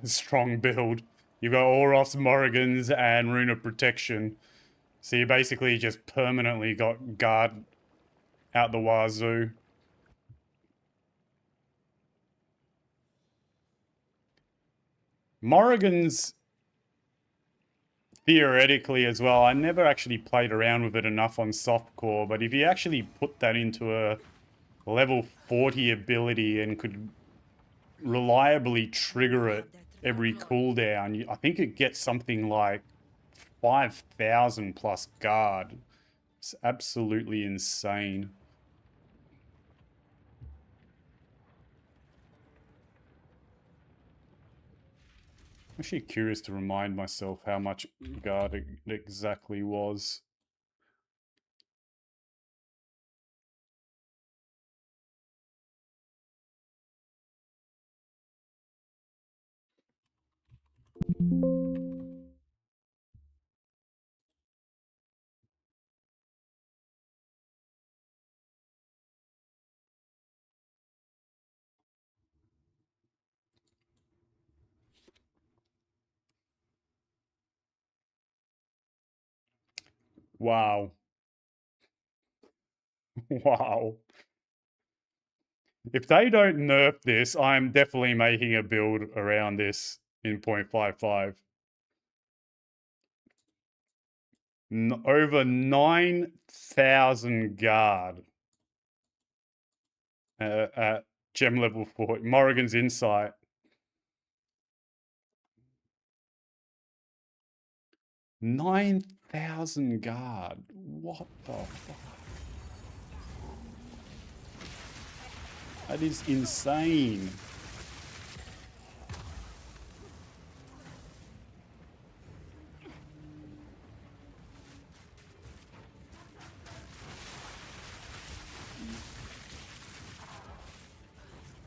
strong build. You've got Orofs, Morrigans, and Rune of Protection. So you basically just permanently got guard out the wazoo. Morrigan's theoretically as well, I never actually played around with it enough on softcore, but if you actually put that into a level 40 ability and could reliably trigger it every cooldown, I think it gets something like 5,000 plus guard. It's absolutely insane. I'm actually curious to remind myself how much guard it exactly was. Wow. Wow. If they don't nerf this, I'm definitely making a build around this in 0.55. Over 9,000 guard at gem level 4. Morrigan's Insight. 9,000 guard. What the fuck? That is insane.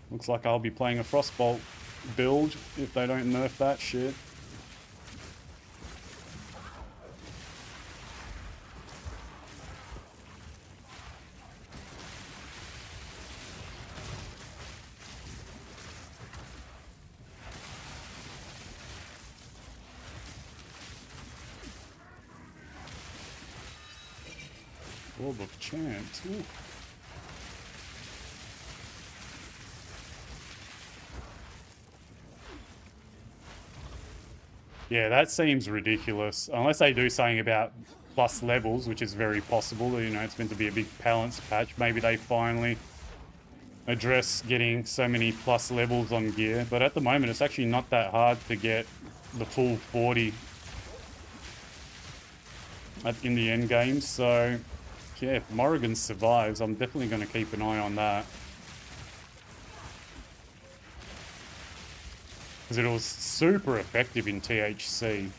Looks like I'll be playing a Frostbolt build if they don't nerf that shit. Orb of Chance. Ooh. Yeah, that seems ridiculous. Unless they do something about plus levels, which is very possible. You know, it's meant to be a big balance patch. Maybe they finally address getting so many plus levels on gear. But at the moment, it's actually not that hard to get the full 40 in the end game. So yeah, if Morrigan survives, I'm definitely going to keep an eye on that. Because it was super effective in THC.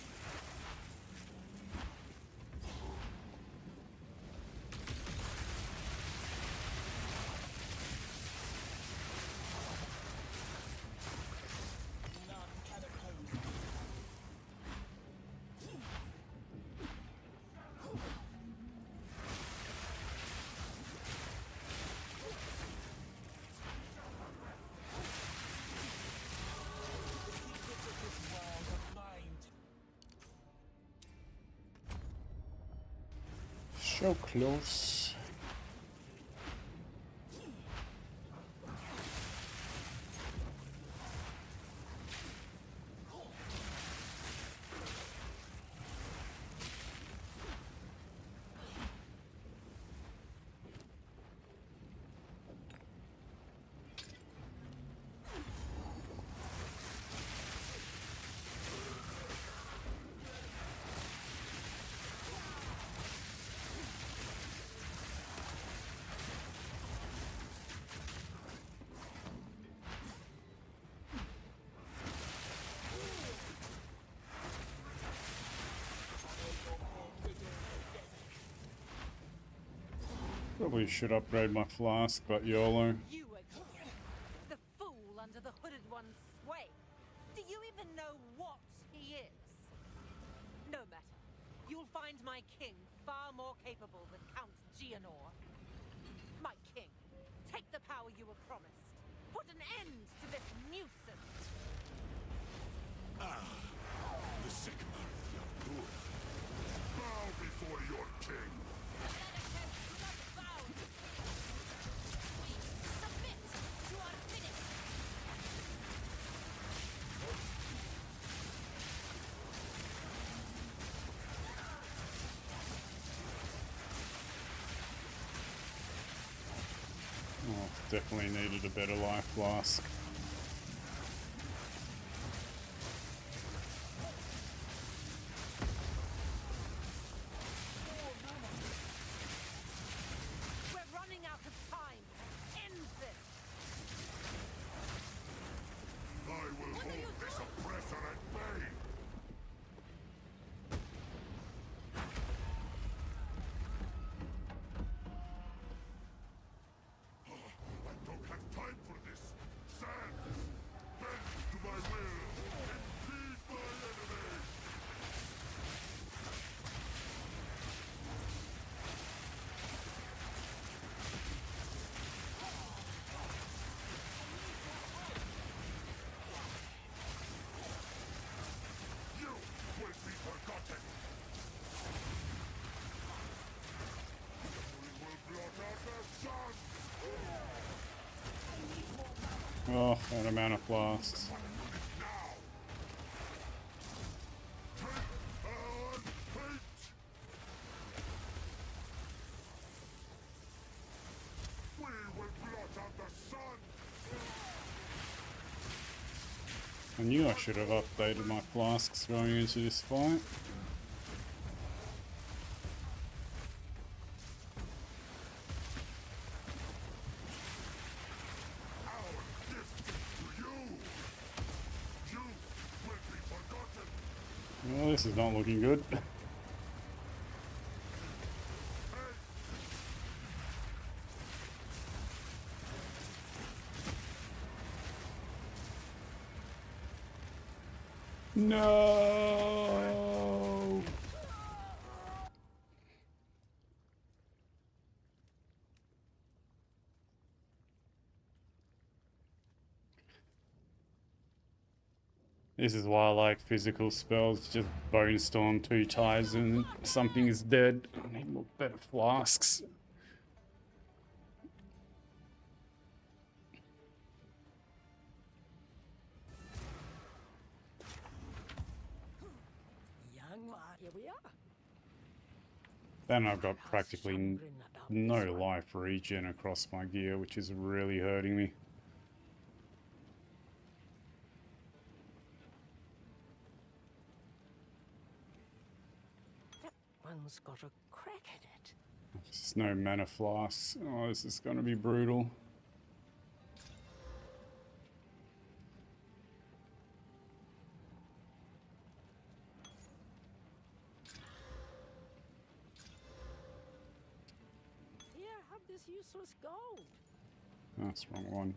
So close. Probably should upgrade my flask, but YOLO. You again, the fool under the hooded one's sway. Do you even know what he is? No matter. You'll find my king far more capable than Count Gianor. My king, take the power you were promised. Put an end to this nuisance. The Sycamore of Yondur. Bow before your king. Oh, definitely needed a better life flask. We're running out of time. End this. I will hold this oppressor at bay. I don't have time for this. Sand, bend to my will. Impede my enemies. You will be forgotten. We will blot out the sun. Oh, that amount of flasks. Now. Take our fate. We will blot out the sun. I knew I should have updated my flasks going into this fight. Our gift to you. You will be forgotten. Well, this is not looking good. No. This is why I like physical spells. Just bone storm 2 ties and something is dead. I need more better flasks. Young lad, here we are. Then I've got practically no life regen across my gear, which is really hurting me. That one's got a crack at it. There's no mana flasks. Oh, this is going to be brutal. Here, have this useless gold. That's the wrong one.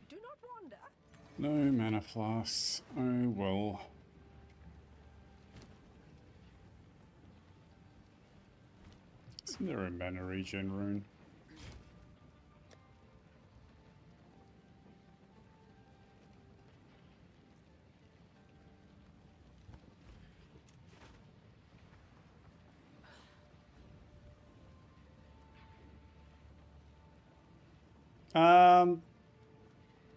Do not wander. No mana flasks. Oh well. Isn't there a mana regen rune?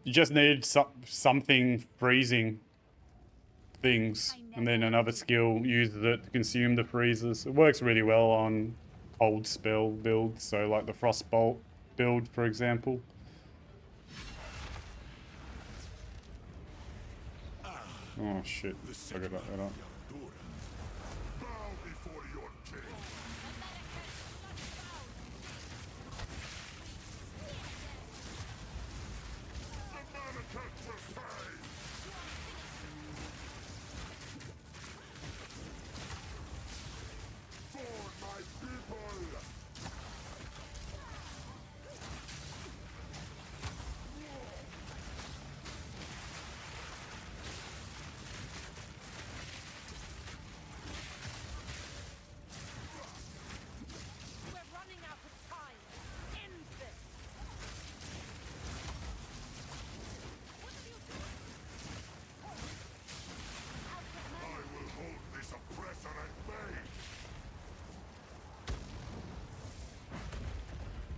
You just need something freezing things, and then another skill uses it to consume the freezers. It works really well on cold spell builds, so like the Frostbolt build, for example. Oh shit, I got that up. Bow before your king. The Manacats save! For my people! We're running out of time. End this. What are you doing? I will hold this oppressor at bay!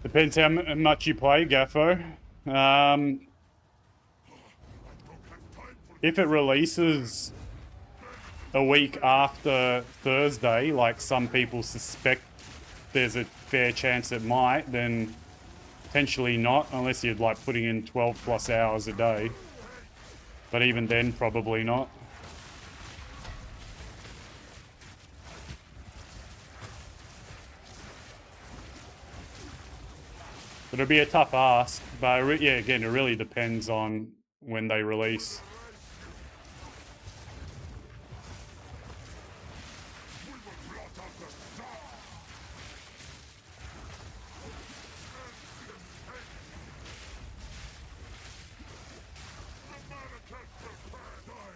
Depends how much you play, Gaffo. If it releases a week after Thursday, like some people suspect there's a fair chance it might, then potentially not, unless you're like putting in 12 plus hours a day. But even then, probably not. It'll be a tough ask, but yeah, again, it really depends on when they release.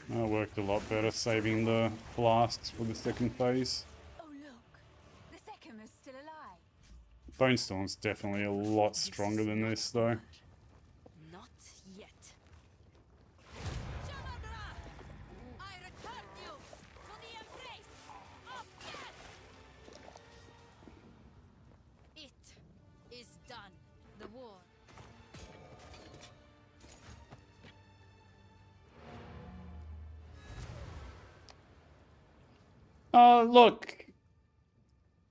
That worked a lot better, saving the blasts for the second phase. Oh look, the Second is still alive. Bonestorm's definitely a lot stronger than this, though. Not yet. I return you to the embrace of death. It is done. The war. Look,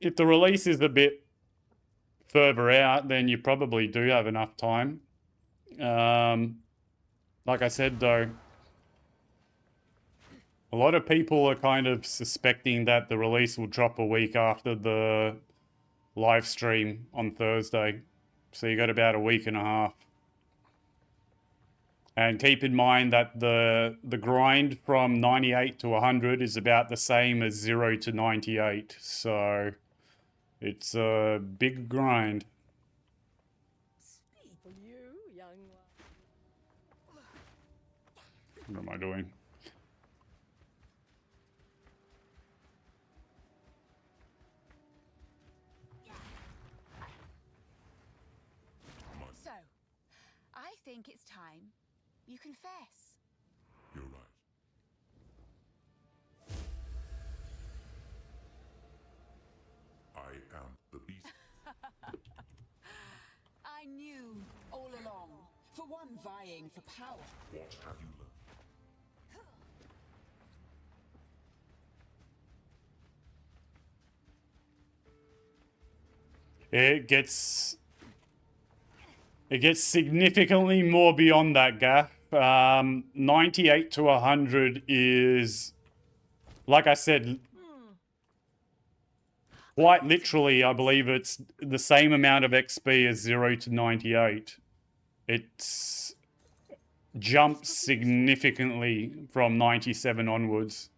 if the release is a bit further out, then you probably do have enough time. Like I said, though, a lot of people are kind of suspecting that the release will drop a week after the live stream on Thursday. So you got about a week and a half. And keep in mind that the grind from 98 to 100 is about the same as 0 to 98. So it's a big grind. For you, young one. What am I doing? So, I think it's time you confess. You're right. I am the beast. vying for power. What have you learned? It gets significantly more beyond that, Gaff. 98 to 100 is, like I said, quite literally, I believe it's the same amount of XP as 0 to 98. It's jumps significantly from 97 onwards.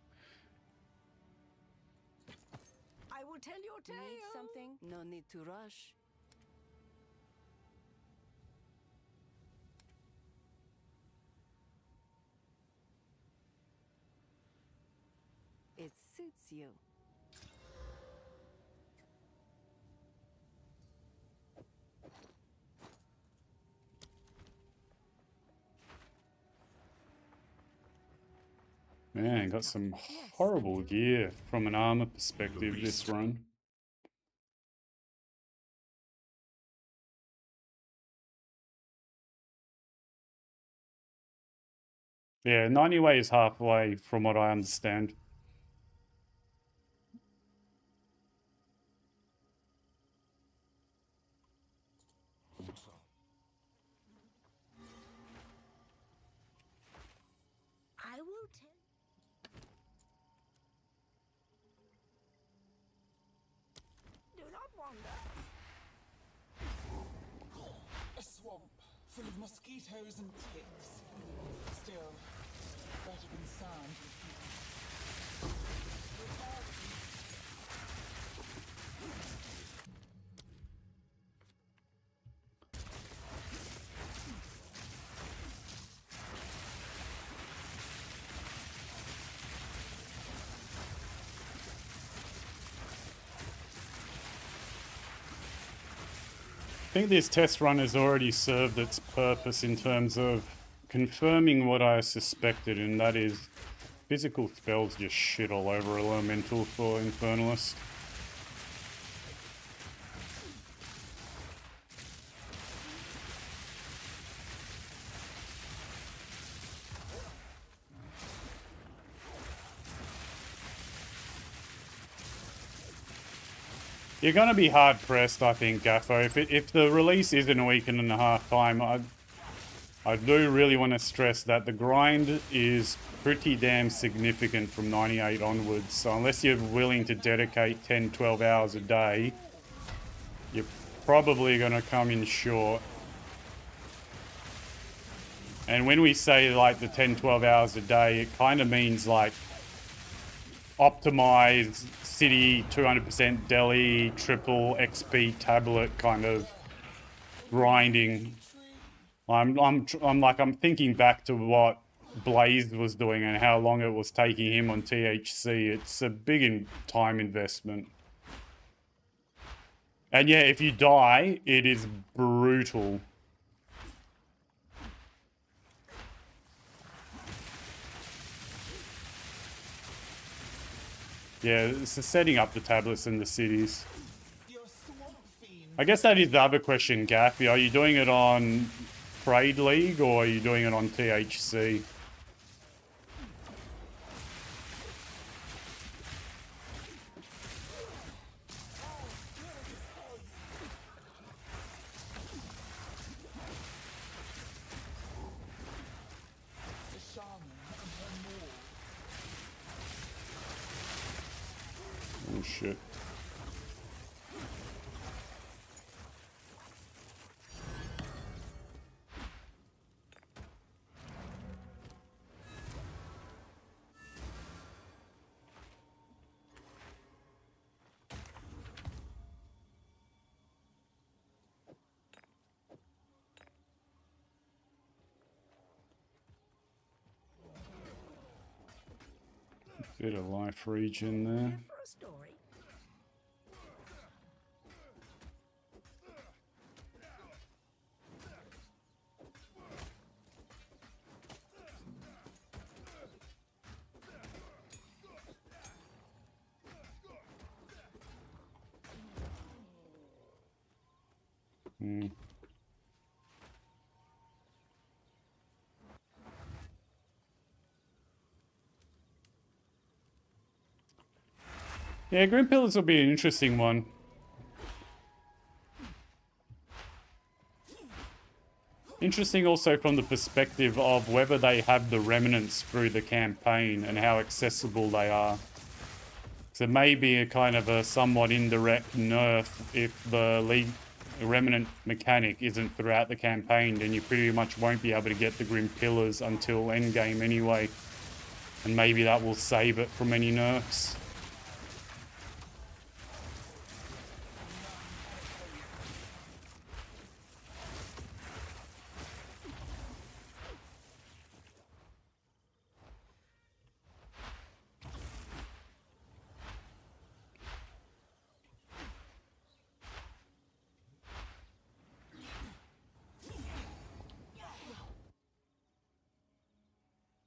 I will tell your tale. Need something? No need to rush. It suits you. Man, got some horrible gear from an armor perspective this run. Yeah, 90 way is halfway from what I understand. I will tell. Do not wander. A swamp full of mosquitoes and ticks. Still, better than sand. I think this test run has already served its purpose in terms of confirming what I suspected, and that is physical spells just shit all over elemental for Infernalist. You're going to be hard pressed, I think, Gaffo. If the release is in a week and a half time, I do really want to stress that the grind is pretty damn significant from 98 onwards. So unless you're willing to dedicate 10, 12 hours a day, you're probably going to come in short. And when we say like the 10, 12 hours a day, it kind of means like optimized city 200% deli triple XP tablet kind of grinding. I'm thinking back to what Blaze was doing and how long it was taking him on THC. It's a big time investment. And yeah, if you die, it is brutal. Yeah, it's setting up the tablets in the cities. I guess that is the other question, Gaffy. Are you doing it on Trade League or are you doing it on THC? Oh shit. Bit of life regen there. For a story. Yeah, Grim Pillars will be an interesting one. Interesting also from the perspective of whether they have the remnants through the campaign and how accessible they are. So maybe a kind of a somewhat indirect nerf if the remnant mechanic isn't throughout the campaign, then you pretty much won't be able to get the Grim Pillars until endgame anyway. And maybe that will save it from any nerfs.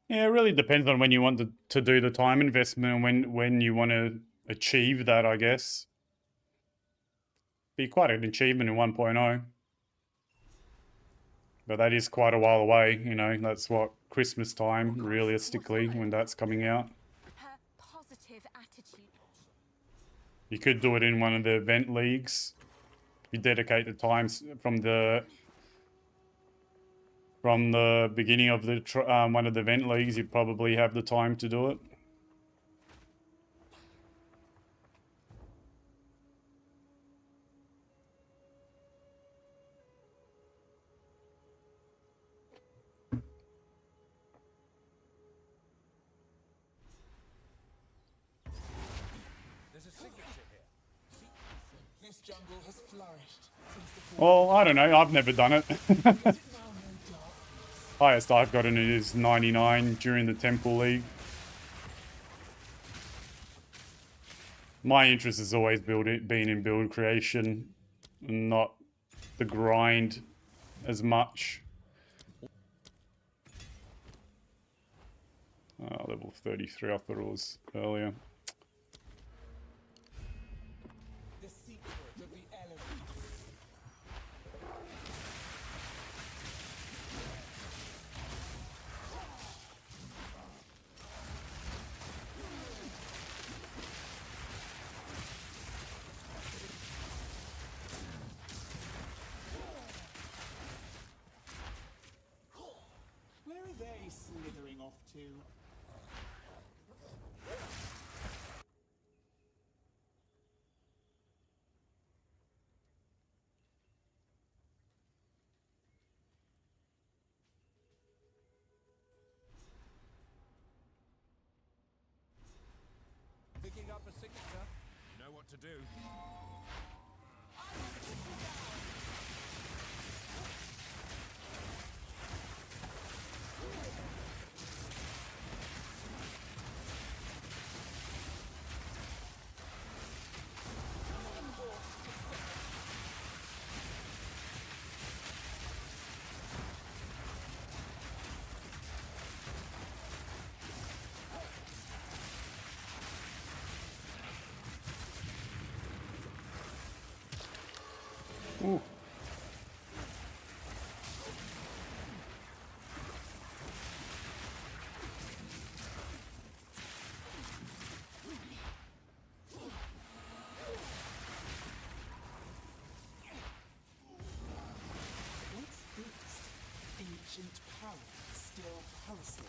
Yeah, it really depends on when you want to do the time investment and when you want to achieve that, I guess. Be quite an achievement in 1.0. But that is quite a while away, you know, that's what, Christmas time, realistically, when that's coming out. Her positive attitude. You could do it in one of the event leagues. You dedicate the times from the beginning of the one of the event leagues, you'd probably have the time to do it. There's a signature here. This jungle has flourished since the Well, I don't know, I've never done it. Highest I've gotten is 99 during the Temple League. My interest has always been in build creation, and not the grind as much. Oh, level 33, I thought it was earlier. The secret of the elements. Where are they slithering off to? Picking up a signature. You know what to do. Ooh. What's this? Ancient power still pulsing.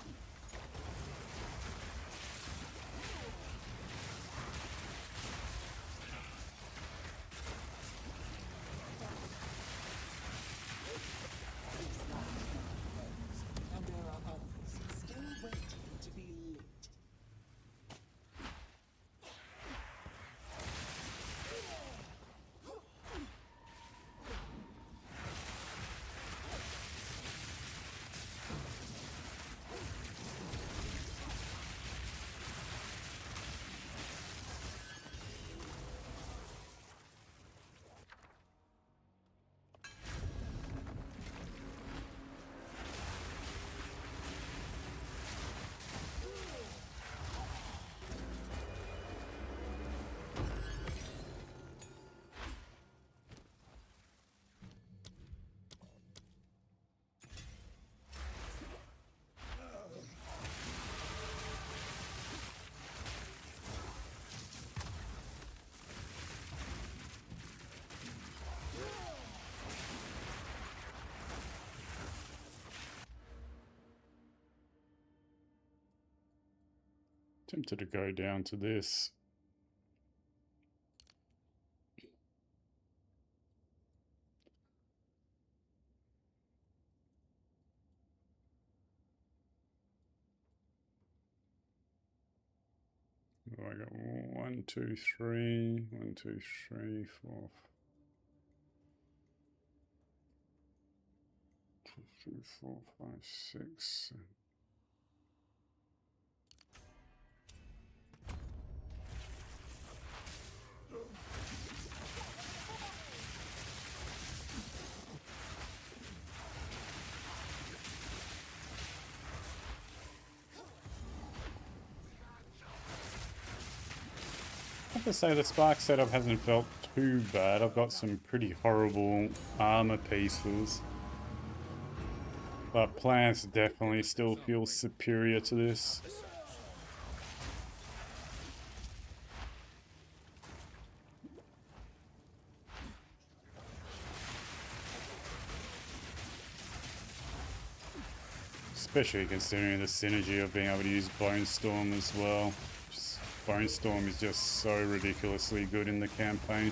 Tempted to go down to this. Oh, I got 1, 2, 3, 1, 2, 3, 4, 2, 4, 5, 6. I have to say the spark setup hasn't felt too bad. I've got some pretty horrible armor pieces. But plants definitely still feel superior to this. Especially considering the synergy of being able to use Bone Storm as well. Bone Storm is just so ridiculously good in the campaign.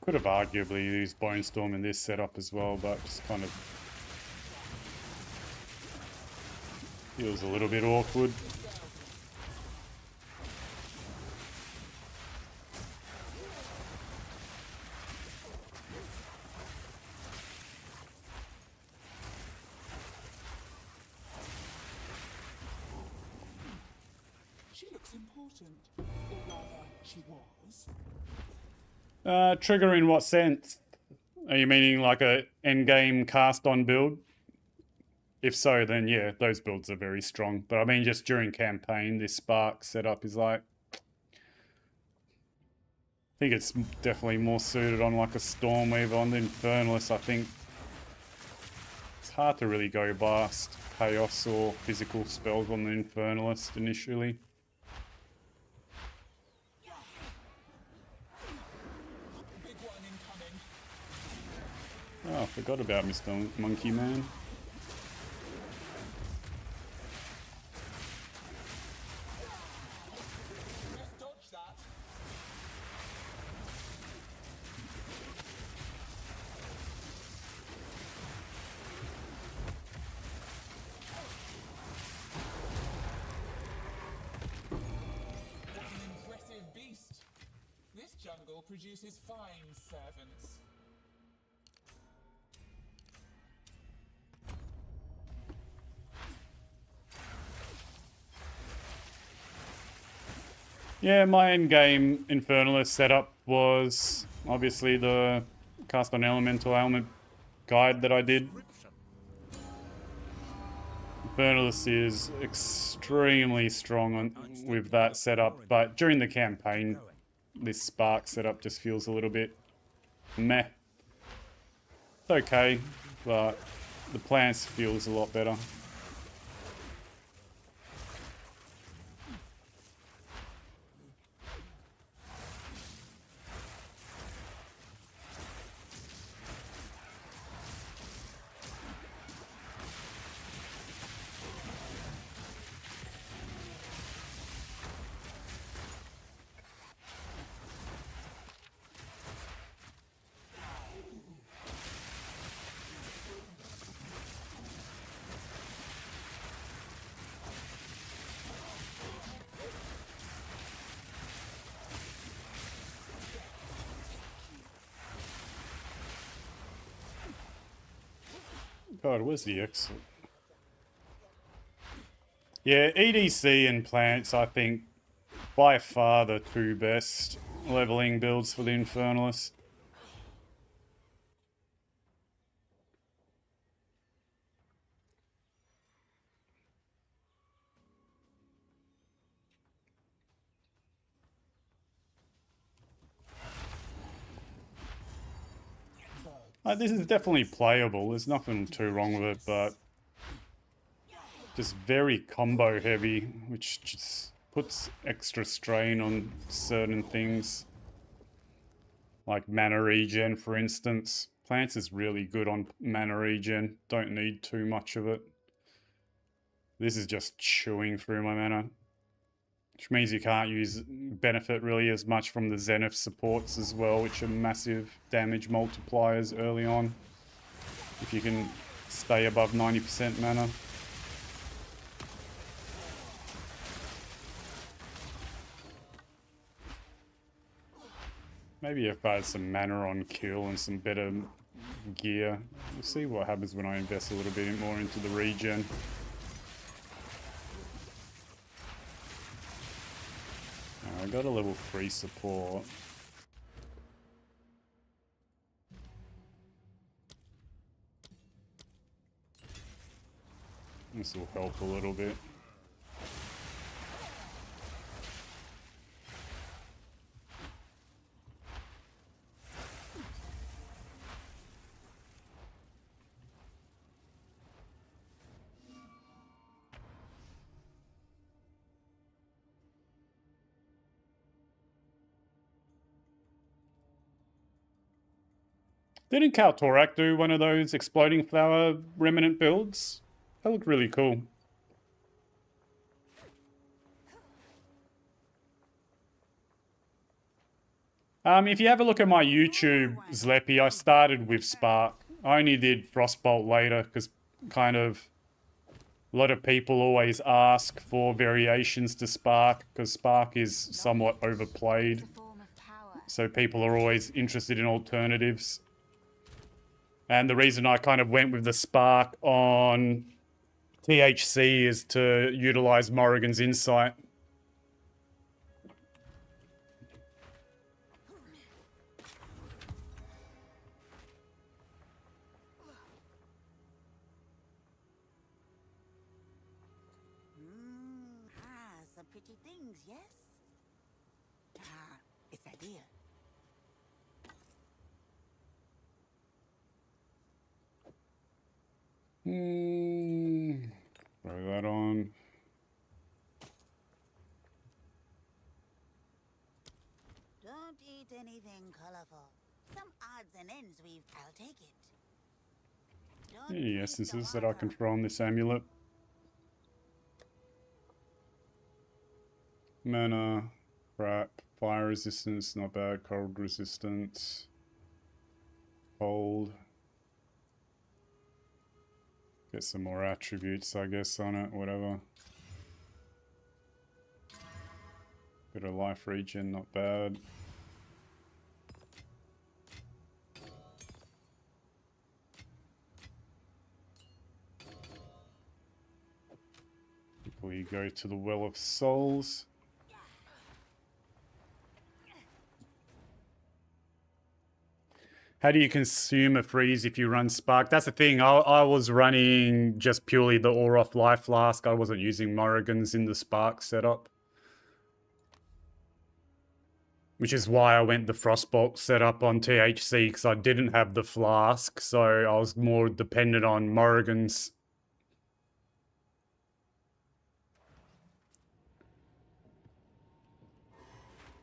Could have arguably used Bone Storm in this setup as well, but just kind of feels a little bit awkward. She looks important. Or rather, she was. Trigger in what sense? Are you meaning like a endgame cast on build? If so, then yeah, those builds are very strong. But I mean, just during campaign, this spark setup is like... I think it's definitely more suited on like a Stormweaver. On the Infernalist, I think it's hard to really go past Chaos or physical spells on the Infernalist initially. Oh, I forgot about Mr. Monkey Man. Jungle produces fine servants. Yeah, my endgame Infernalist setup was obviously the cast on Elemental Ailment guide that I did. Infernalist is extremely strong with that setup, but during the campaign, this Spark setup just feels a little bit meh. It's okay, but the plants feels a lot better. God, where's the exit? Yeah, EDC and plants, I think, by far the two best leveling builds for the Infernalist. This is definitely playable. There's nothing too wrong with it, but just very combo heavy, which just puts extra strain on certain things. Like mana regen, for instance. Plants is really good on mana regen. Don't need too much of it. This is just chewing through my mana. Which means you can't benefit really as much from the Zenith supports as well, which are massive damage multipliers early on. If you can stay above 90% mana. Maybe if I had some mana on kill and some better gear. We'll see what happens when I invest a little bit more into the regen. I got a level 3 support. This will help a little bit. Didn't Kaltorak do one of those exploding flower remnant builds? That looked really cool. If you have a look at my YouTube, Zleppy, I started with Spark. I only did Frostbolt later because kind of a lot of people always ask for variations to Spark because Spark is somewhat overplayed. So people are always interested in alternatives. And the reason I kind of went with the Spark on THC is to utilize Morrigan's Insight. Some pretty things, yes? It's idea. Throw that on. Don't eat anything colorful. Some odds and ends I'll take it. Any essences that I can throw on this amulet? Mana, crap, fire resistance, not bad, cold resistance, cold. Get some more attributes, I guess, on it, whatever. Bit of life regen, not bad. Before you go to the Well of Souls. How do you consume a freeze if you run Spark? That's the thing. I was running just purely the Oroth Life Flask. I wasn't using Morrigan's in the Spark setup. Which is why I went the Frostbolt setup on THC, because I didn't have the Flask. So I was more dependent on Morrigan's.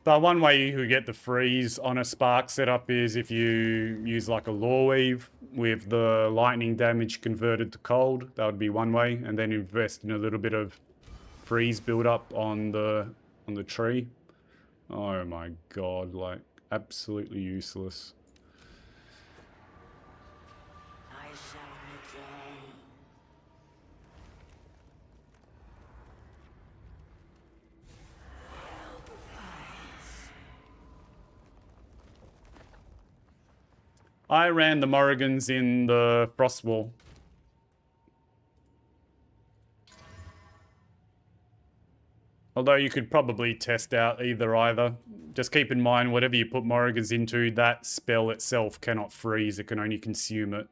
But one way you could get the freeze on a Spark setup is if you use like a Lore Weave with the lightning damage converted to cold. That would be one way. And then invest in a little bit of freeze build up on the tree. Oh my god, like absolutely useless. I shall return. I ran the Morrigans in the Frostwall. Although you could probably test out either. Just keep in mind, whatever you put Morrigans into, that spell itself cannot freeze. It can only consume it.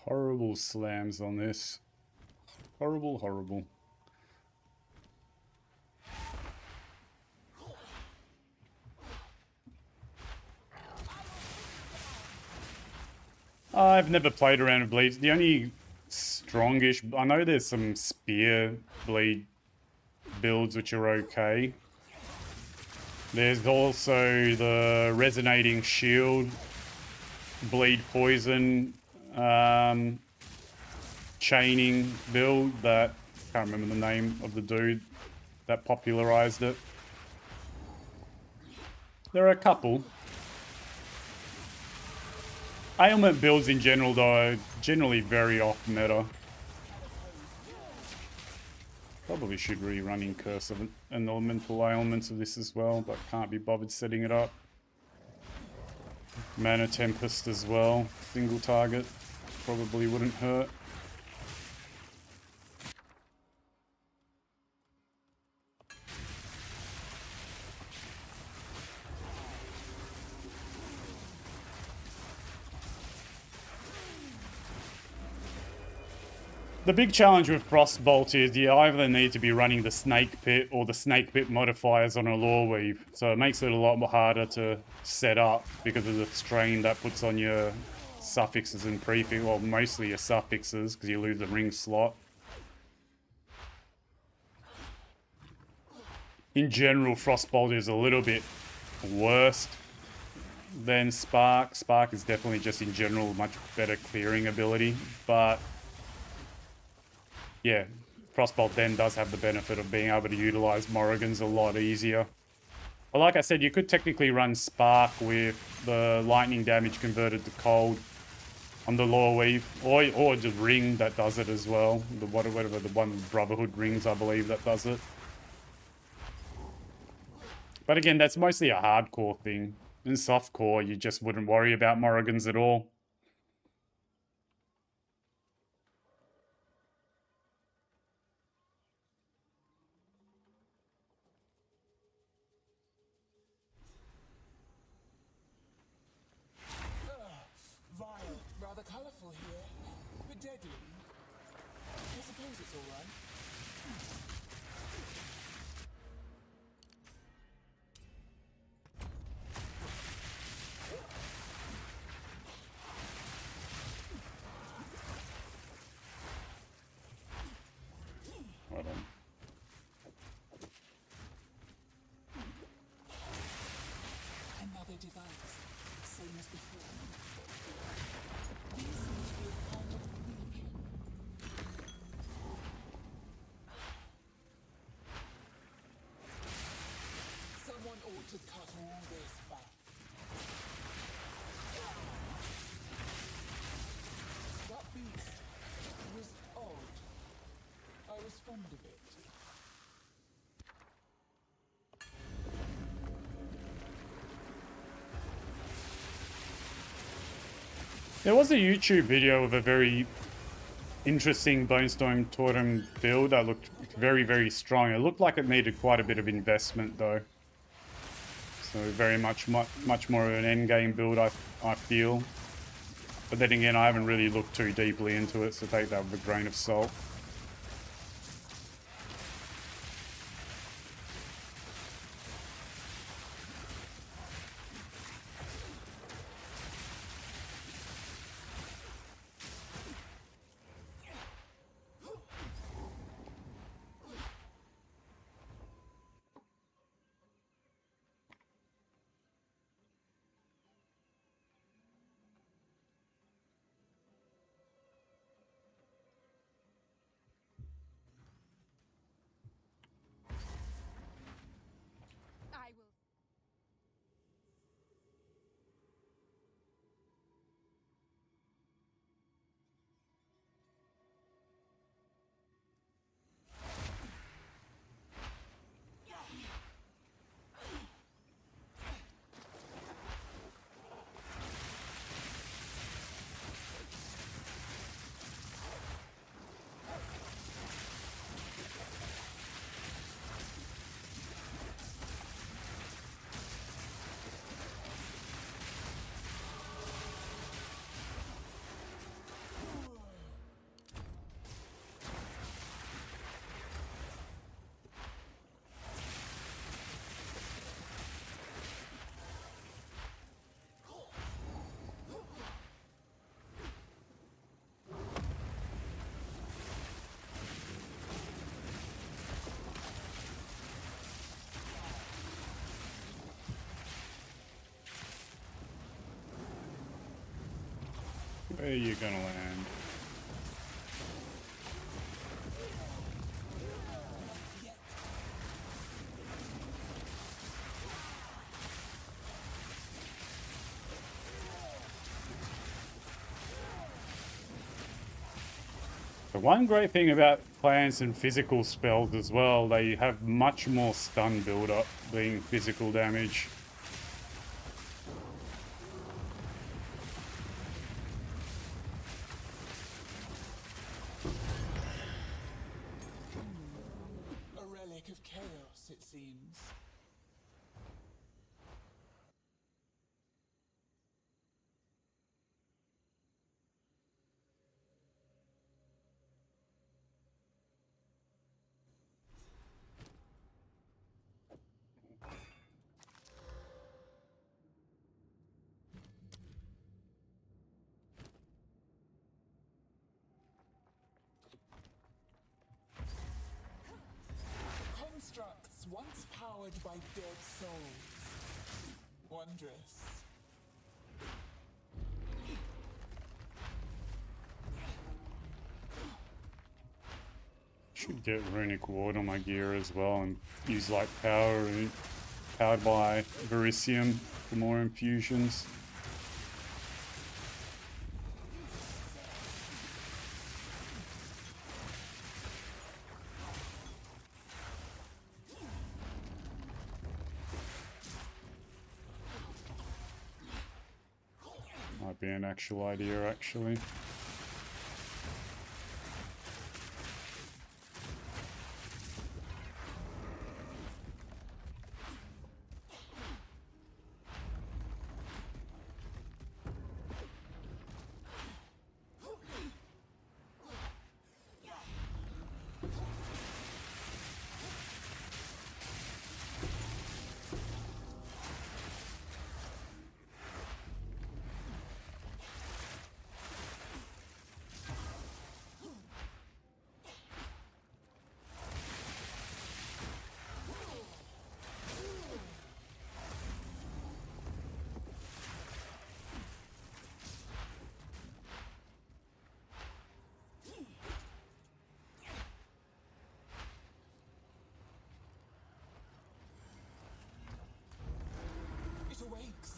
Horrible slams on this. Horrible, horrible. I've never played around with bleeds. The only strongish... I know there's some spear bleed builds which are okay. There's also the resonating shield, bleed poison, chaining build that... Can't remember the name of the dude that popularized it. There are a couple. Ailment builds in general, though, are generally very off meta. Probably should rerun in Curse of and Elemental Ailments of this as well, but can't be bothered setting it up. Mana Tempest as well. Single target. Probably wouldn't hurt. The big challenge with Frostbolt is you either need to be running the Snake Pit or the Snake Pit modifiers on a Lore Weave. So it makes it a lot more harder to set up because of the strain that puts on your suffixes and prefixes, well, mostly your suffixes because you lose the ring slot. In general, Frostbolt is a little bit worse than Spark. Spark is definitely just in general much better clearing ability, but yeah, Frostbolt then does have the benefit of being able to utilize Morrigan's a lot easier. But like I said, you could technically run Spark with the lightning damage converted to cold on the Lore Weave, or the ring that does it as well. The whatever the one Brotherhood rings, I believe, that does it. But again, that's mostly a hardcore thing. In softcore, you just wouldn't worry about Morrigan's at all. Vile, rather colourful here, but deadly. I suppose it's all right. Hold on. Another device, same as before. These seem to be a kind of weak. Someone ought to cut all this back. That beast was odd. I was fond of it. There was a YouTube video of a very interesting Bonestorm Totem build that looked very, very strong. It looked like it needed quite a bit of investment though. So very much more of an endgame build, I feel. But then again, I haven't really looked too deeply into it, so take that with a grain of salt. Where are you gonna land? The one great thing about plants and physical spells as well, they have much more stun build-up being physical damage. A relic of chaos, it seems. Constructs once powered by dead souls. Wondrous. Should get runic ward on my gear as well and use like powered by Verisium for more infusions. Might be an actual idea actually. It awakes.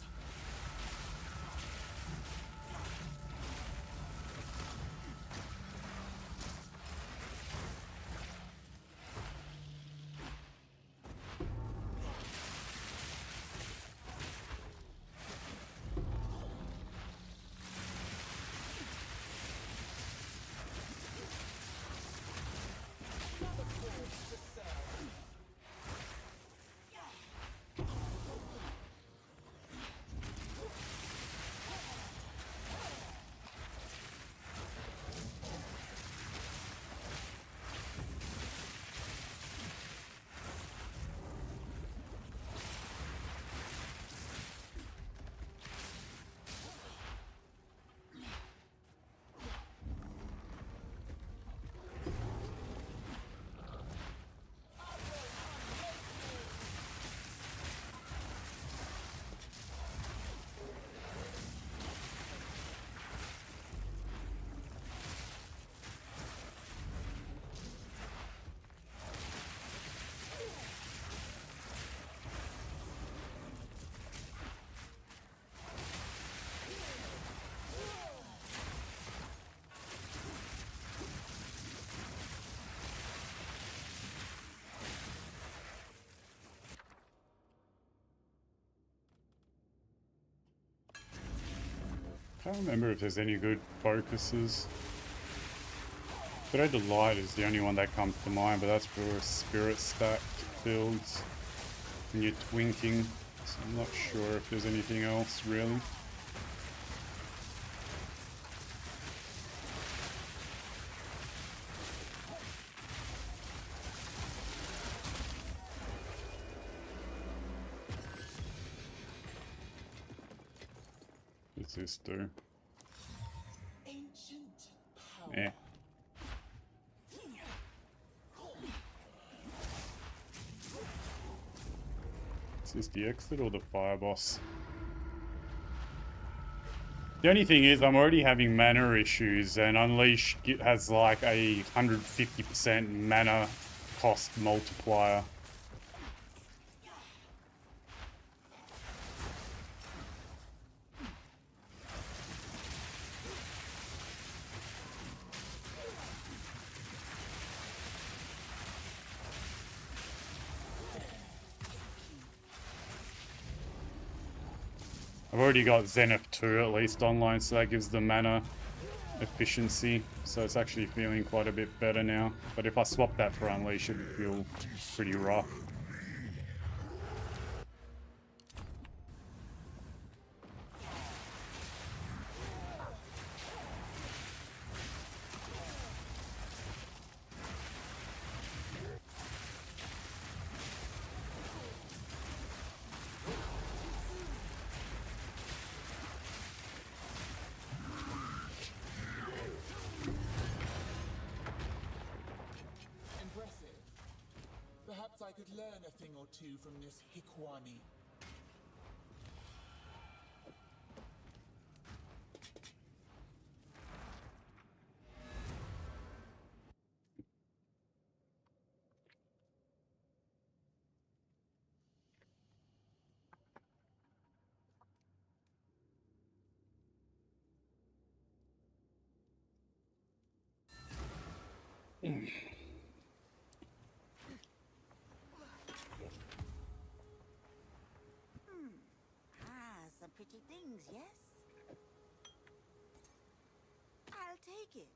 Another cause to serve. I can't remember if there's any good focuses. Thread of Light is the only one that comes to mind, but that's for spirit stacked builds and you're twinking, so I'm not sure if there's anything else really. What's this do? Ancient power. Eh. Is this the exit or the fire boss? The only thing is I'm already having mana issues, and Unleash has like a 150% mana cost multiplier. I've already got Zenith 2 at least online, so that gives the mana efficiency. So it's actually feeling quite a bit better now. But if I swap that for Unleash, it would feel pretty rough. Impressive. Perhaps I could learn a thing or two from this Hikwani. Some pretty things, yes? I'll take it.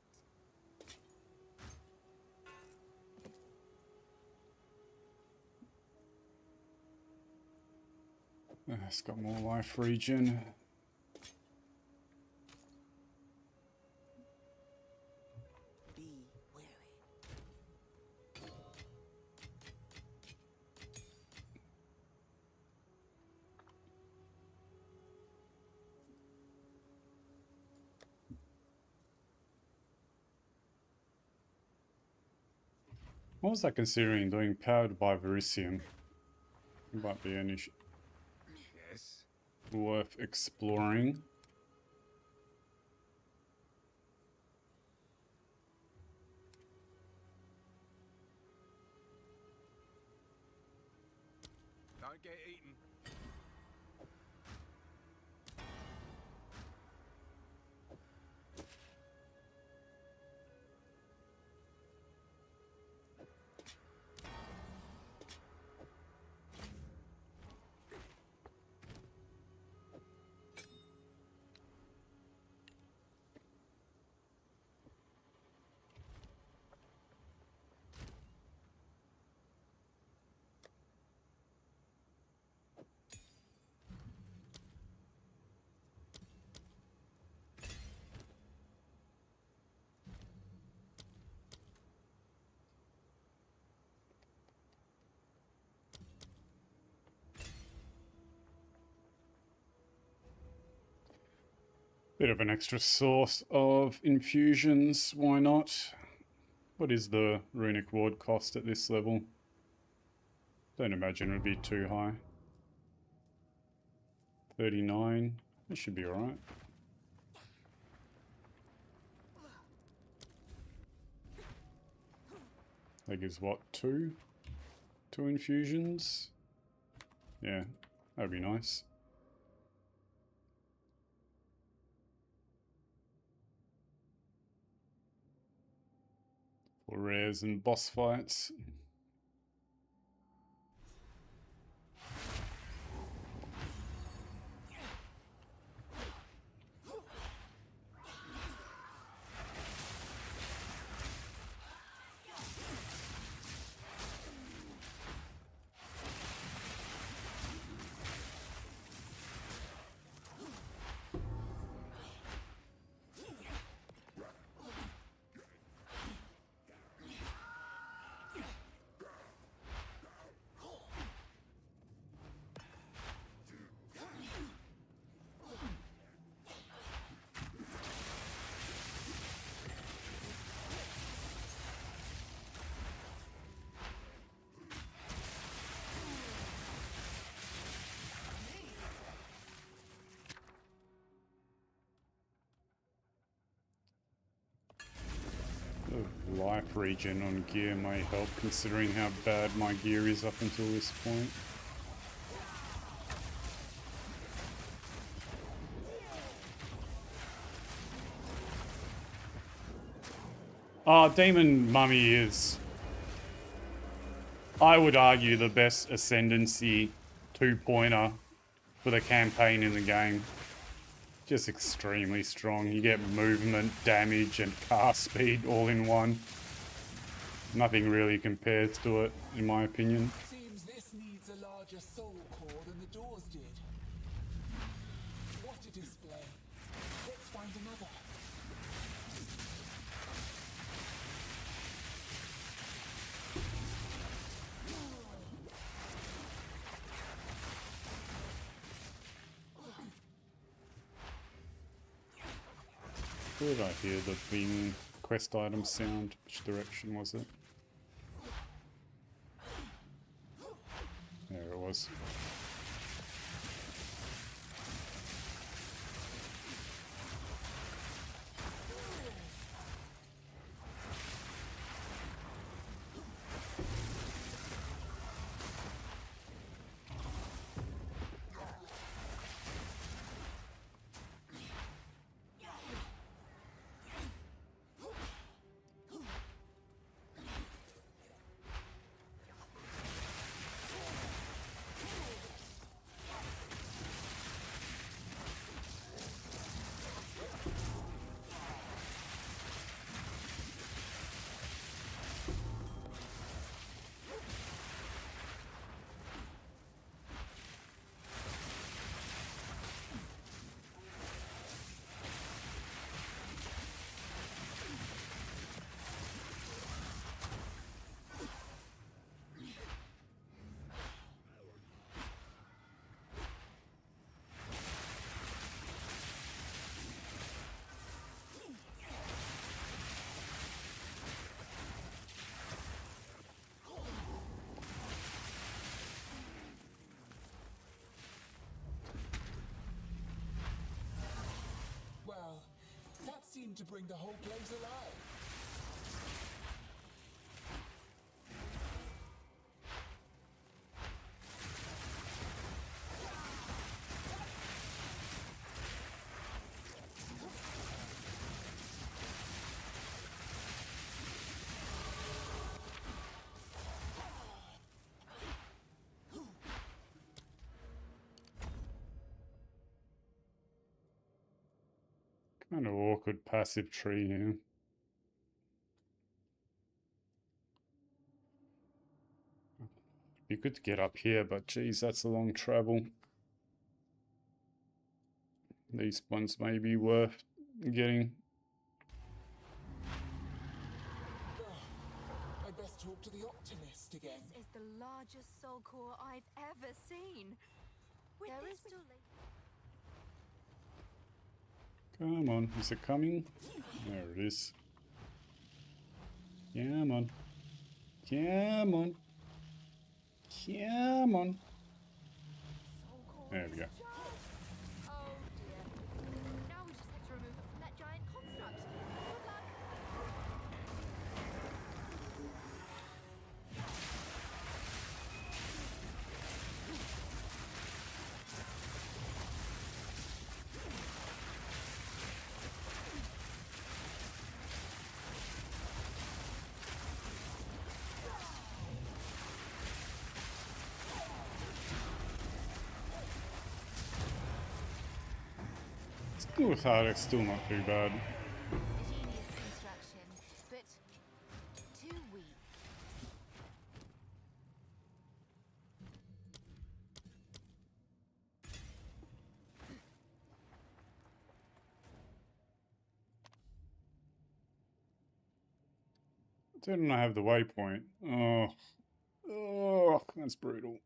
It's got more life regen. Be wary. What was I considering doing? Powered by Verisium. Might be any Yes. worth exploring. Don't get eaten. Bit of an extra source of infusions, why not? What is the runic ward cost at this level? Don't imagine it would be too high. 39, that should be alright. That gives what, two? Two infusions? Yeah, that'd be nice. For rares and boss fights. The life regen on gear may help, considering how bad my gear is up until this point. Demon Mummy is, I would argue, the best Ascendancy 2-pointer for the campaign in the game. Just extremely strong. You get movement, damage, and cast speed all in one. Nothing really compares to it, in my opinion. Seems this needs a larger soul core than the doors did. What a display. Let's find another. Where did I hear the Bing quest item sound? Which direction was it? There it was. Well, that seemed to bring the whole place alive. Kind of awkward passive tree here. Be good to get up here, but geez, that's a long travel. These ones may be worth getting. I best talk to the optimist again. This is the largest soul core I've ever seen. There is still Come on, is it coming? There it is. Come on. Come on. Come on. There we go. Oh dear. Now we just have to remove it from that giant construct. Good luck. Still with hard, it's still not too bad. Genius construction, but too weak. Didn't I have the waypoint? Oh, that's brutal.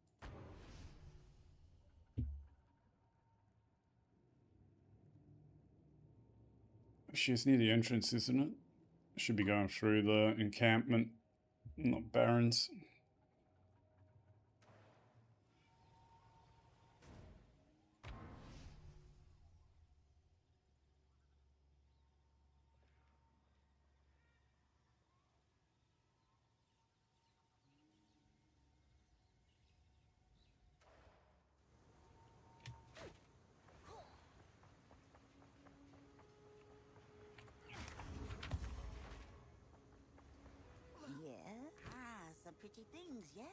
She's near the entrance, isn't it? Should be going through the encampment, not barrens. pretty things, yes?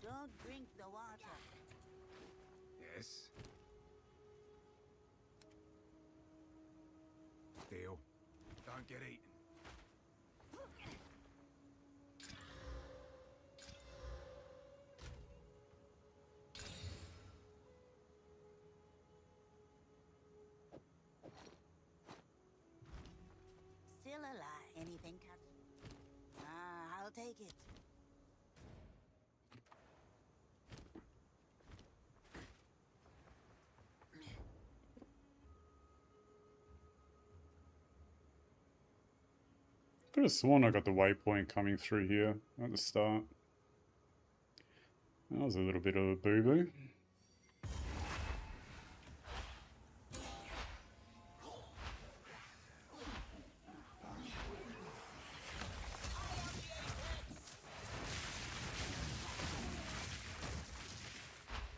Don't drink the water. Yes. Deal. Don't get eaten. Still alive. Anything cut? Ah, I'll take it. Could have sworn I got the waypoint coming through here at the start. That was a little bit of a boo-boo.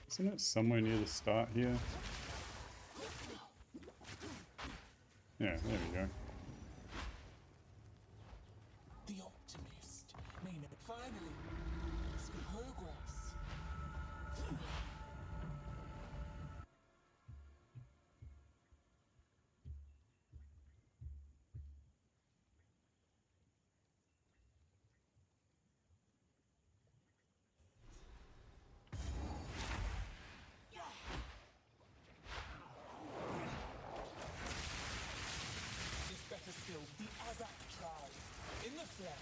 Isn't it somewhere near the start here? Yeah, there we go. The optimist. Meaning, finally, some progress. It's better still, the Azak tribe, in the flesh.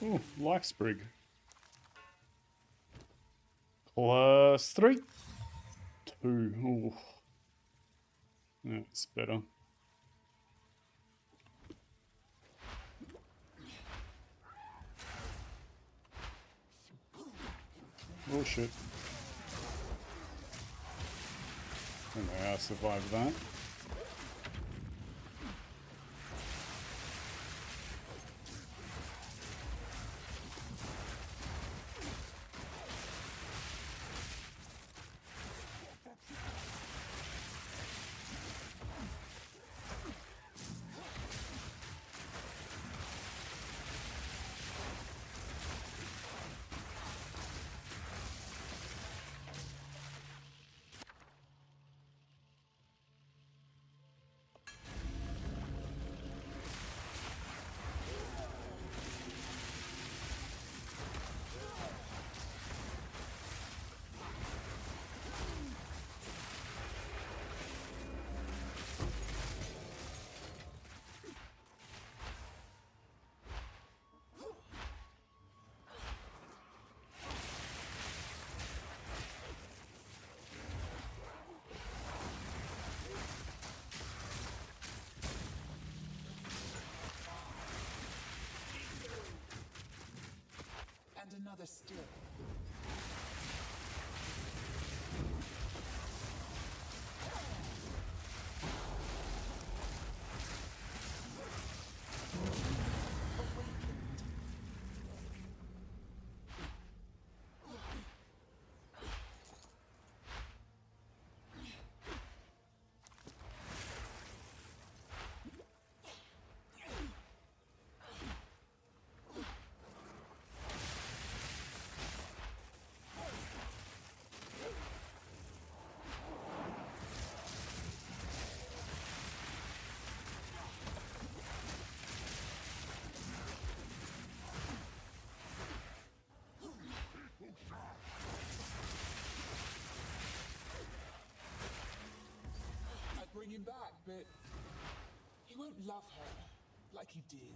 Ooh, life sprig. +3. 2. Ooh. That's better. Oh shit. Okay, I survived that. And another still. but he won't love her like he did.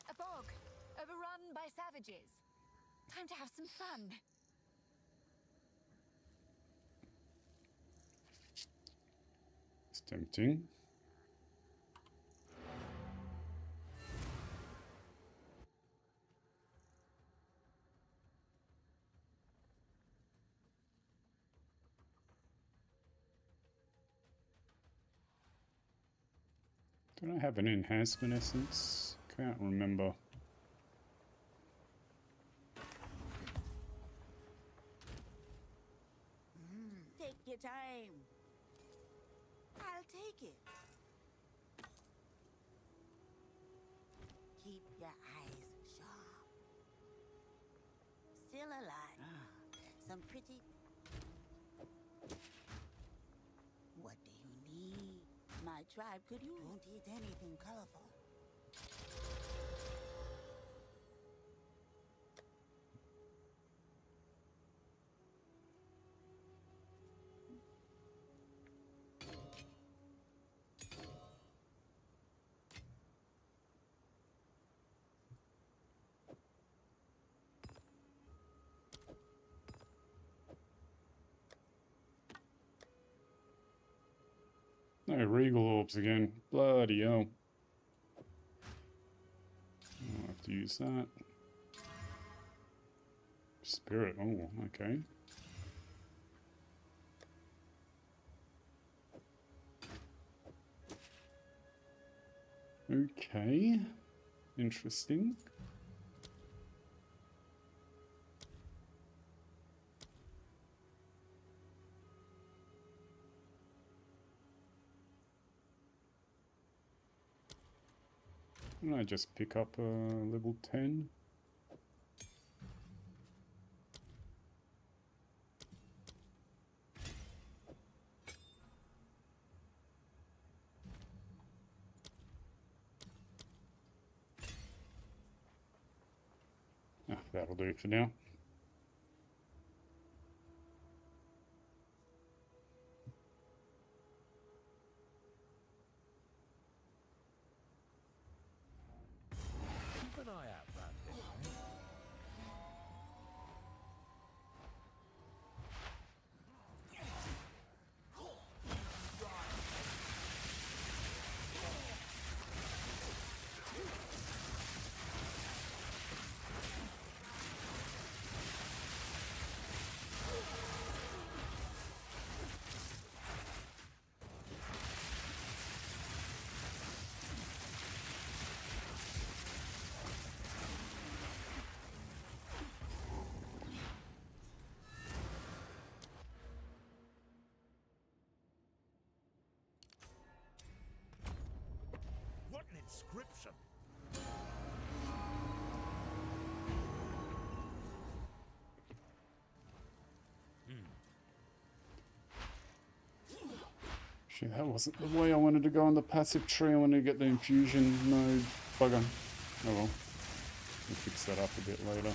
A bog, overrun by savages. Time to have some fun. It's tempting. Don't I have an enhancement essence? Can't remember. Take your time. I'll take it. Keep your eyes sharp. Still alive. Some pretty... What do you need? My tribe could use... Won't eat anything colorful. No, regal orbs again. Bloody hell. I'll have to use that. Spirit, oh, okay. Okay. Interesting. Can I just pick up level 10? Ah, that'll do for now. Keep an eye out round here. What an inscription! Shit, that wasn't the way I wanted to go on the passive tree. I wanted to get the infusion node. Bugger. Oh well. We'll fix that up a bit later.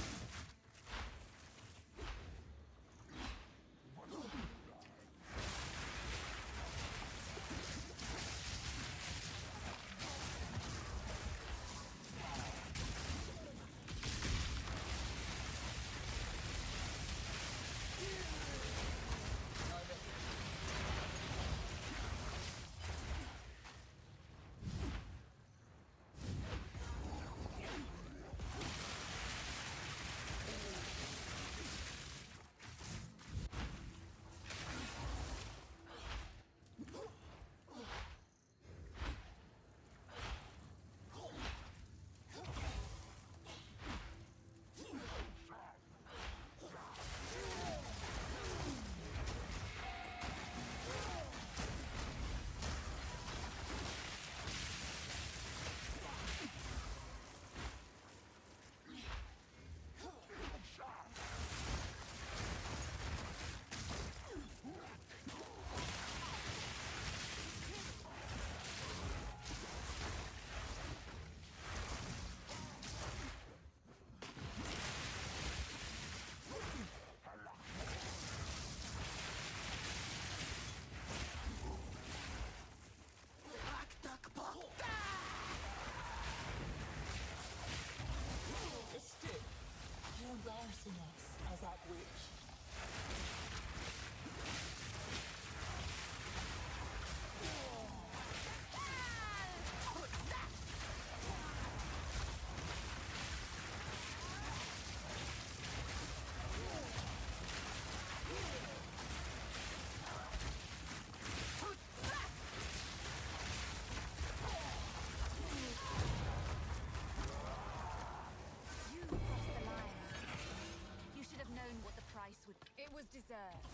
price would... It was deserved.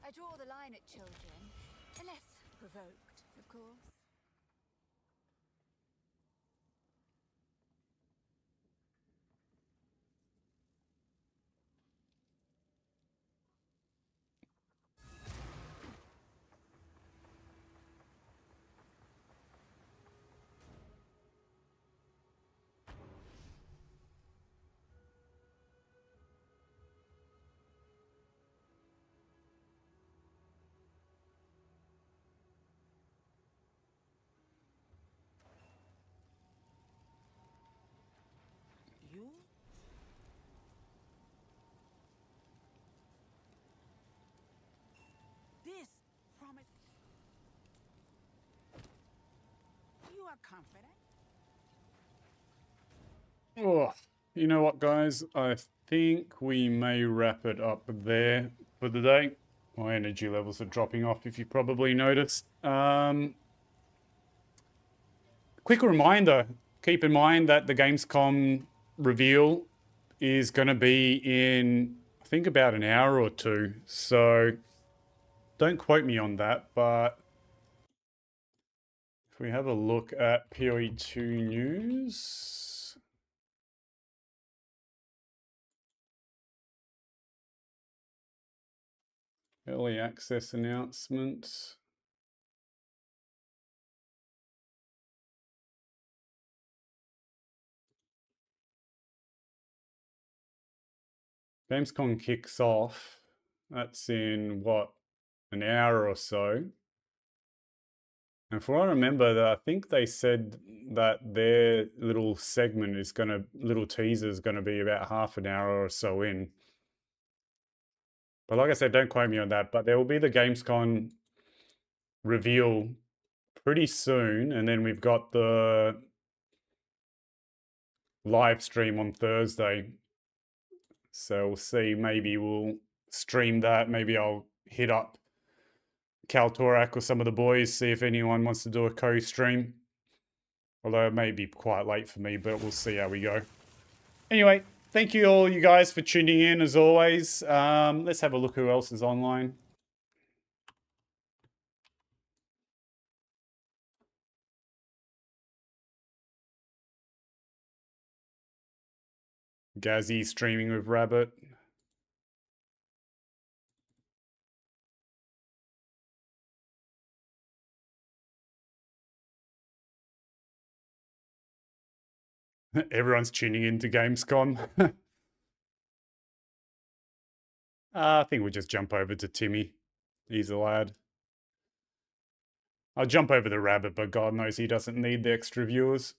I draw the line at children, unless provoked, of course. You? This promise. You are confident? Oh, you know what, guys? I think we may wrap it up there for the day. My energy levels are dropping off, if you probably noticed. Quick reminder, keep in mind that the Gamescom reveal is going to be in, I think, about an hour or two. So don't quote me on that, but if we have a look at PoE2 news... Early access announcement. Gamescom kicks off. That's in, what, an hour or so. And for what I remember, I think they said that their little segment is going to, little teaser is going to be about half an hour or so in. But like I said, don't quote me on that. But there will be the Gamescom reveal pretty soon. And then we've got the live stream on Thursday. So we'll see. Maybe we'll stream that. Maybe I'll hit up Kaltorak or some of the boys, see if anyone wants to do a co-stream. Although it may be quite late for me, but we'll see how we go. Anyway, thank you all you guys for tuning in as always. Let's have a look who else is online. Gazzy streaming with Rabbit. Everyone's tuning into Gamescom. I think we'll just jump over to Timmy. He's a lad. I'll jump over the Rabbit, but God knows he doesn't need the extra viewers.